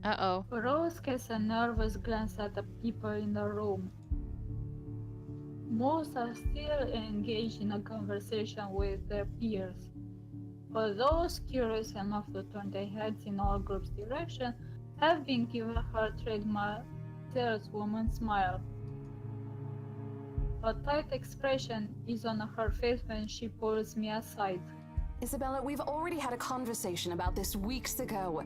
Uh-oh. Rose casts a nervous glance at the people in the room. Most are still engaged in a conversation with their peers, but those curious enough to turn their heads in all groups' direction have been given her trademark saleswoman smile. A tight expression is on her face when she pulls me aside. Isabella, we've already had a conversation about this weeks ago.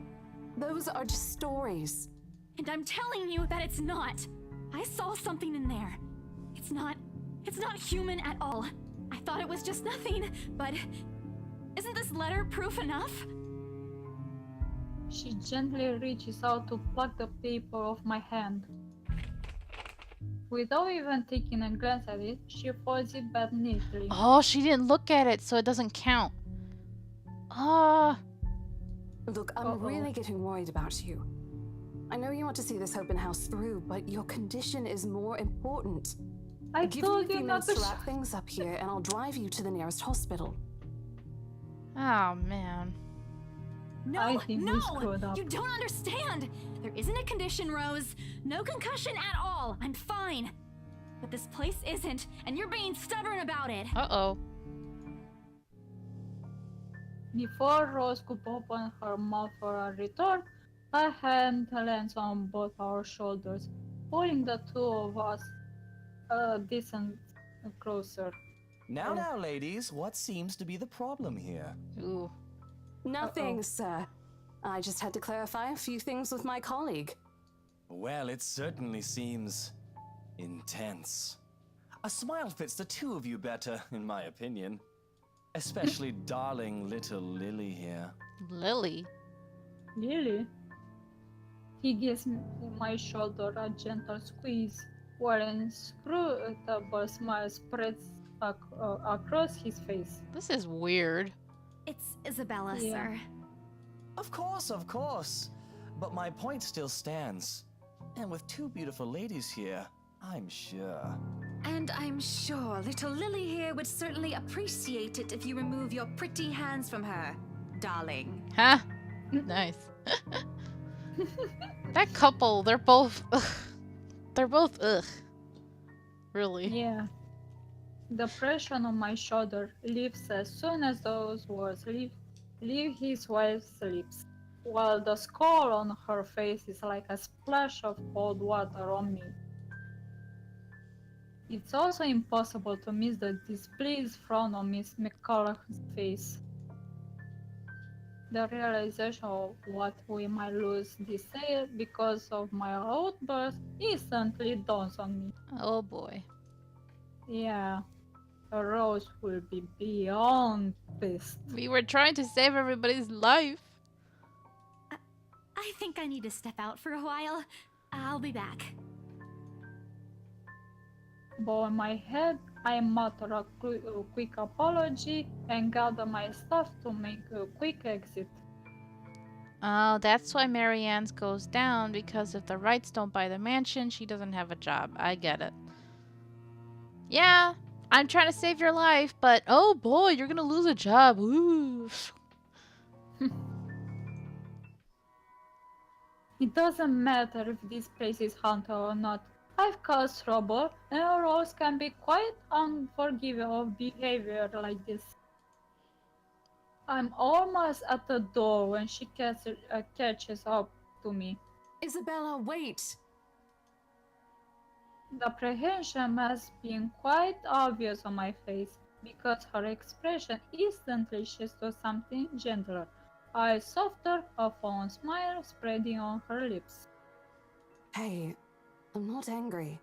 Those are just stories. And I'm telling you that it's not. I saw something in there. It's not human at all. I thought it was just nothing, but isn't this letter proof enough? She gently reaches out to pluck the paper off my hand. Without even taking a glance at it, she folds it back neatly. Oh, she didn't look at it, so it doesn't count. Look, I'm really getting worried about you. I know you want to see this open house through, but your condition is more important. I Give told me a you few not minutes to to wrap things up here, and I'll drive you to the nearest hospital. Oh, man. No, I think we no! screwed up. You don't understand! There isn't a condition, Rose. No concussion at all. I'm fine. But this place isn't, and you're being stubborn about it. Uh-oh. Before Rose could open her mouth for a retort, a hand lands on both our shoulders, pulling the two of us a distance closer. Now, ladies, what seems to be the problem here? Ooh. Nothing, sir. I just had to clarify a few things with my colleague. Well, it certainly seems intense. A smile fits the two of you better, in my opinion. Especially darling little Lily here. Lily? Really? He gives my shoulder a gentle squeeze, while an inscrutable smile spreads across his face. This is weird. It's Isabella, Yeah. sir. Of course. But my point still stands. And with two beautiful ladies here, I'm sure. And I'm sure little Lily here would certainly appreciate it if you remove your pretty hands from her, darling. Huh? Nice. That couple, they're both ugh. Really. Yeah. The pressure on my shoulder lifts as soon as those words leave his wife's lips, while the scowl on her face is like a splash of cold water on me. It's also impossible to miss the displeased frown on Miss McCullough's face. The realization of what we might lose this sale because of my outburst instantly dawns on me. Oh boy. Yeah, Rose will be beyond pissed. We were trying to save everybody's life. I think I need to step out for a while. I'll be back. Bow my head, I mutter a quick apology and gather my stuff to make a quick exit. Oh, that's why Marianne's goes down, because if the Wrights don't buy the mansion, she doesn't have a job. I get it. Yeah, I'm trying to save your life, but oh boy, you're gonna lose a job. Ooh. It doesn't matter if this place is haunted or not. I've caused trouble, and Rose can be quite unforgiving of behavior like this. I'm almost at the door when she catches up to me. Isabella, wait! The apprehension must be quite obvious on my face, because her expression instantly shifts to something gentler. Eyes softer, a fond smile spreading on her lips. Hey, I'm not angry.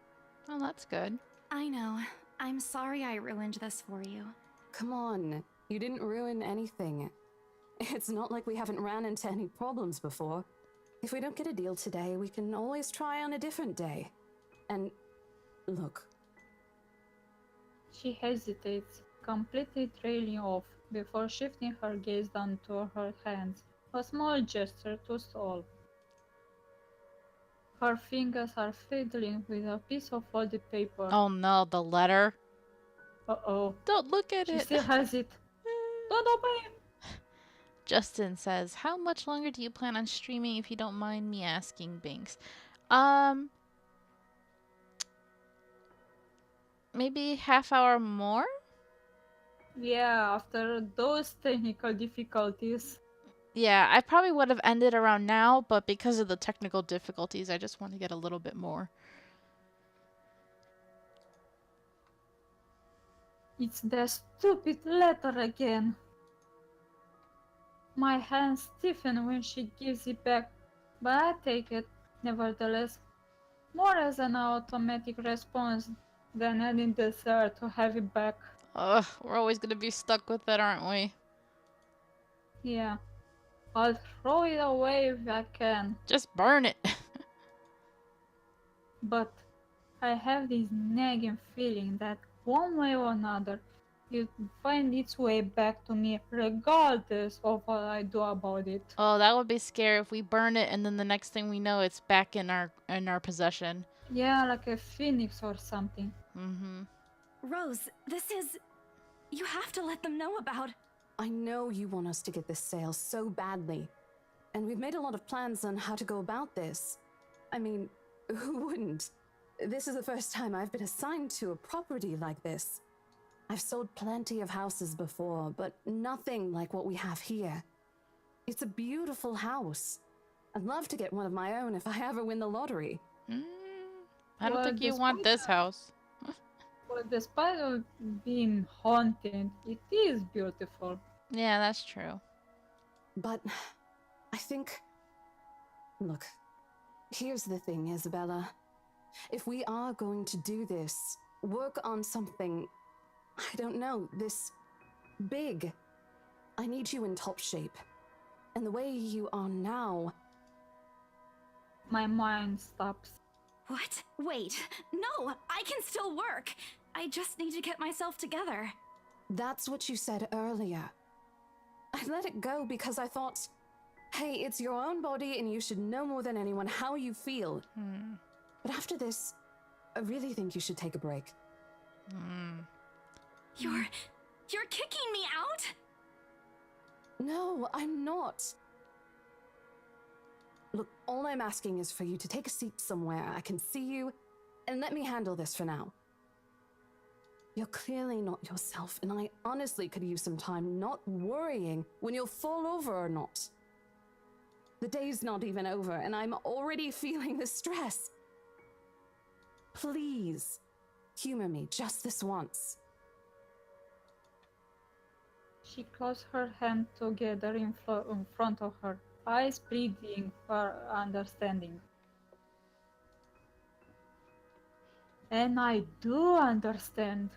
Oh, that's good. I know. I'm sorry I ruined this for you. Come on, you didn't ruin anything. It's not like we haven't ran into any problems before. If we don't get a deal today, we can always try on a different day. And look. She hesitates, completely trailing off, before shifting her gaze down to her hands, a small gesture to stall. Her fingers are fiddling with a piece of folded paper. Oh no, the letter. Uh-oh. Don't look at She it. still has it. Don't open it! Justin says, how much longer do you plan on streaming if you don't mind me asking, Binks? Maybe half hour more? Yeah, after those technical difficulties. Yeah, I probably would have ended around now, but because of the technical difficulties, I just want to get a little bit more. It's the stupid letter again. My hands stiffen when she gives it back, but I take it, nevertheless, more as an automatic response than any desire to have it back. Ugh, we're always gonna be stuck with it, aren't we? Yeah, I'll throw it away if I can. Just burn it. But I have this nagging feeling that one way or another, it will find its way back to me regardless of what I do about it. Oh, that would be scary if we burn it and then the next thing we know it's back in our possession. Yeah, like a phoenix or something. Mm-hmm. Rose, this is... You have to let them know about... I know you want us to get this sale so badly. And we've made a lot of plans on how to go about this. I mean, who wouldn't? This is the first time I've been assigned to a property like this. I've sold plenty of houses before, but nothing like what we have here. It's a beautiful house. I'd love to get one of my own if I ever win the lottery. I don't think you want this house. Well, despite of being haunted, it is beautiful. Yeah, that's true. But I think... Look, Here's the thing, Isabella. If we are going to do this, work on something, I don't know, this big, I need you in top shape. And the way you are now... My mind stops. What? Wait. No, I can still work. I just need to get myself together. That's what you said earlier. I let it go because I thought, hey, it's your own body and you should know more than anyone how you feel. But after this, I really think you should take a break. You're kicking me out? No, I'm not. Look, all I'm asking is for you to take a seat somewhere I can see you, and let me handle this for now. You're clearly not yourself, and I honestly could use some time not worrying when you'll fall over or not. The day's not even over, and I'm already feeling the stress. Please, humor me just this once. She closed her hands together in front of her, eyes pleading for understanding. And I do understand.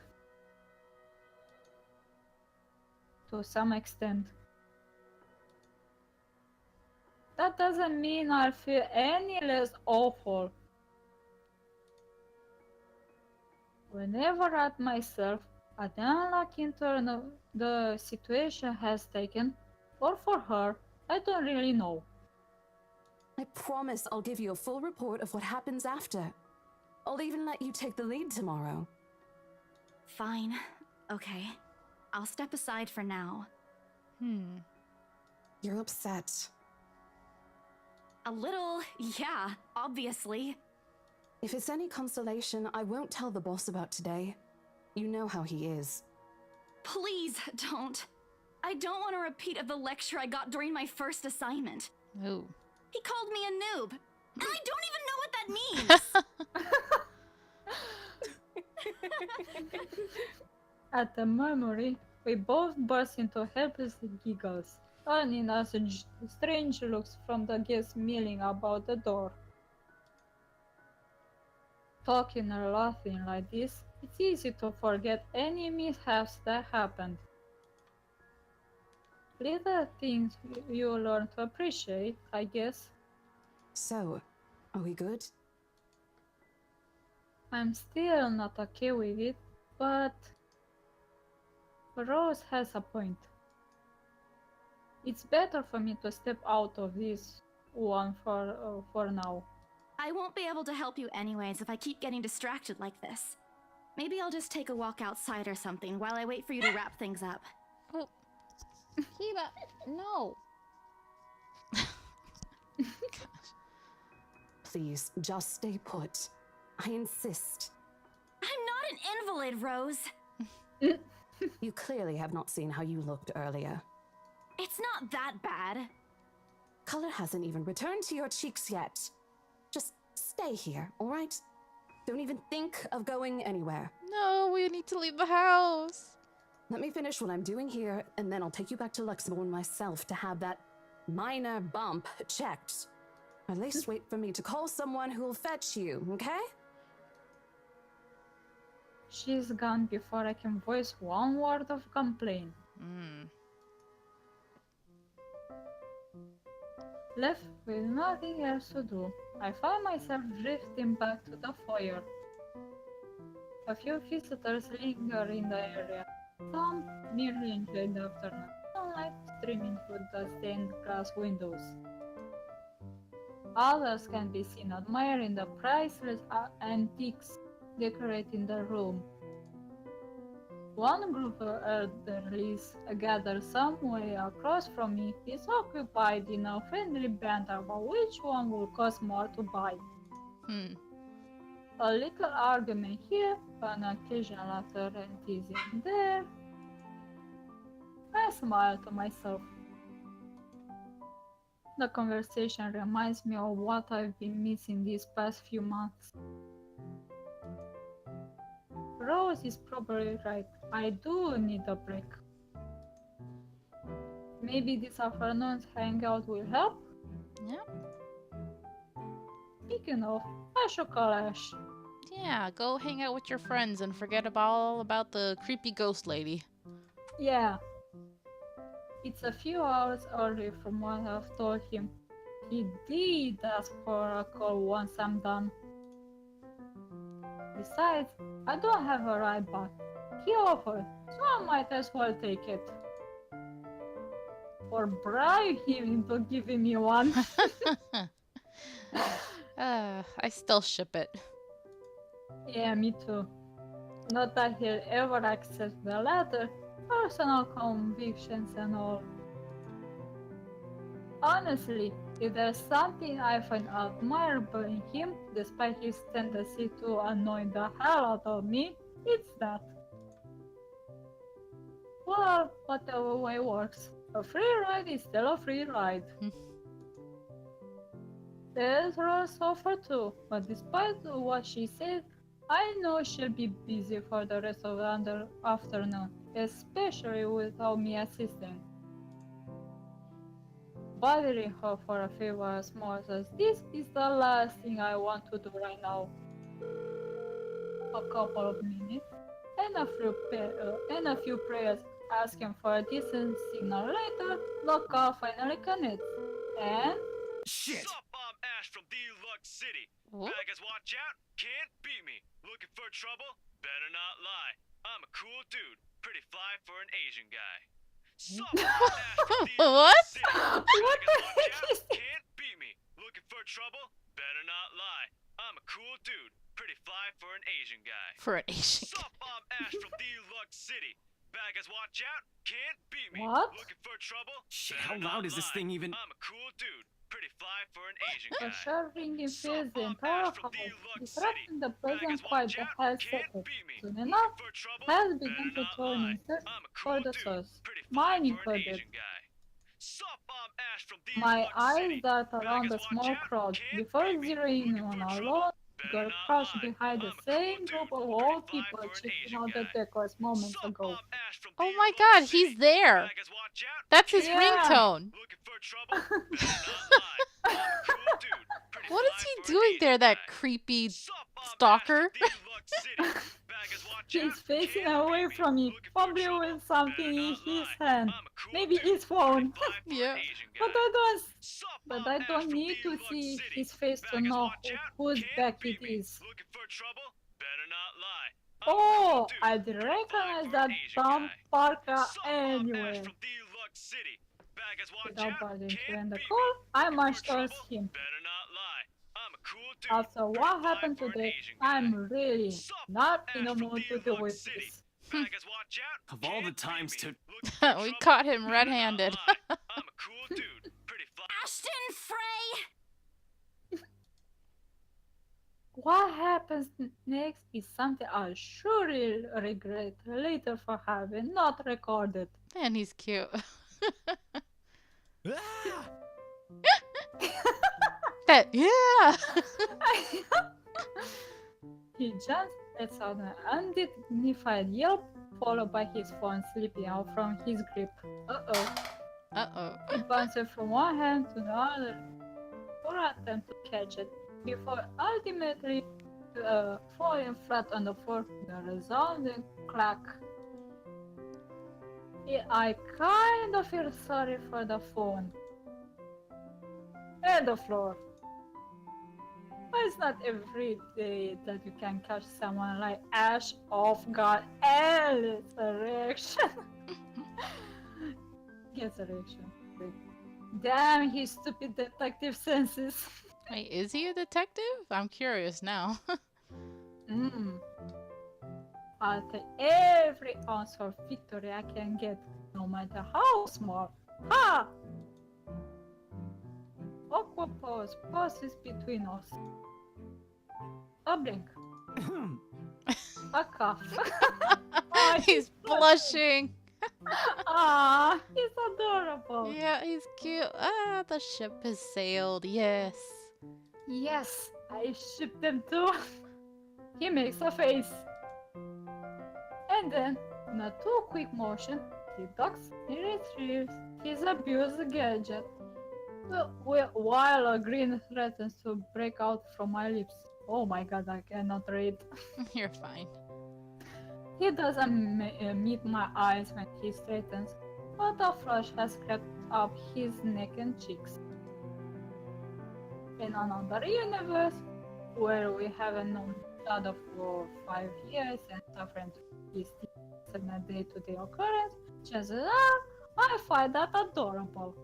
To some extent. That doesn't mean I feel any less awful. Whenever at myself, at the unlucky turn the situation has taken, or for her, I don't really know. I promise I'll give you a full report of what happens after. I'll even let you take the lead tomorrow. Fine. Okay. I'll step aside for now. You're upset. A little, yeah, obviously. If it's any consolation, I won't tell the boss about today. You know how he is. Please don't. I don't want a repeat of the lecture I got during my first assignment. Oh. He called me a noob, and I don't even know what that means. At the memory, we both burst into helpless giggles, turning us strange looks from the guests milling about the door. Talking or laughing like this, it's easy to forget any mishaps that happened. Little things you learn to appreciate, I guess. So, are we good? I'm still not okay with it, but Rose has a point. It's better for me to step out of this one for now. I won't be able to help you anyways if I keep getting distracted like this. Maybe I'll just take a walk outside or something while I wait for you to wrap things up. Oh. Kiba, no. Please, just stay put. I insist. I'm not an invalid, Rose. You clearly have not seen how you looked earlier. It's not that bad. Color hasn't even returned to your cheeks yet. Just stay here, all right? Don't even think of going anywhere. No, we need to leave the house. Let me finish what I'm doing here, and then I'll take you back to Luxembourg myself to have that minor bump checked. At least wait for me to call someone who'll fetch you, okay? She's gone before I can voice one word of complaint. Left with nothing else to do, I found myself drifting back to the foyer. A few visitors linger in the area. Some merely enjoy the afternoon sunlight streaming through the stained glass windows. Others can be seen admiring the priceless antiques decorating the room. One group of elderlies gathered some way across from me is occupied in a friendly banter about which one will cost more to buy. A little argument here, an occasional laughter and teasing there. I smile to myself. The conversation reminds me of what I've been missing these past few months. Rose is probably right. I do need a break. Maybe this afternoon's hangout will help? Yeah. Speaking of, I should call Ash. Yeah, go hang out with your friends and forget all about the creepy ghost lady. Yeah. It's a few hours early from what I've told him. He did ask for a call once I'm done. Besides, I don't have a ride back. He offered, so I might as well take it. Or bribe him into giving me one. I still ship it. Yeah, me too. Not that he'll ever accept the latter, personal convictions and all. Honestly, if there's something I find admirable in him, despite his tendency to annoy the hell out of me, it's that. Well, whatever way works. A free ride is still a free ride. There's Rose offer too, but despite what she said, I know she'll be busy for the rest of the afternoon, especially without me assisting. Bothering her for a favor as small as this is the last thing I want to do right now. A couple of minutes, and a few prayers asking for a decent signal later, the call finally connects. And... Shit! Sup, I'm Ash from Deluxe City. Baggers, watch out, can't beat me. Looking for trouble? Better not lie. I'm a cool dude, pretty fly for an Asian guy. Sup, I'm Ash from What? Deluxe City. Baggers, watch out, can't beat me. Looking for trouble? Better not lie. I'm a cool dude, pretty fly for an Asian guy. For an Asian guy. Sup, I'm Ash from Deluxe City. Baggers, watch out, can't beat me. What? Looking for trouble? Shit, how loud is this thing even? I'm a cool dude, pretty fly for an Asian a guy. sharp ringing fills the entire house, disrupting the pleasant quiet that has settled. Soon enough, has begun to turn in search for the source, mine included. My eyes dart around the small crowd before zeroing in on a lone girl crouched behind the same group of old people checking out the decors moments ago. Oh my god, he's there! That's his ringtone! What is he doing there, that creepy stalker? He's facing away from me, probably with something in his hand. Maybe his phone. Yeah. But I don't need to see his face to know whose back it is. Oh, I'd recognize that dumb Parker anywhere. Without bothering to end the call, I marched towards him. After what happened today, I'm really not in a mood to deal with this. Of all the times to... We caught him red-handed. Ashton Frey! What happens next is something I'll surely regret later for having not recorded. Man, he's cute. That, yeah! He just lets out an undignified yelp, followed by his phone slipping out from his grip. Uh-oh. Uh-oh. He bounces from one hand to the other for an attempt to catch it, before ultimately falling flat on the floor with a resounding crack. I kind of feel sorry for the phone. And the floor. It's not every day that you can catch someone like Ash off guard and it's a reaction. Gets a reaction. Damn his stupid detective senses. Wait, is he a detective? I'm curious now. I'll take every ounce of victory I can get, no matter how small. Ha! Awkward pause passes between us. A blink. A cough. Oh, he's blushing. Ah, he's adorable. Yeah, he's cute. Ah, the ship has sailed. Yes. Yes, I ship them too. He makes a face. And then, in a too quick motion, he ducks and retrieves his abused gadget. While a grin threatens to break out from my lips. Oh my god, I cannot read. You're fine. He doesn't meet my eyes when he straightens, but a flush has crept up his neck and cheeks. In another universe, where we haven't known each other for 5 years and suffering his tears in a day-to-day occurrence, chances are I find that adorable.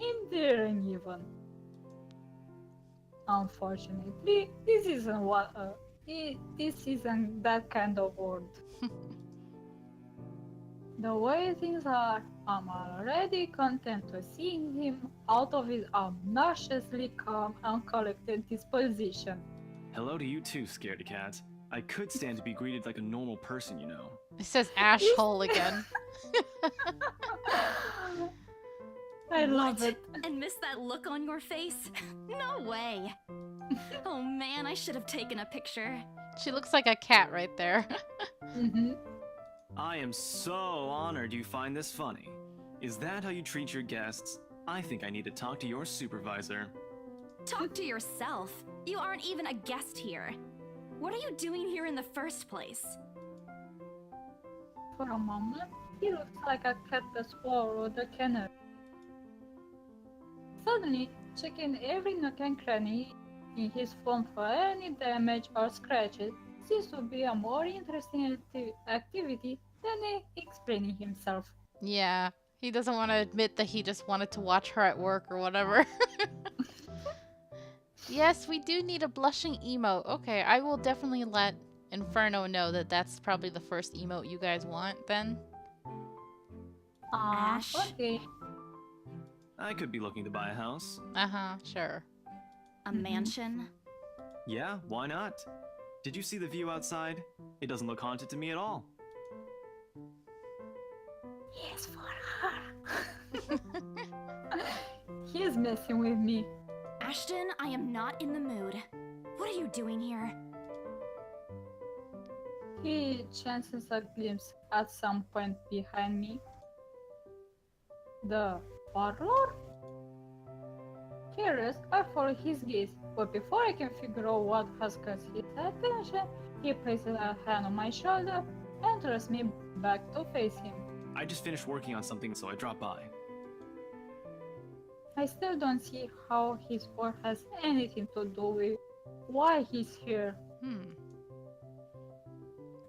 Endearing even. Unfortunately, this isn't that kind of world. The way things are, I'm already content to seeing him out of his obnoxiously calm and collected disposition. Hello to you too, scaredy cat. I could stand to be greeted like a normal person, you know. It says Ash Hole again. I love it. And miss that look on your face? No way. Oh man, I should have taken a picture. She looks like a cat right there. Mm-hmm. I am so honored you find this funny. Is that how you treat your guests? I think I need to talk to your supervisor. Talk to yourself. You aren't even a guest here. What are you doing here in the first place? For a moment, he looks like a cat that swallowed the canary. Suddenly, checking every nook and cranny in his phone for any damage or scratches seems to be a more interesting activity than explaining himself. Yeah, he doesn't want to admit that he just wanted to watch her at work or whatever. Yes, we do need a blushing emote. Okay, I will definitely let Inferno know that that's probably the first emote you guys want then. Ash. Okay. I could be looking to buy a house. Uh-huh, sure. A mansion? Yeah, why not? Did you see the view outside? It doesn't look haunted to me at all. Yes, for her. He's messing with me. Ashton, I am not in the mood. What are you doing here? He chances a glimpse at some point behind me. The parlor? Curious, I follow his gaze, but before I can figure out what has caught his attention, he places a hand on my shoulder and thrusts me back to face him. I just finished working on something, so I dropped by. I still don't see how his work has anything to do with why he's here.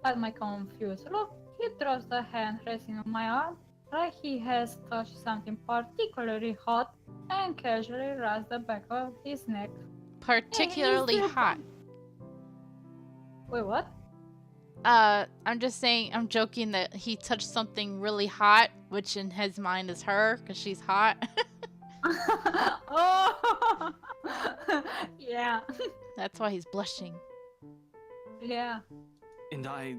At my confused look, he drops the hand resting on my arm, like he has touched something particularly hot, and casually rubs the back of his neck. Particularly hot. Wait, what? I'm just saying, I'm joking that he touched something really hot, which in his mind is her, because she's hot. Oh! Yeah. That's why he's blushing. Yeah. And I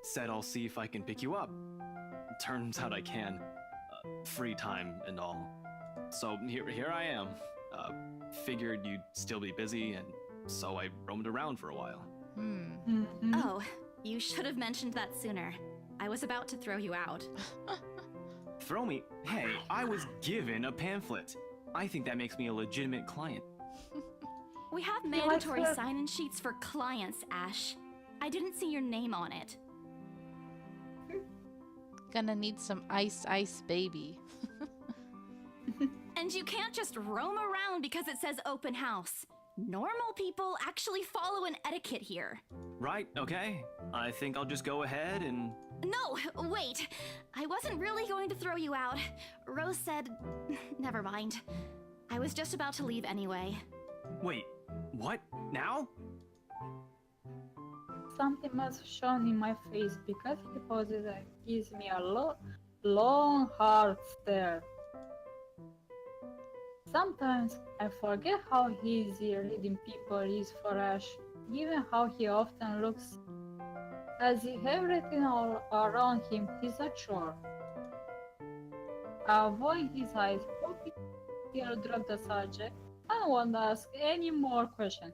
said I'll see if I can pick you up. Turns out I can. Free time and all. So here I am. Figured you'd still be busy, and so I roamed around for a while. Mm-hmm. Oh, you should have mentioned that sooner. I was about to throw you out. Throw me? Hey, I was given a pamphlet. I think that makes me a legitimate client. We have mandatory sign-in sheets for clients, Ash. I didn't see your name on it. Gonna need some ice baby. And you can't just roam around because it says open house. Normal people actually follow an etiquette here. Right, okay. I think I'll just go ahead and... No, wait. I wasn't really going to throw you out. Rose said... Never mind. I was just about to leave anyway. Wait, what? Now? Something must have shown in my face because he poses and gives me a long, hard stare. Sometimes I forget how easy reading people is for Ash, given how he often looks as if everything all around him is a chore. I avoid his eyes, hoping he'll drop the subject and won't ask any more questions.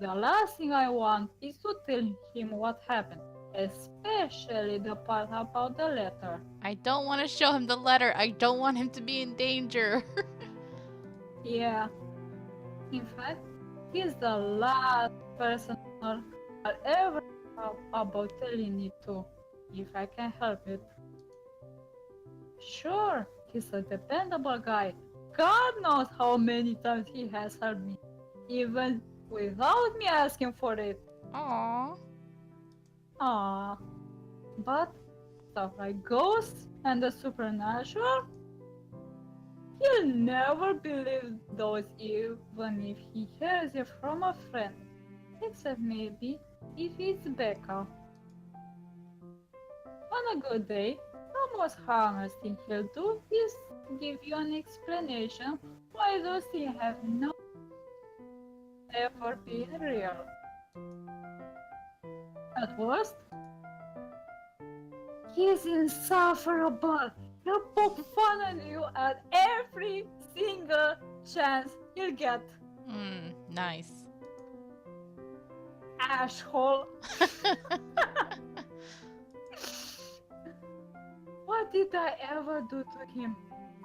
The last thing I want is to tell him what happened, especially the part about the letter. I don't want to show him the letter. I don't want him to be in danger. Yeah. In fact, he's the last person I'll ever have about telling it to, if I can help it. Sure, he's a dependable guy. God knows how many times he has helped me, even without me asking for it. Aww. Aww. But stuff like ghosts and the supernatural, he'll never believe those even if he hears it from a friend. Except maybe if it's Becca. On a good day, the most harmless thing he'll do is give you an explanation why those things have no ever been real. At worst, he's insufferable. He'll poke fun at you at every single chance he'll get. Nice. Asshole. What did I ever do to him?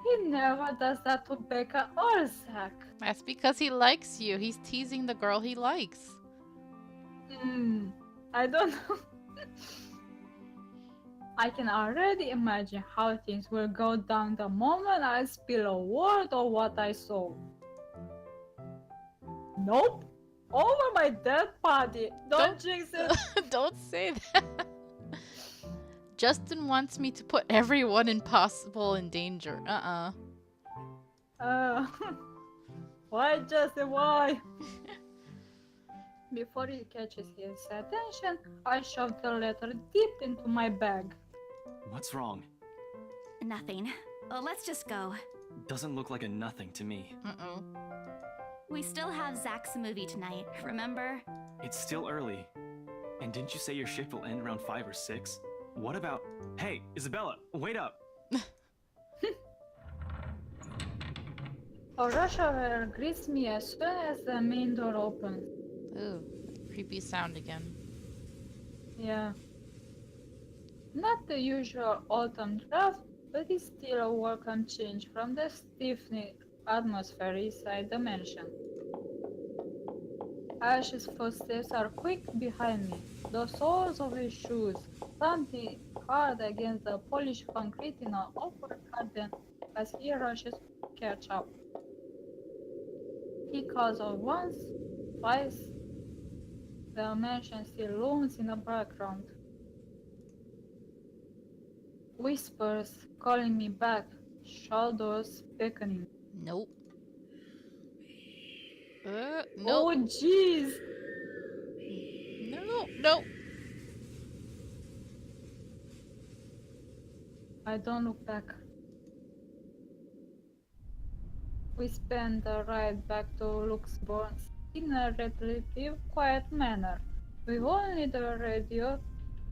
He never does that to Becca or Zach. That's because he likes you. He's teasing the girl he likes. I don't know. I can already imagine how things will go down the moment I spill a word of what I saw. Nope. Over my dead body. Don't jinx it. Don't say that. Justin wants me to put everyone impossible in danger. Why, Justin? Why? Before he catches his attention, I shove the letter deep into my bag. What's wrong? Nothing. Let's just go. Doesn't look like a nothing to me. We still have Zach's movie tonight, remember? It's still early. And didn't you say your shift will end around 5 or 6? What about... Hey, Isabella, wait up! A rush of air greets me as soon as the main door opens. Ooh, creepy sound again. Yeah. Not the usual autumn draft, but it's still a welcome change from the stiffening atmosphere inside the mansion. Ash's footsteps are quick behind me, the soles of his shoes thumping hard against the polished concrete in an awkward cadence as he rushes to catch up. He calls out once, twice. The mansion still looms in the background. Whispers calling me back, shadows beckoning. Nope. Nope. Oh, jeez! No. I don't look back. We spend the ride back to Luxembourg in a relatively quiet manner, with only the radio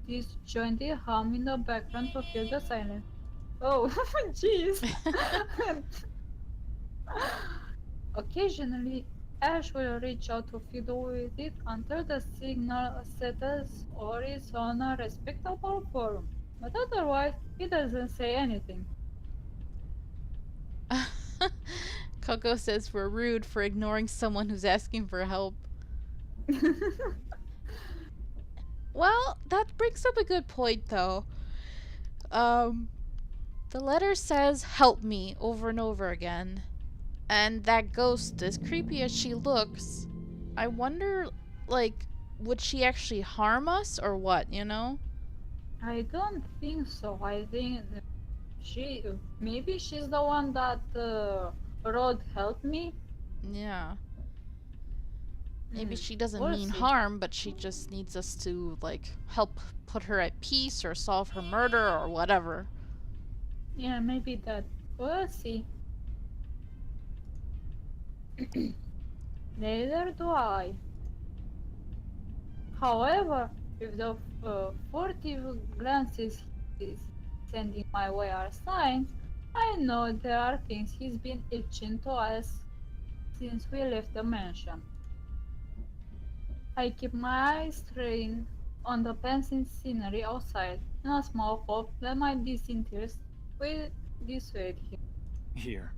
disjointed hum in the background to fill the silence. Oh, jeez! Occasionally, Ash will reach out to fiddle with it until the signal settles or is on a respectable forum, but otherwise, he doesn't say anything. Coco says we're rude for ignoring someone who's asking for help. Well, that brings up a good point, though. The letter says, "Help me," over and over again. And that ghost, as creepy as she looks, I wonder, like, would she actually harm us or what, you know? I don't think so. I think maybe she's the one that wrote "help me." Yeah. Maybe she doesn't We'll mean see. harm, but she just needs us to, like, help put her at peace or solve her murder or whatever. Yeah, maybe that. We'll see. Neither do I. However, if the furtive glances he's sending my way are signs, I know there are things he's been itching to ask since we left the mansion. I keep my eyes trained on the passing scenery outside, and a small hope that my disinterest will dissuade him. Here.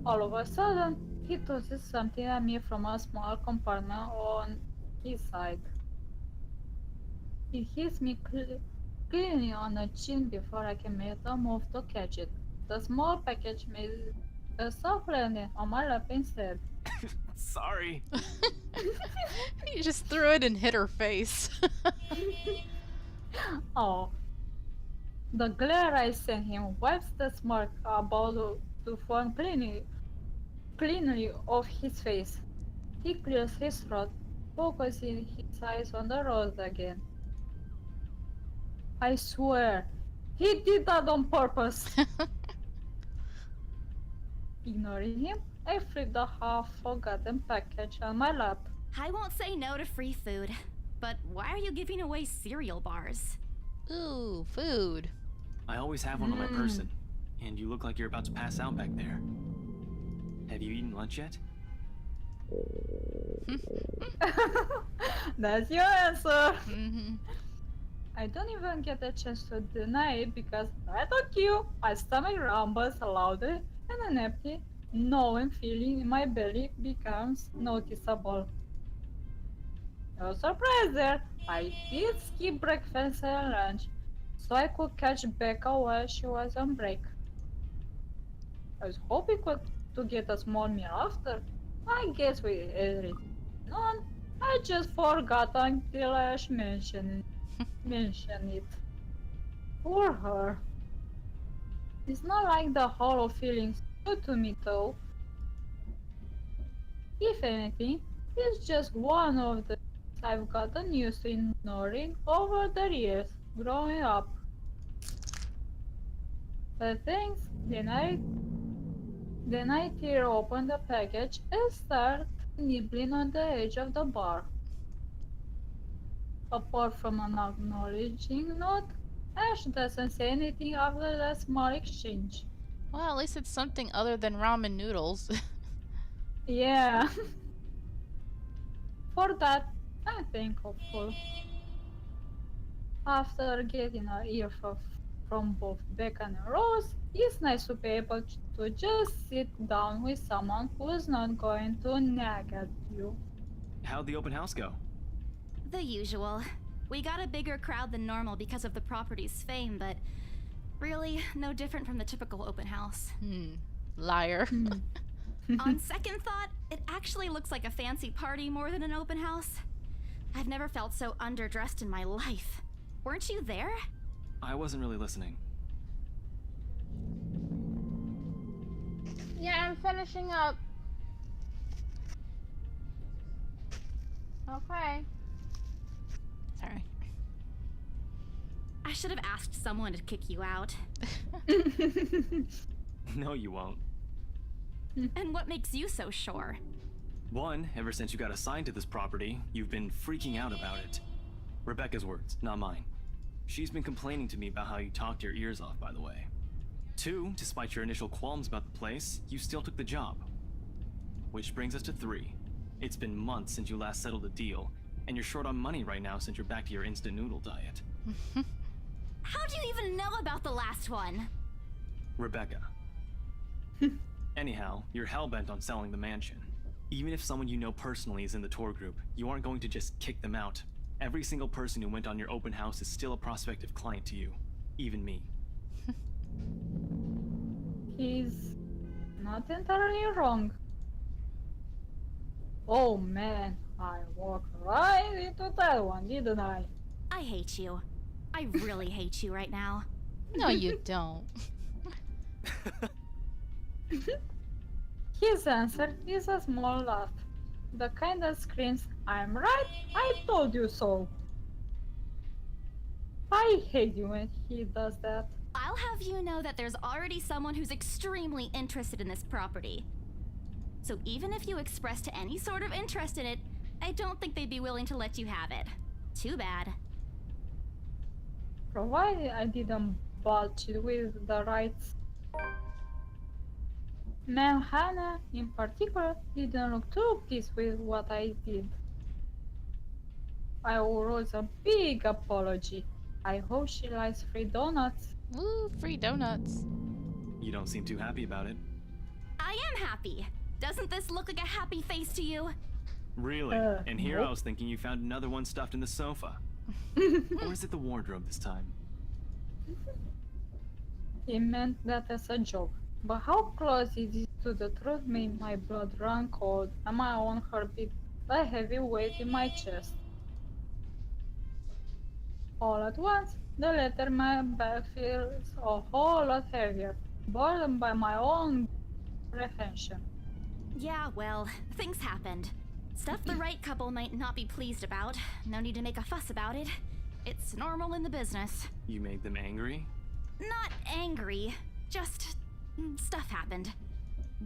All of a sudden, he tosses something at me from a small compartment on his side. It hits me cleanly on the chin before I can make a move to catch it. The small package made a soft landing on my lap instead. Sorry. You just threw it and hit her face. Oh. The glare I sent him wipes the smirk about to form cleanly off his face. He clears his throat, focusing his eyes on the rose again. I swear, he did that on purpose. Ignoring him, I flipped the half-forgotten package on my lap. I won't say no to free food, but why are you giving away cereal bars? Ooh, food. I always have one on my person, and you look like you're about to pass out back there. Have you eaten lunch yet? That's your answer. I don't even get a chance to deny it because right on cue, my stomach rumbles louder and an empty, gnawing feeling in my belly becomes noticeable. No surprise there, I did skip breakfast and lunch, so I could catch Becca while she was on break. I was hoping to get a small meal after. I guess with everything on, I just forgot until Ash mentioned it. Poor her. It's not like the hollow feelings do to me though. If anything, it's just one of the things I've gotten used to ignoring over the years growing up. But thanks, then I tear open the package and start nibbling on the edge of the bar. Apart from an acknowledging note, Ash doesn't say anything after that small exchange. Well, at least it's something other than ramen noodles. Yeah. For that, I'm thankful. After getting an earful from both Becca and Rose, it's nice to be able to just sit down with someone who's not going to nag at you. How'd the open house go? The usual. We got a bigger crowd than normal because of the property's fame, but really no different from the typical open house. Liar. On second thought, it actually looks like a fancy party more than an open house. I've never felt so underdressed in my life. Weren't you there? I wasn't really listening. Yeah, I'm finishing up. Okay. Sorry. I should have asked someone to kick you out. No, you won't. And what makes you so sure? One, ever since you got assigned to this property, you've been freaking out about it. Rebecca's words, not mine. She's been complaining to me about how you talked your ears off, by the way. Two, despite your initial qualms about the place, you still took the job. Which brings us to three. It's been months since you last settled a deal, and you're short on money right now since you're back to your instant noodle diet. How do you even know about the last one? Rebecca. Anyhow, you're hellbent on selling the mansion. Even if someone you know personally is in the tour group, you aren't going to just kick them out. Every single person who went on your open house is still a prospective client to you. Even me. He's not entirely wrong. Oh man, I walked right into that one, didn't I? I hate you. I really hate you right now. No, you don't. His answer is a small laugh. The kind that screams, I'm right, I told you so. I hate you when he does that. I'll have you know that there's already someone who's extremely interested in this property. So even if you expressed any sort of interest in it, I don't think they'd be willing to let you have it. Too bad. Provided I didn't botch it with the rights. Ma'am Hannah, in particular, didn't look too pleased with what I did. I wrote a big apology. I hope she likes free donuts. Woo, free donuts. You don't seem too happy about it. I am happy. Doesn't this look like a happy face to you? Really? And here I was thinking you found another one stuffed in the sofa. Or is it the wardrobe this time? He meant that as a joke. But how close it is to the truth made my blood run cold and my own heart beat a heavy weight in my chest. All at once, the letter in my bag feels a whole lot heavier, burdened by my own apprehension. Yeah, well, things happened. Stuff the right couple might not be pleased about. No need to make a fuss about it. It's normal in the business. You made them angry? Not angry, just stuff happened.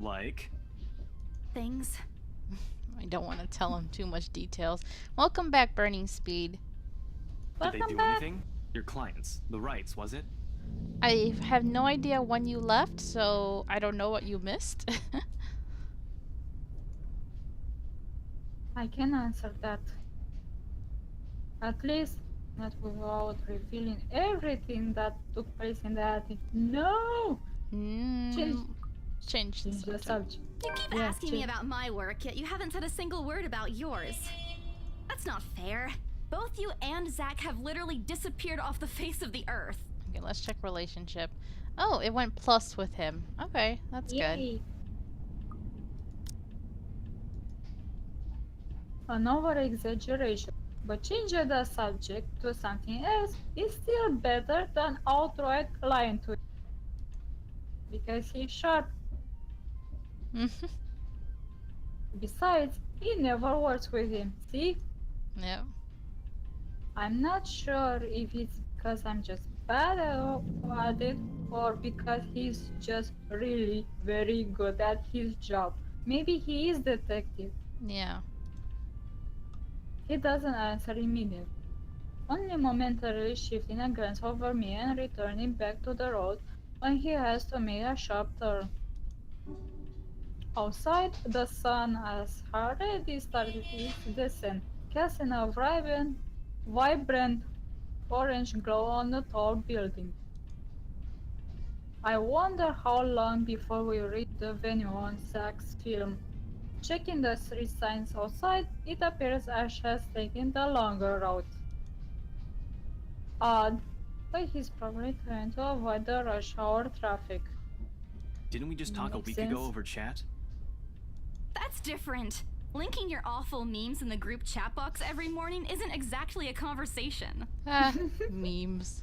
Like? Things. I don't want to tell him too much details. Welcome back, Burning Speed. Did they do anything? Your clients. The rights, was it? I have no idea when you left, so I don't know what you missed. I can answer that. At least not without revealing everything that took place in the attic. No! Change the subject. You keep asking me about my work, yet you haven't said a single word about yours. That's not fair. Both you and Zach have literally disappeared off the face of the earth. Okay, let's check relationship. Oh, it went plus with him. Okay, that's good. An over-exaggeration, but changing the subject to something else is still better than outright lying to him. Because he's sharp. Besides, he never works with him, see? Yeah. I'm not sure if it's because I'm just bad at it or because he's just really very good at his job. Maybe he is detective. Yeah. He doesn't answer immediately, only momentarily shifting a glance over me and returning back to the road when he has to make a sharp turn. Outside, the sun has already started its descent, casting a vibrant orange glow on the tall building. I wonder how long before we reach the venue on Zach's film. Checking the street signs outside, it appears Ash has taken the longer route. Odd, but he's probably trying to avoid the rush hour traffic. Didn't we just talk a week ago over chat? That's different. Linking your awful memes in the group chat box every morning isn't exactly a conversation. Memes.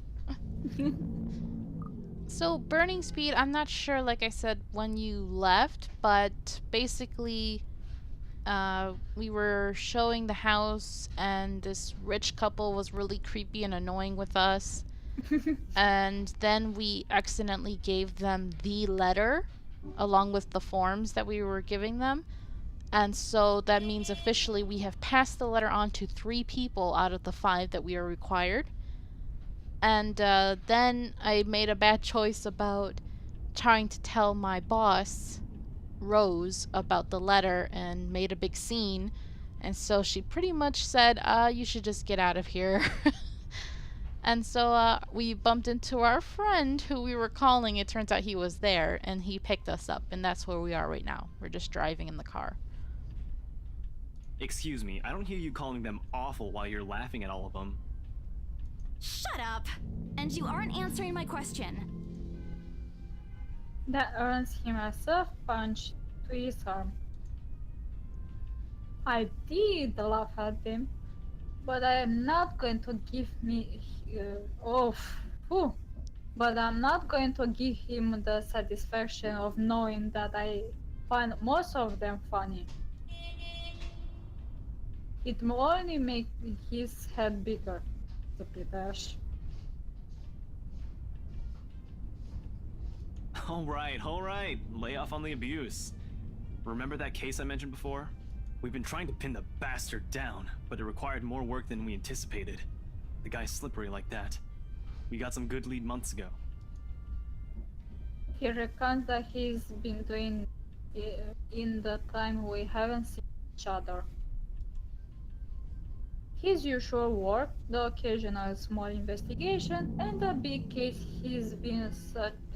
So, Burning Speed, I'm not sure, like I said, when you left, but basically, we were showing the house, and this rich couple was really creepy and annoying with us. And then we accidentally gave them the letter, along with the forms that we were giving them. And so that means officially we have passed the letter on to 3 people out of the 5 that we are required. And then I made a bad choice about trying to tell my boss, Rose, about the letter and made a big scene. And so she pretty much said, you should just get out of here. And so we bumped into our friend who we were calling. It turns out he was there and he picked us up. And that's where we are right now. We're just driving in the car. Excuse me, I don't hear you calling them awful while you're laughing at all of them. Shut up! And you aren't answering my question. That earns him a soft punch to his arm. I did laugh at him, but I am not going to give me but I'm not going to give him the satisfaction of knowing that I find most of them funny. It will only make his head bigger. Stupid Ash. All right. Lay off on the abuse. Remember that case I mentioned before? We've been trying to pin the bastard down, but it required more work than we anticipated. The guy's slippery like that. We got some good lead months ago. He reckons that he's been doing in the time we haven't seen each other. His usual work, the occasional small investigation, and the big case he's been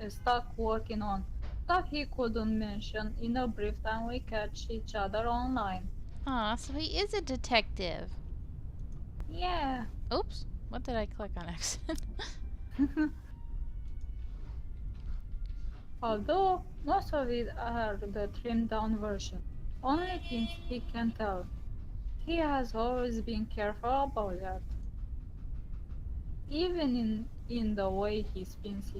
stuck working on. Stuff he couldn't mention in the brief time we catch each other online. Aw, so he is a detective. Yeah. Oops, what did I click on accident? Although most of it are the trimmed down version. Only things he can tell. He has always been careful about that. Even in the way he spins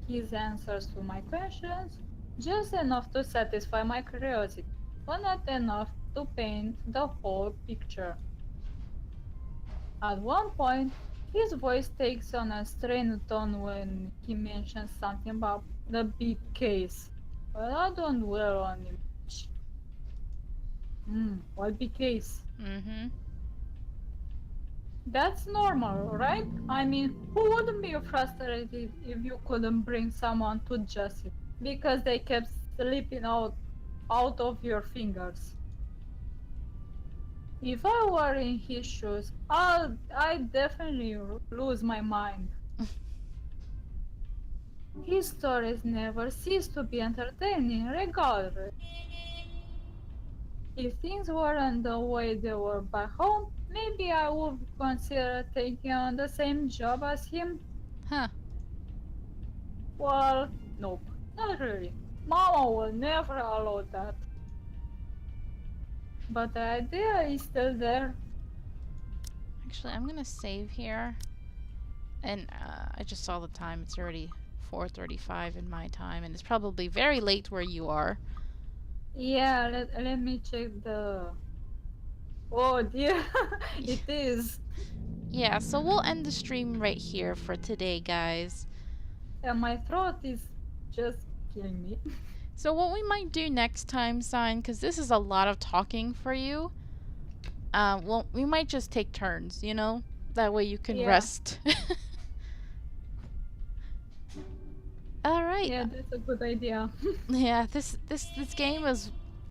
his answers to my questions, just enough to satisfy my curiosity, but not enough to paint the whole picture. At one point, his voice takes on a strained tone when he mentions something about the big case, but I don't dwell on it much. What big case? Mm-hmm. That's normal, right? I mean, who wouldn't be frustrated if you couldn't bring someone to justice because they kept slipping out of your fingers? If I were in his shoes, I'd definitely lose my mind. His stories never cease to be entertaining, regardless. If things weren't the way they were back home, maybe I would consider taking on the same job as him. Huh. Well, nope, not really. Mama will never allow that. But the idea is still there. Actually, I'm gonna save here. And I just saw the time. It's already 4:35 in my time, and it's probably very late where you are. Yeah, let me check the... Oh dear, it is. Yeah, so we'll end the stream right here for today, guys. And my throat is just killing me. So what we might do next time, Sign, because this is a lot of talking for you, well, we might just take turns, you know? That way you can rest. Alright. Yeah, that's a good idea. Yeah, this game is